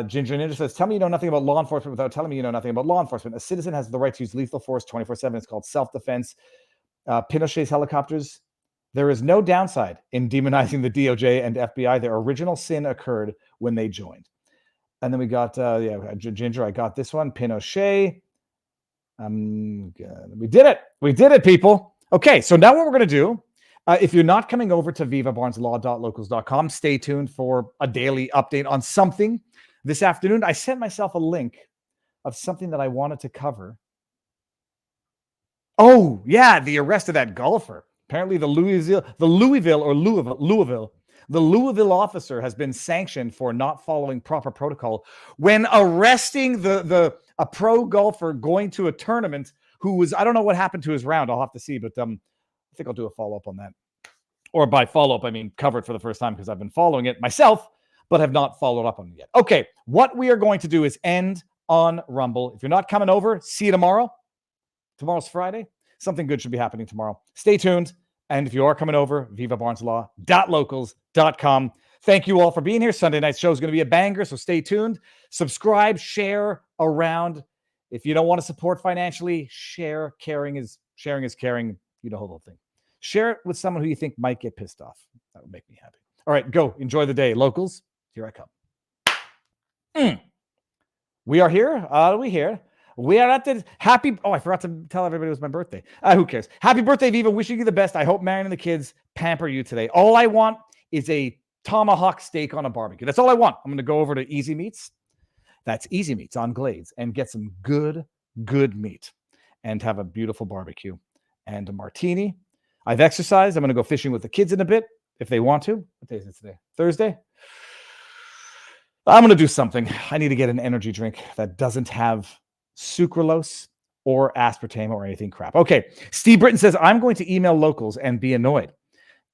Ginger Ninja says, tell me you know nothing about law enforcement without telling me you know nothing about law enforcement. A citizen has the right to use lethal force 24/7. It's called self-defense. Pinochet's helicopters. There is no downside in demonizing the DOJ and FBI. Their original sin occurred when they joined. And then we got, Ginger, I got this one. Pinochet. We did it. We did it, people. Okay, so now what we're going to do, if you're not coming over to vivabarneslaw.locals.com, stay tuned for a daily update on something. This afternoon, I sent myself a link of something that I wanted to cover. Oh, yeah, the arrest of that golfer. Apparently the Louisville officer has been sanctioned for not following proper protocol when arresting a pro golfer going to a tournament who was, I don't know what happened to his round. I'll have to see, but I think I'll do a follow-up on that. Or by follow-up, I mean cover it for the first time because I've been following it myself, but have not followed up on it yet. Okay, what we are going to do is end on Rumble. If you're not coming over, see you tomorrow. Tomorrow's Friday. Something good should be happening tomorrow. Stay tuned. And if you are coming over, vivabarneslaw.locals.com. Thank you all for being here. Sunday night show is going to be a banger, so stay tuned. Subscribe, share around. If you don't want to support financially, share. Sharing is caring. You know the whole thing. Share it with someone who you think might get pissed off. That would make me happy. All right, go. Enjoy the day. Locals, here I come. We are here. Are we here? We are at the happy. Oh, I forgot to tell everybody it was my birthday. Who cares? Happy birthday, Viva. Wishing you the best. I hope Marion and the kids pamper you today. All I want is a tomahawk steak on a barbecue. That's all I want. I'm going to go over to Easy Meats. That's Easy Meats on Glades and get some good meat. and have a beautiful barbecue and a martini. I've exercised. I'm going to go fishing with the kids in a bit if they want to. What day is it today? Thursday? I'm going to do something. I need to get an energy drink that doesn't have sucralose or aspartame or anything crap. Okay. Steve Britton says, I'm going to email locals and be annoyed.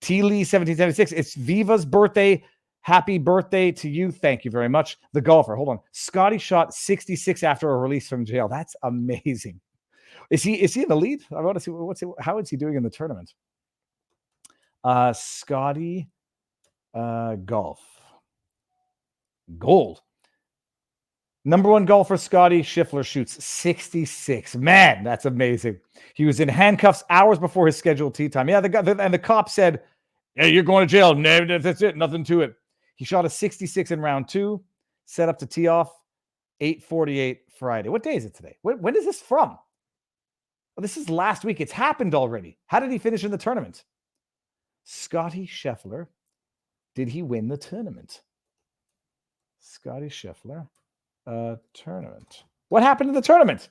T. Lee 1776. It's Viva's birthday. Happy birthday to you. Thank you very much. The golfer. Hold on. Scotty shot 66 after a release from jail. That's amazing. Is he in the lead? I want to see how is he doing in the tournament? Scotty golf. Gold. Number one golfer Scotty Scheffler shoots 66. Man, that's amazing. He was in handcuffs hours before his scheduled tee time. Yeah, and the cop said, "Hey, you're going to jail. No, that's it. Nothing to it." He shot a 66 in round 2, set up to tee off 8:48 Friday. What day is it today? When is this from? Well, this is last week. It's happened already. How did he finish in the tournament? Scotty Scheffler. Did he win the tournament? Scotty Scheffler. Tournament. What happened in the tournament?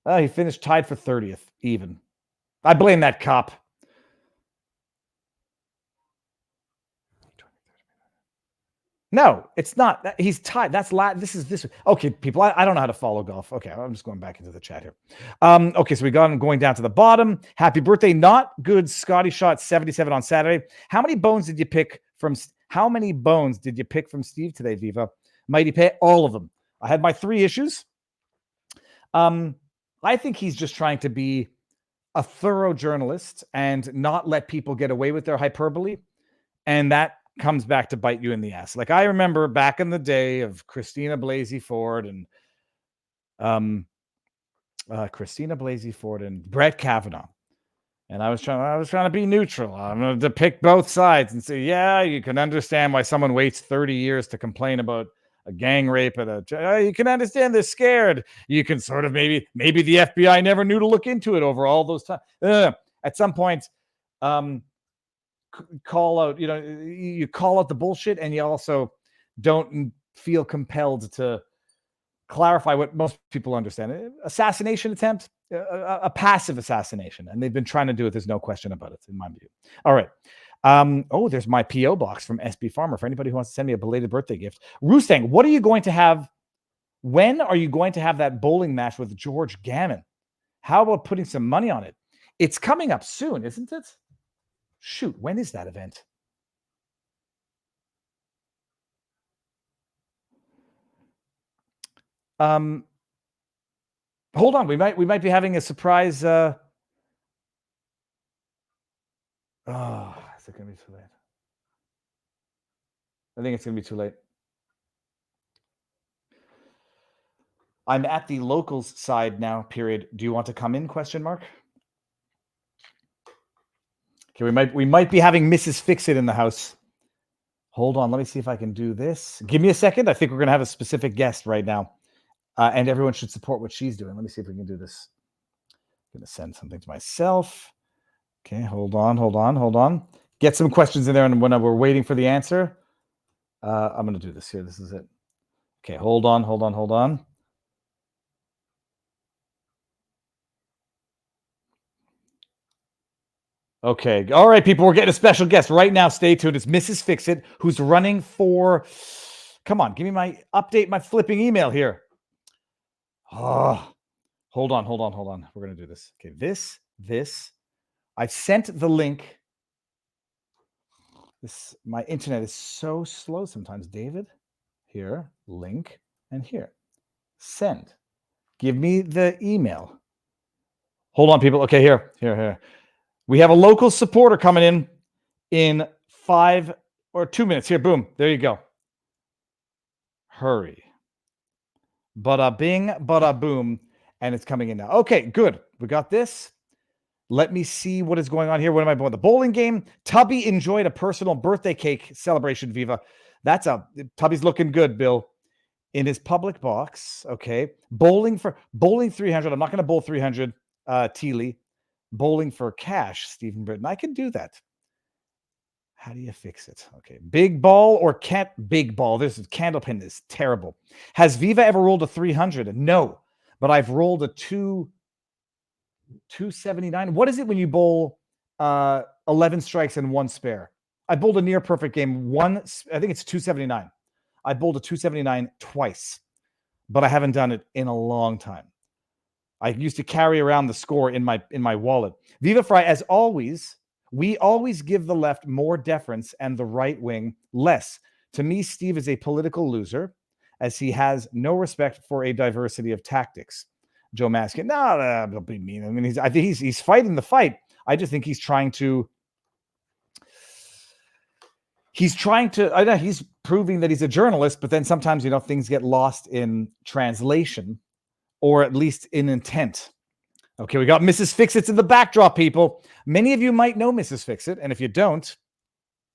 He finished tied for 30th, even. I blame that cop. No, it's not. He's tied. This is. Okay, people, I don't know how to follow golf. Okay, I'm just going back into the chat here. Okay, so we got him going down to the bottom. Happy birthday. Not good. Scotty shot 77 on Saturday. How many bones did you pick from Steve today, Viva? Mighty Pay? All of them. I had my 3 issues. I think he's just trying to be a thorough journalist and not let people get away with their hyperbole. And that comes back to bite you in the ass. Like I remember back in the day of Christina Blasey Ford and Brett Kavanaugh. And I was trying to be neutral. I'm going to pick both sides and say, yeah, you can understand why someone waits 30 years to complain about a gang rape you can understand they're scared. You can sort of maybe the FBI never knew to look into it over all those times. At some point, call out, you call out the bullshit, and you also don't feel compelled to clarify what most people understand. Assassination attempt, a passive assassination, and they've been trying to do it. There's no question about it, in my view. All right. There's my P.O. box from SB Farmer for anybody who wants to send me a belated birthday gift. Roostang, what are you going to have? When are you going to have that bowling match with George Gammon? How about putting some money on it? It's coming up soon, isn't it? Shoot, when is that event? Hold on, we might be having a surprise. Is it going to be too late? I think it's going to be too late. I'm at the locals side now, period. Do you want to come in, question mark? Okay, we might be having Mrs. Fix-It in the house. Hold on, let me see if I can do this. Give me a second. I think we're going to have a specific guest right now. And everyone should support what she's doing. Let me see if we can do this. I'm going to send something to myself. Okay, hold on. Get some questions in there, and when we're waiting for the answer, I'm going to do this here. This is it. Okay, hold on. Okay, all right, people, we're getting a special guest right now. Stay tuned. It's Mrs. Fix-It, who's running for... Come on, give me my update, my flipping email here. Oh, hold on. We're going to do this. Okay, this. I've sent the link. My internet is so slow sometimes, David. Here, link, and here. Send. Give me the email. Hold on, people. Okay, here. We have a local supporter coming in 5 or 2 minutes. Here, boom. There you go. Hurry. Bada bing, bada boom. And it's coming in now. Okay, good. We got this. Let me see what is going on here. What am I doing? The bowling game. Tubby enjoyed a personal birthday cake celebration, Viva. Tubby's looking good, Bill. In his public box. Okay. Bowling 300. I'm not going to bowl 300, T. Lee. Bowling for cash, Stephen Britton. I can do that. How do you fix it? Okay. Big ball or can't big ball. This candlepin is terrible. Has Viva ever rolled a 300? No, but I've rolled a 2 279. What is it when you bowl 11 strikes and 1 spare? I bowled a near perfect game. I think it's 279. I bowled a 279 twice, but I haven't done it in a long time. I used to carry around the score in my wallet. Viva Fry, as always, we always give the left more deference and the right wing less. To me, Steve is a political loser, as he has no respect for a diversity of tactics. Joe Maskin, no, don't be mean. I mean, I think he's fighting the fight. I just think he's trying to. I know he's proving that he's a journalist, but then sometimes, things get lost in translation, or at least in intent. Okay, we got Mrs. Fixit's in the backdrop, people. Many of you might know Mrs. Fixit, and if you don't,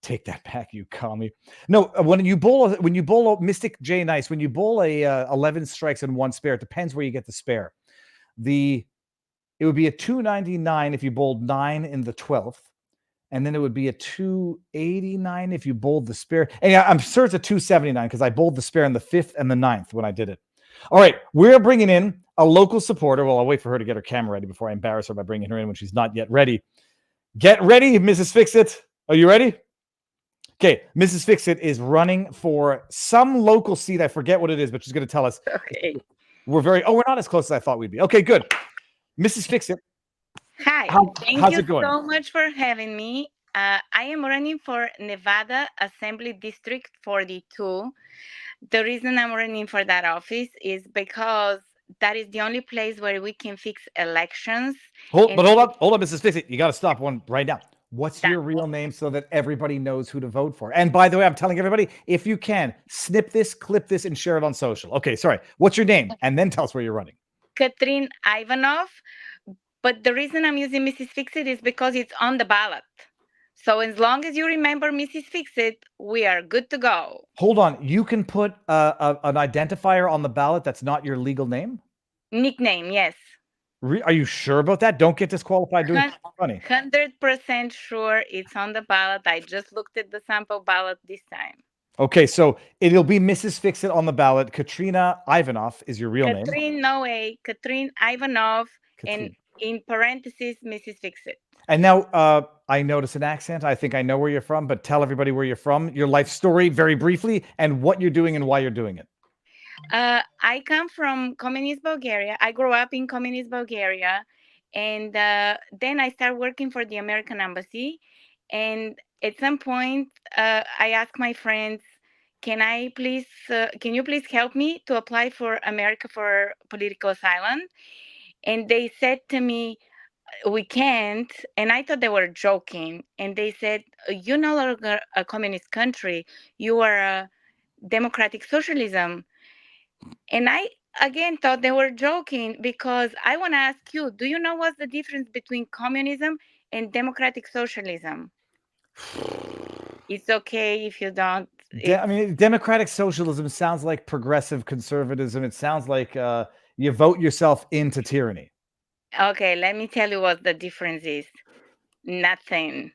take that back, you commie. No, when you bowl Mystic J Nice, when you bowl a 11 strikes and 1 spare, it depends where you get the spare. It would be a 299 if you bowled 9 in the 12th. And then it would be a 289 if you bowled the spare. And I'm sure it's a 279 because I bowled the spare in the 5th and the 9th when I did it. All right, we're bringing in a local supporter. Well, I'll wait for her to get her camera ready before I embarrass her by bringing her in when she's not yet ready. Get ready, Mrs. Fixit. Are you ready? Okay, Mrs. Fixit is running for some local seat. I forget what it is, but she's going to tell us. Okay. We're not as close as I thought we'd be. Okay, good. Mrs. Fixit. Hi. Thank how's you it going? so much for having me. I am running for Nevada Assembly District 42. The reason I'm running for that office is because that is the only place where we can fix elections. Hold on, Mrs. Fixit. You got to stop one right now. What's your real That's name so that everybody knows who to vote for? And by the way, I'm telling everybody, if you can, snip this, clip this, and share it on social. Okay, sorry. What's your name? And then tell us where you're running. Katrin Ivanov. But the reason I'm using Mrs. Fixit is because it's on the ballot. So as long as you remember Mrs. Fixit, we are good to go. Hold on. You can put an identifier on the ballot that's not your legal name? Nickname, yes. Are you sure about that? Don't get disqualified doing something funny. 100% sure it's on the ballot. I just looked at the sample ballot this time. Okay, so it'll be Mrs. Fixit on the ballot. Katrina Ivanov is your real name. Katrin Ivanov, Katrin. and in parentheses, Mrs. Fixit. And now I notice an accent. I think I know where you're from, but tell everybody where you're from, your life story very briefly, and what you're doing and why you're doing it. I come from communist Bulgaria. I grew up in communist Bulgaria. And then I started working for the American Embassy. And at some point, I asked my friends, can you please help me to apply for America for political asylum? And they said to me, we can't. And I thought they were joking. And they said, you're no longer a communist country. You are a democratic socialism. And I, again, thought they were joking because I want to ask you, do you know what's the difference between communism and democratic socialism? It's okay if you don't. I mean, democratic socialism sounds like progressive conservatism. It sounds like you vote yourself into tyranny. Okay, let me tell you what the difference is. Nothing.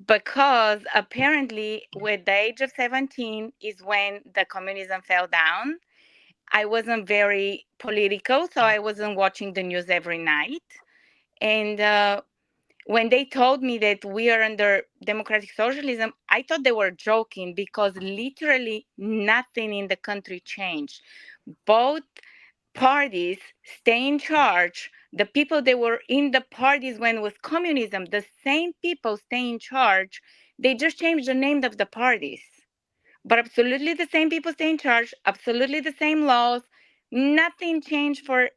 Because apparently, with the age of 17 is when the communism fell down. I wasn't very political, so I wasn't watching the news every night. And when they told me that we are under democratic socialism, I thought they were joking because literally nothing in the country changed. Both parties stay in charge. The people that were in the parties when it was communism, the same people stay in charge. They just changed the name of the parties. But absolutely the same people stay in charge, absolutely the same laws. Nothing changed for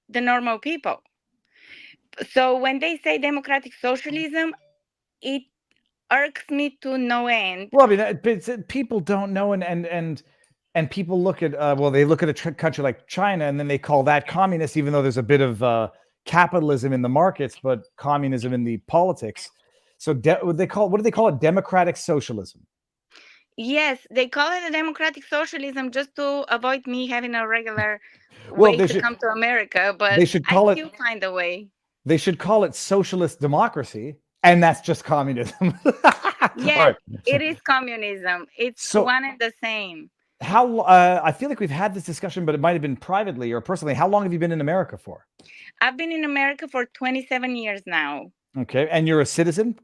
the normal people. So when they say democratic socialism, it irks me to no end. Well, I mean, people don't know, and people look at they look at a country like China, and then they call that communist, even though there's a bit of capitalism in the markets, but communism in the politics. So what do they call it? Democratic socialism. Yes, they call it a democratic socialism just to avoid me having a regular Well, way to come to America. But they should call I still find a way. They should call it socialist democracy, and that's just communism. Yes, it is communism. It's one and the same. How I feel like we've had this discussion, but it might have been privately or personally. How long have you been in America for? I've been in America for 27 years now. Okay, and you're a citizen.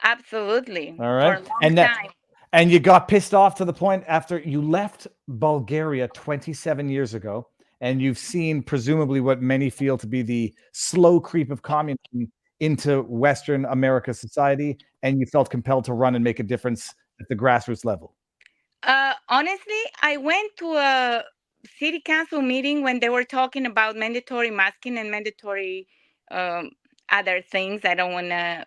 Absolutely. All For right, a long and that time. and you got pissed off to the point after you left Bulgaria 27 years ago, and you've seen presumably what many feel to be the slow creep of communism into Western America society, and you felt compelled to run and make a difference at the grassroots level. Honestly, I went to a city council meeting when they were talking about mandatory masking and mandatory um, other things. I don't want to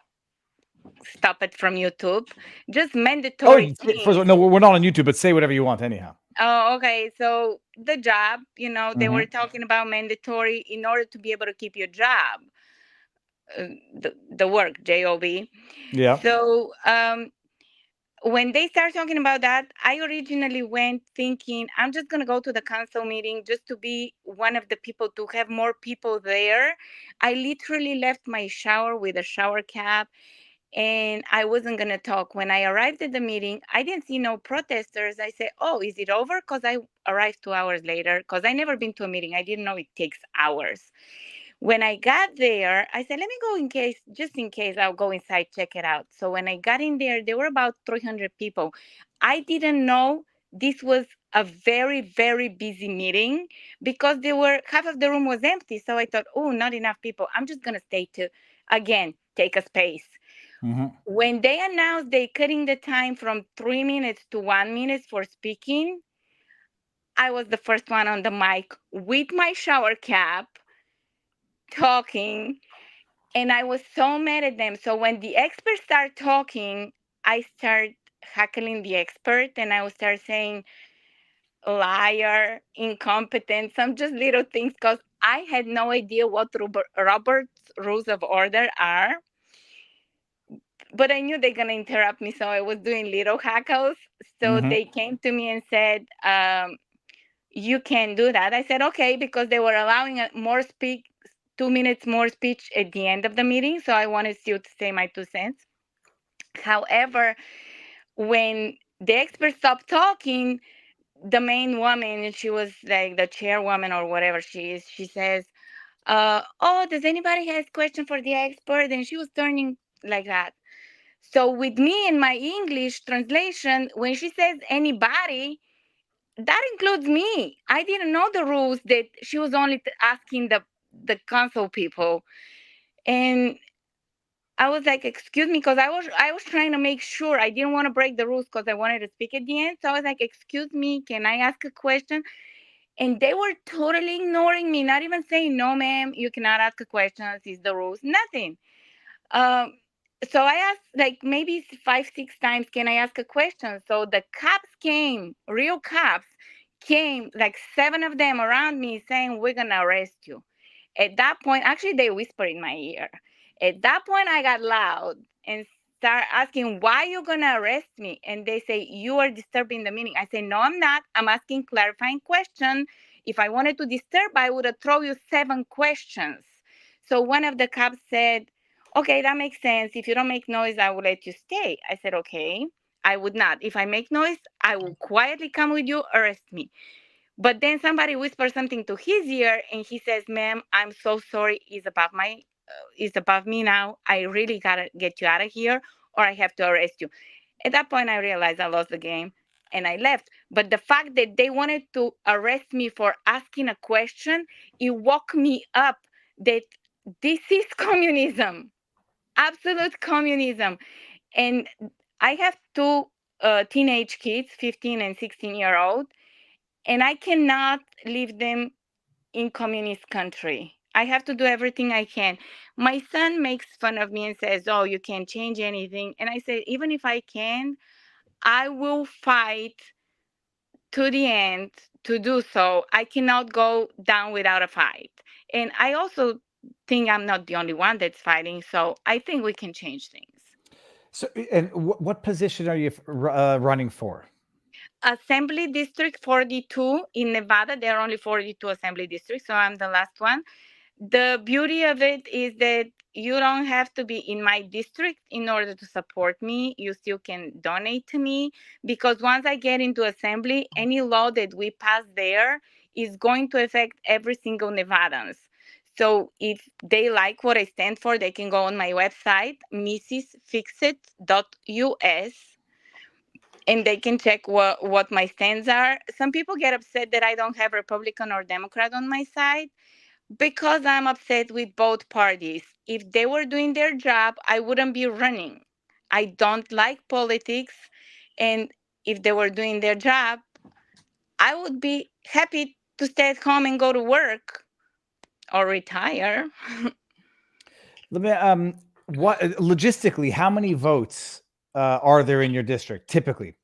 stop it from YouTube. Just mandatory First of all, things. no, we're not on YouTube, but say whatever you want anyhow. Oh, okay. So the job, they were Mhm. talking about mandatory in order to be able to keep your job, the work, job. Yeah. So when they start talking about that, I originally went thinking I'm just gonna go to the council meeting just to be one of the people, to have more people there. I literally left my shower with a shower cap, and I wasn't gonna talk. When I arrived at the meeting, I didn't see no protesters. I said, "Oh, is it over?" Because I arrived 2 hours later. Because I never been to a meeting, I didn't know it takes hours. When I got there, I said, let me go in case, just in case, I'll go inside, check it out. So when I got in there were about 300 people. I didn't know this was a very, very busy meeting because there were half of the room was empty. So I thought, oh, not enough people. I'm just going to stay to, again, take a space. Mhm. When they announced they cutting the time from 3 minutes to 1 minute for speaking, I was the first one on the mic with my shower cap talking. And I was so mad at them. So when the experts start talking, I start heckling the expert, and I would start saying liar, incompetent, some just little things, because I had no idea what Robert's rules of order are. But I knew they're gonna interrupt me, so I was doing little hackles. So Mhm. they came to me and said, "You can do that." I said, "Okay," because they were allowing more speak, 2 minutes more speech at the end of the meeting. So I wanted still to say my 2 cents. However, when the expert stopped talking, the main woman, she was like the chairwoman or whatever she is, she says, "Oh, does anybody has question for the expert?" And she was turning like that. So with me in my English translation, when she says anybody, that includes me. I didn't know the rules, that she was only asking the council people. And I was like, "Excuse me," because I was trying to make sure I didn't want to break the rules because I wanted to speak at the end. So I was like, "Excuse me, can I ask a question?" And they were totally ignoring me, not even saying, "No, ma'am, you cannot ask a question. This is the rules." Nothing. Um, so I asked like maybe 5, 6 times, "Can I ask a question?" So the cops came, real cops came, like 7 of them around me saying, "We're gonna arrest you." At that point, actually, they whispered in my ear. At that point, I got loud and start asking, "Why you gonna arrest me?" And they say, "You are disturbing the meeting." I say, "No, I'm not. I'm asking clarifying question. If I wanted to disturb, I would have thrown you 7 questions." So one of the cops said, "Okay, that makes sense. If you don't make noise, I will let you stay." I said, "Okay, I would not. If I make noise, I will quietly come with you, arrest me." But then somebody whispers something to his ear, and he says, "Ma'am, I'm so sorry. It's above me now. I really gotta get you out of here, or I have to arrest you." At that point, I realized I lost the game, and I left. But the fact that they wanted to arrest me for asking a question, it woke me up that this is communism, absolute communism. And I have two teenage kids, 15 and 16-year-old, and I cannot leave them in communist country. I have to do everything I can. My son makes fun of me and says, "Oh, you can't change anything." And I say, even if I can, I will fight to the end to do so. I cannot go down without a fight. And I also think I'm not the only one that's fighting. So I think we can change things. So, and what position are you running for? Assembly District 42 in Nevada. There are only 42 assembly districts, so I'm the last one. The beauty of it is that you don't have to be in my district in order to support me. You still can donate to me, because once I get into assembly, any law that we pass there is going to affect every single Nevadans. So if they like what I stand for, they can go on my website, mrsfixit.us, and they can check what my stands are. Some people get upset that I don't have Republican or Democrat on my side, because I'm upset with both parties. If they were doing their job, I wouldn't be running. I don't like politics. And if they were doing their job, I would be happy to stay at home and go to work or retire. Let me what logistically, how many votes are there in your district typically?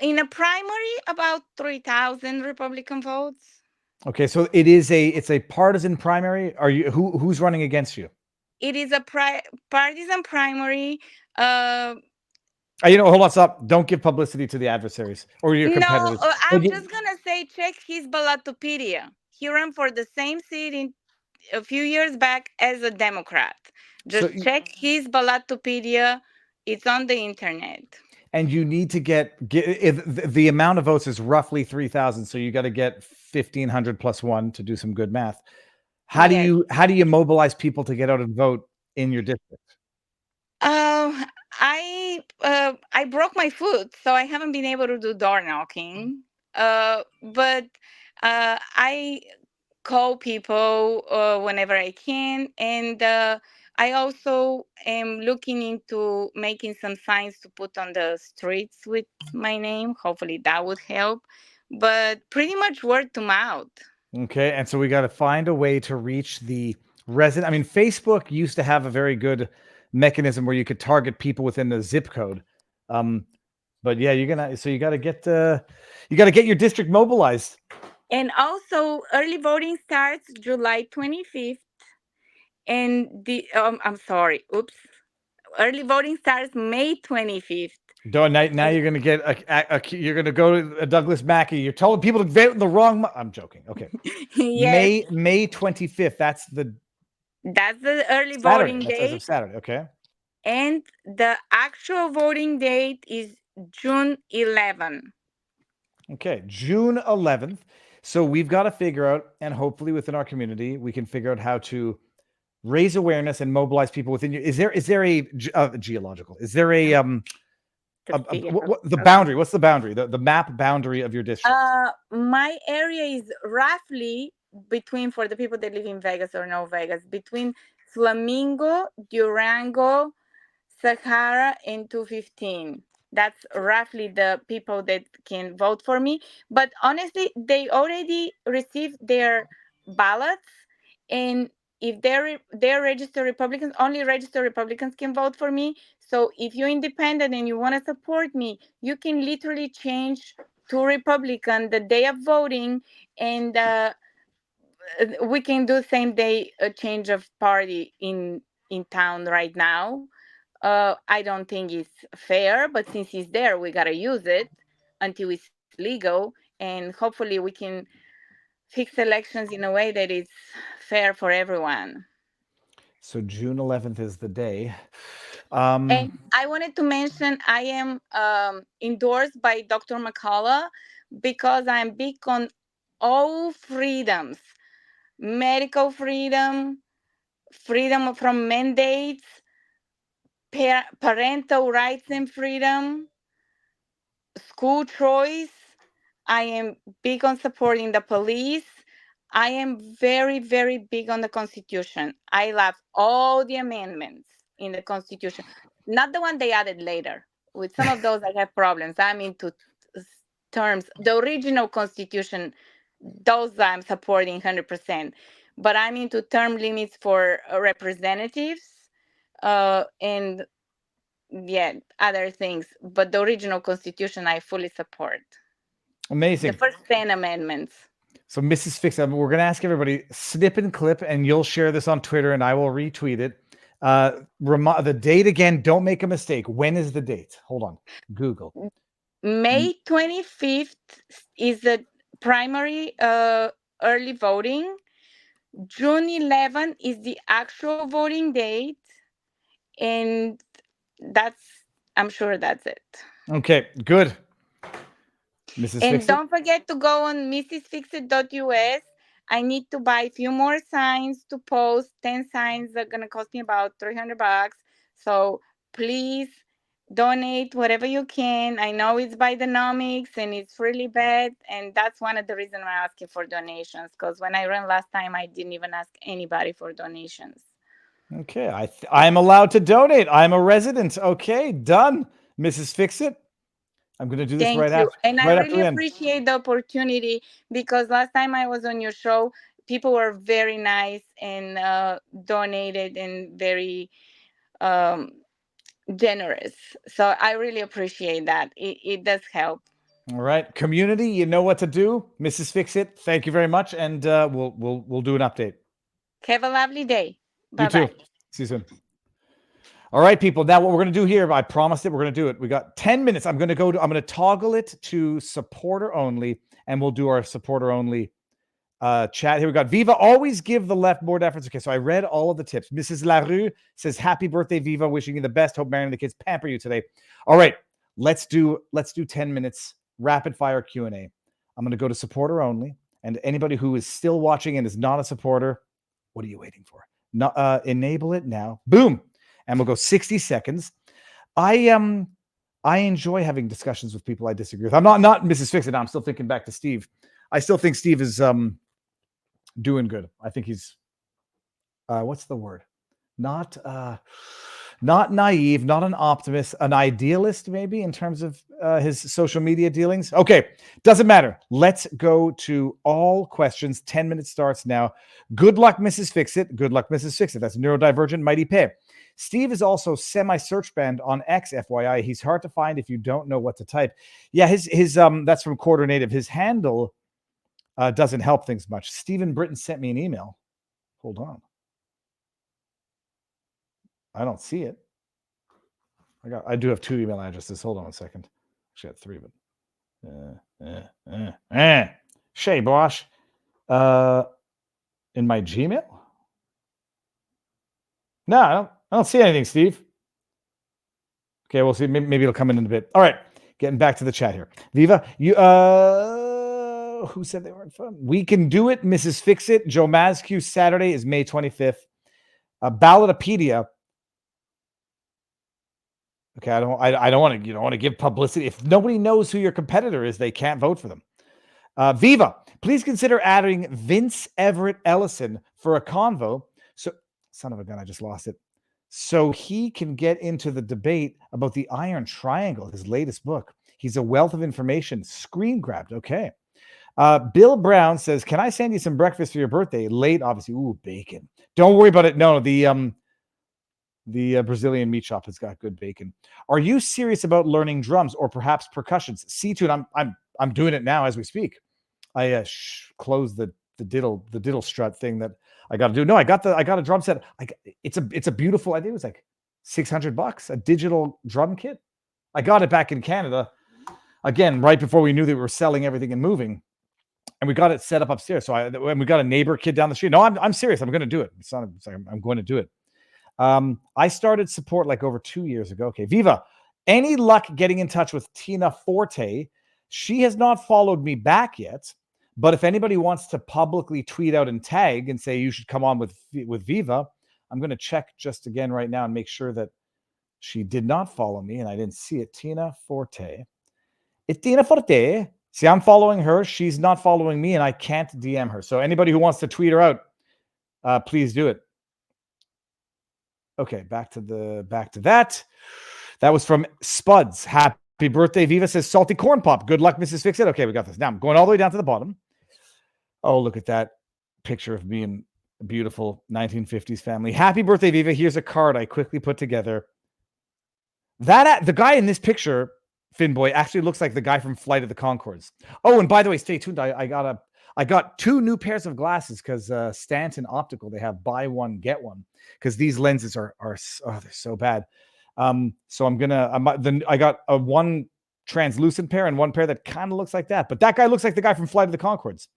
In a primary, about 3,000 Republican votes. Okay, so it's a partisan primary. Are you who's running against you? It is a partisan primary. Hold on, stop. Don't give publicity to the adversaries or your No, competitors. I'm just gonna say check his Balatopedia. He ran for the same seat in a few years back as a Democrat. Just check his Balatopedia. It's on the internet. And you need to get if the amount of votes is roughly 3,000, so you got to get 1,500 plus one to do some good math. How do you mobilize people to get out and vote in your district? I broke my foot, so I haven't been able to do door knocking. But I call people whenever I can, and I also am looking into making some signs to put on the streets with my name. Hopefully that would help, but pretty much word to mouth. Okay, and so we got to find a way to reach the resident. I mean, Facebook used to have a very good mechanism where you could target people within the zip code. But yeah, you got to get your district mobilized. And also, early voting starts July 25th. And I'm sorry, oops. Early voting starts May 25th. Now you're going to get you're going to go to Douglas Mackey. You're telling people to vote in the wrong. I'm joking. Okay. Yes. May 25th. That's the early Saturday. voting That's date. as of Saturday. Okay. And the actual voting date is June 11th. Okay, June 11th. So we've got to figure out, and hopefully within our community, we can figure out how to raise awareness and mobilize people within you. Is there a geological? Is there a the boundary? What's the boundary? The map boundary of your district? My area is roughly between, for the people that live in Vegas or no Vegas, between Flamingo, Durango, Sahara, and 215. That's roughly the people that can vote for me. But honestly, they already received their ballots, and if they're registered Republicans, only registered Republicans can vote for me. So if you're independent and you want to support me, you can literally change to Republican the day of voting, and we can do same day change of party in town right now. I don't think it's fair, but since it's there, we gotta use it until it's legal, and hopefully we can fix elections in a way that is fair for everyone. So June 11th is the day. And I wanted to mention I am endorsed by Dr. McCullough because I'm big on all freedoms: medical freedom, freedom from mandates, parental rights and freedom, school choice. I am big on supporting the police. I am very, very big on the Constitution. I love all the amendments in the Constitution, not the one they added later. With some of those, I have problems. I'm into terms. The original Constitution, those I'm supporting 100%. But I'm into term limits for representatives and other things. But the original Constitution, I fully support. Amazing. The first 10 amendments. So Mrs. Fix, we're going to ask everybody snip and clip, and you'll share this on Twitter, and I will retweet it. The date again. Don't make a mistake. When is the date? Hold on. Google. May 25th is the primary early voting. June 11 is the actual voting date, and I'm sure that's it. Okay, good. Mrs. And Fixit. don't forget to go on mrsfixit.us. I need to buy a few more signs to post. 10 signs are gonna cost me about $300. So please donate whatever you can. I know it's Bidenomics and it's really bad, and that's one of the reasons I'm asking for donations. Because when I ran last time, I didn't even ask anybody for donations. Okay, I'm allowed to donate. I'm a resident. Okay, done. Mrs. Fixit. I'm going to do this Thank right you. after. And I Right after really we end. appreciate the opportunity, because last time I was on your show, people were very nice and donated and very um, generous. So I really appreciate that. It does help. All right, community, you know what to do. Mrs. Fixit, thank you very much, and we'll do an update. Have a lovely day. You too. Bye-bye. See you soon. All right, people. Now, what we're going to do here, I promised it. We're going to do it. We got 10 minutes. I'm going to toggle it to supporter only, and we'll do our supporter only chat. Here we got Viva. Always give the left more deference. Okay, so I read all of the tips. Mrs. Larue says, "Happy birthday, Viva. Wishing you the best. Hope Mary and the kids pamper you today." All right, let's do 10 minutes rapid fire Q&A. I'm going to go to supporter only, and anybody who is still watching and is not a supporter, what are you waiting for? Enable it now. Boom. And we'll go 60 seconds. I enjoy having discussions with people I disagree with. I'm not Mrs. Fixit. I'm still thinking back to Steve. I still think Steve is doing good. I think he's what's the word? Not naive, not an optimist, an idealist maybe in terms of his social media dealings. Okay, doesn't matter. Let's go to all questions. 10 minutes starts now. Good luck, Mrs. Fixit. Good luck, Mrs. Fixit. That's neurodivergent mighty pay. Steve is also semi-search banned on X, FYI. He's hard to find if you don't know what to type. Yeah, his that's from Quarter Native. His handle doesn't help things much. Stephen Britton sent me an email. Hold on. I don't see it. I do have 2 email addresses. Hold on a second. Actually, I got 3, but Shay Bosch. In my Gmail? No, I don't see anything, Steve. Okay, we'll see. Maybe it'll come in a bit. All right, getting back to the chat here. Viva, you who said they weren't fun? We can do it, Mrs. Fixit. Joe Mascu. Saturday is May 25th. Ballotopedia. Okay, I don't want to. You don't want to give publicity. If nobody knows who your competitor is, they can't vote for them. Viva, please consider adding Vince Everett Ellison for a convo. So, son of a gun, I just lost it. So he can get into the debate about the Iron Triangle, his latest book. He's a wealth of information. Screen grabbed. Okay. Bill Brown says, "Can I send you some breakfast for your birthday?" Late, obviously. Ooh, bacon. Don't worry about it. No, the Brazilian meat shop has got good bacon. Are you serious about learning drums or perhaps percussions? C-tune. I'm doing it now as we speak. I closed the diddle strut thing that I got to do. No, I got a drum set. It's a beautiful. I think it was like $600, a digital drum kit. I got it back in Canada, again right before we knew that we were selling everything and moving, and we got it set up upstairs. So and we got a neighbor kid down the street. No, I'm serious. I'm going to do it. I'm going to do it. I started support like over 2 years ago. Okay, Viva, any luck getting in touch with Tina Forte? She has not followed me back yet, but if anybody wants to publicly tweet out and tag and say you should come on with Viva, I'm going to check just again right now and make sure that she did not follow me and I didn't see it. Tina Forte. It's Tina Forte. See, I'm following her. She's not following me and I can't DM her. So anybody who wants to tweet her out, please do it. Okay, back to that. That was from Spuds. Happy birthday, Viva says salty corn pop. Good luck, Mrs. Fixit. Okay, we got this. Now I'm going all the way down to the bottom. Oh, look at that picture of me and a beautiful 1950s family. Happy birthday, Viva. Here's a card I quickly put together. The guy in this picture, Finboy, actually looks like the guy from Flight of the Conchords. Oh, and by the way, stay tuned. I got 2 new pairs of glasses because Stanton Optical, they have buy one get one because these lenses are they're so bad. So I got a one translucent pair and one pair that kind of looks like that, but that guy looks like the guy from Flight of the Conchords.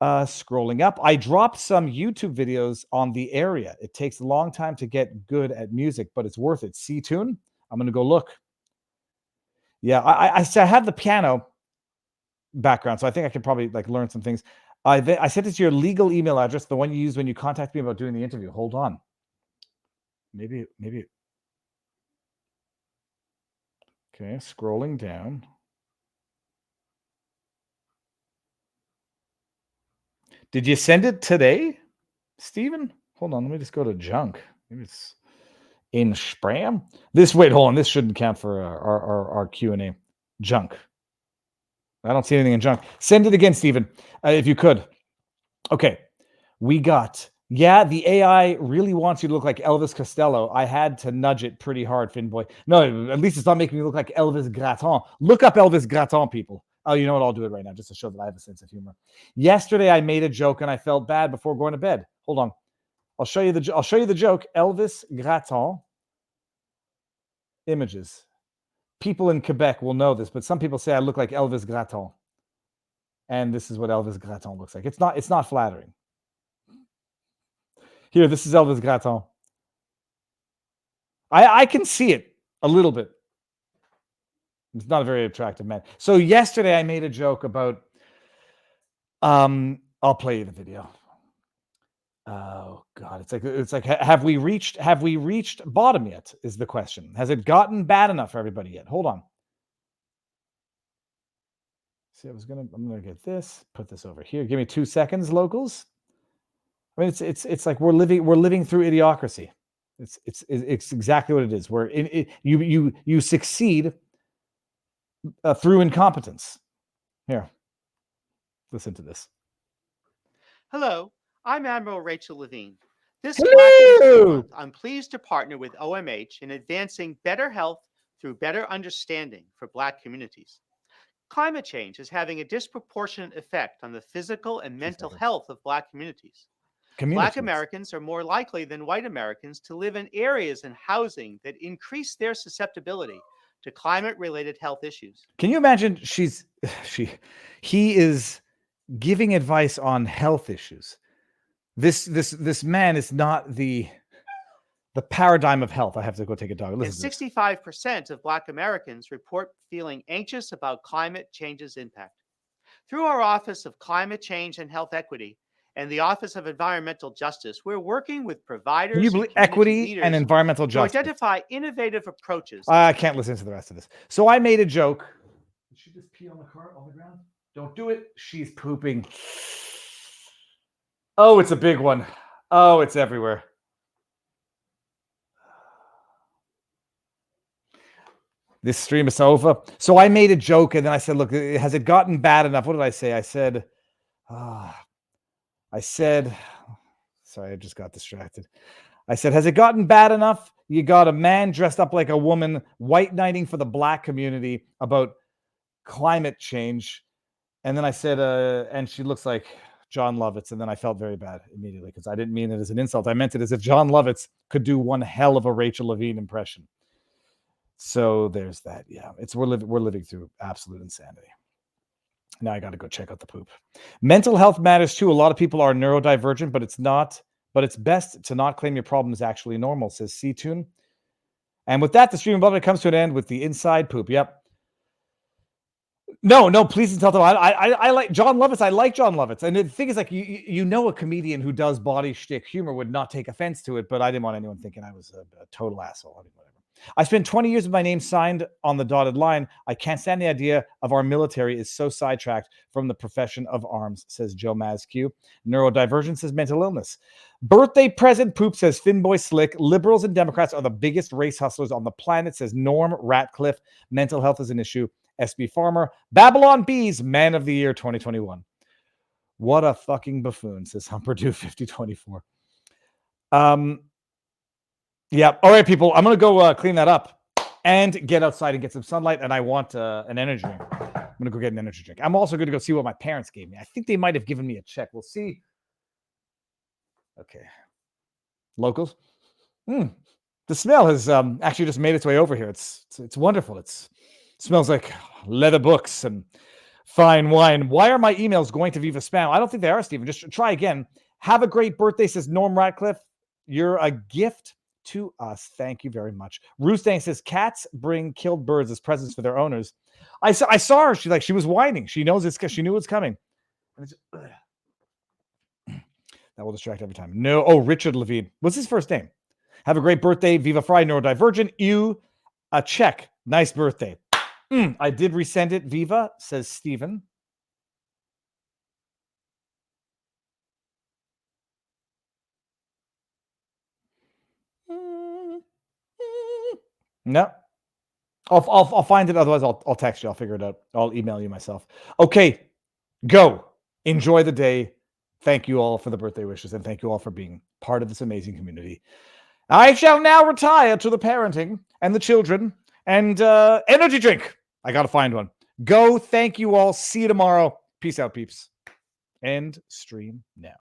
Scrolling up, I dropped some YouTube videos on the area. It takes a long time to get good at music, but it's worth it. C-Tune. I'm going to go look. Yeah, I have the piano background, so I think I could probably like learn some things. I sent it to your legal email address, the one you use when you contact me about doing the interview. Hold on. Maybe. Okay, scrolling down. Did you send it today, Steven? Hold on, let me just go to junk. Maybe it's in spam. Hold on. This shouldn't count for our Q&A. Junk. I don't see anything in junk. Send it again, Steven, if you could. Okay, we got. Yeah, the AI really wants you to look like Elvis Costello. I had to nudge it pretty hard, Finboy. No, at least it's not making me look like Elvis Gratton. Look up Elvis Gratton, people. Oh, you know what? I'll do it right now just to show that I have a sense of humor. Yesterday, I made a joke and I felt bad before going to bed. Hold on. I'll show you the joke. Elvis Gratton images. People in Quebec will know this, but some people say I look like Elvis Gratton. And this is what Elvis Gratton looks like. It's not flattering. Here, this is Elvis Gratton. I can see it a little bit. It's not a very attractive man. So yesterday I made a joke about I'll play you the video. Oh God, it's like have we reached bottom yet is the question. Has it gotten bad enough for everybody yet? Hold on. See, I'm gonna get this, put this over here. Give me 2 seconds, locals. I mean, it's like we're living through idiocracy. It's exactly what it is. You succeed through incompetence. Here, listen to this. Hello, I'm Admiral Rachel Levine. This Hello! Black History Month, I'm pleased to partner with OMH in advancing better health through better understanding for Black communities. Climate change is having a disproportionate effect on the physical and mental health of Black communities. Black Americans are more likely than white Americans to live in areas and housing that increase their susceptibility to climate-related health issues. Can you imagine? He is giving advice on health issues. This man is not the paradigm of health. I have to go take a dog. And 65% of Black Americans report feeling anxious about climate change's impact. Through our Office of Climate Change and Health Equity and the Office of Environmental Justice, we're working with providers Can you believe equity and environmental to justice? identify innovative approaches. I can't listen to the rest of this. So I made a joke. Did she just pee on the ground? Don't do it. She's pooping. Oh, it's a big one. Oh, it's everywhere. This stream is over. So I made a joke and then I said, look, has it gotten bad enough? What did I say? I said, sorry, I just got distracted. I said, has it gotten bad enough? You got a man dressed up like a woman, white knighting for the Black community about climate change. And then I said, and she looks like John Lovitz. And then I felt very bad immediately because I didn't mean it as an insult. I meant it as if John Lovitz could do one hell of a Rachel Levine impression. So there's that. Yeah, we're living through absolute insanity. Now I got to go check out the poop. Mental health matters too. A lot of people are neurodivergent, but it's not. But it's best to not claim your problem is actually normal, says C-Tune. And with that, the stream above it comes to an end with the inside poop. Yep. No, please tell them. I like John Lovitz. I like John Lovitz. And the thing is, like, you know, a comedian who does body shtick humor would not take offense to it, but I didn't want anyone thinking I was a total asshole. I mean, whatever. I spent 20 years with my name signed on the dotted line. I can't stand the idea of our military is so sidetracked from the profession of arms, says Joe Mazq. Neurodivergence says mental illness. Birthday present poop, says Finboy Slick. Liberals and Democrats are the biggest race hustlers on the planet, says Norm Ratcliffe. Mental health is an issue. SB Farmer. Babylon Bees, Man of the Year 2021. What a fucking buffoon, says Humperdew 5024. Yeah. All right, people. I'm going to go clean that up and get outside and get some sunlight. And I want an energy drink. I'm going to go get an energy drink. I'm also going to go see what my parents gave me. I think they might have given me a check. We'll see. Okay. Locals. The smell has actually just made its way over here. It's wonderful. It smells like leather books and Fine wine. Why are my emails going to Viva spam? I don't think they are, Stephen. Just try again. Have a great birthday, says Norm Ratcliffe. You're a gift to us. Thank you very much. Roostang says cats bring killed birds as presents for their owners. I saw her. She was whining. She knows it's because she knew it's coming. And it's, that will distract every time. No. Oh, Richard Levine. What's his first name? Have a great birthday. Viva Fry, Neurodivergent. You, a check. Nice birthday. I did resend it. Viva, says Stephen. No. I'll find it. Otherwise, I'll text you. I'll figure it out. I'll email you myself. Okay. Go. Enjoy the day. Thank you all for the birthday wishes, and thank you all for being part of this amazing community. I shall now retire to the parenting and the children and energy drink. I got to find one. Go. Thank you all. See you tomorrow. Peace out, peeps. End stream now.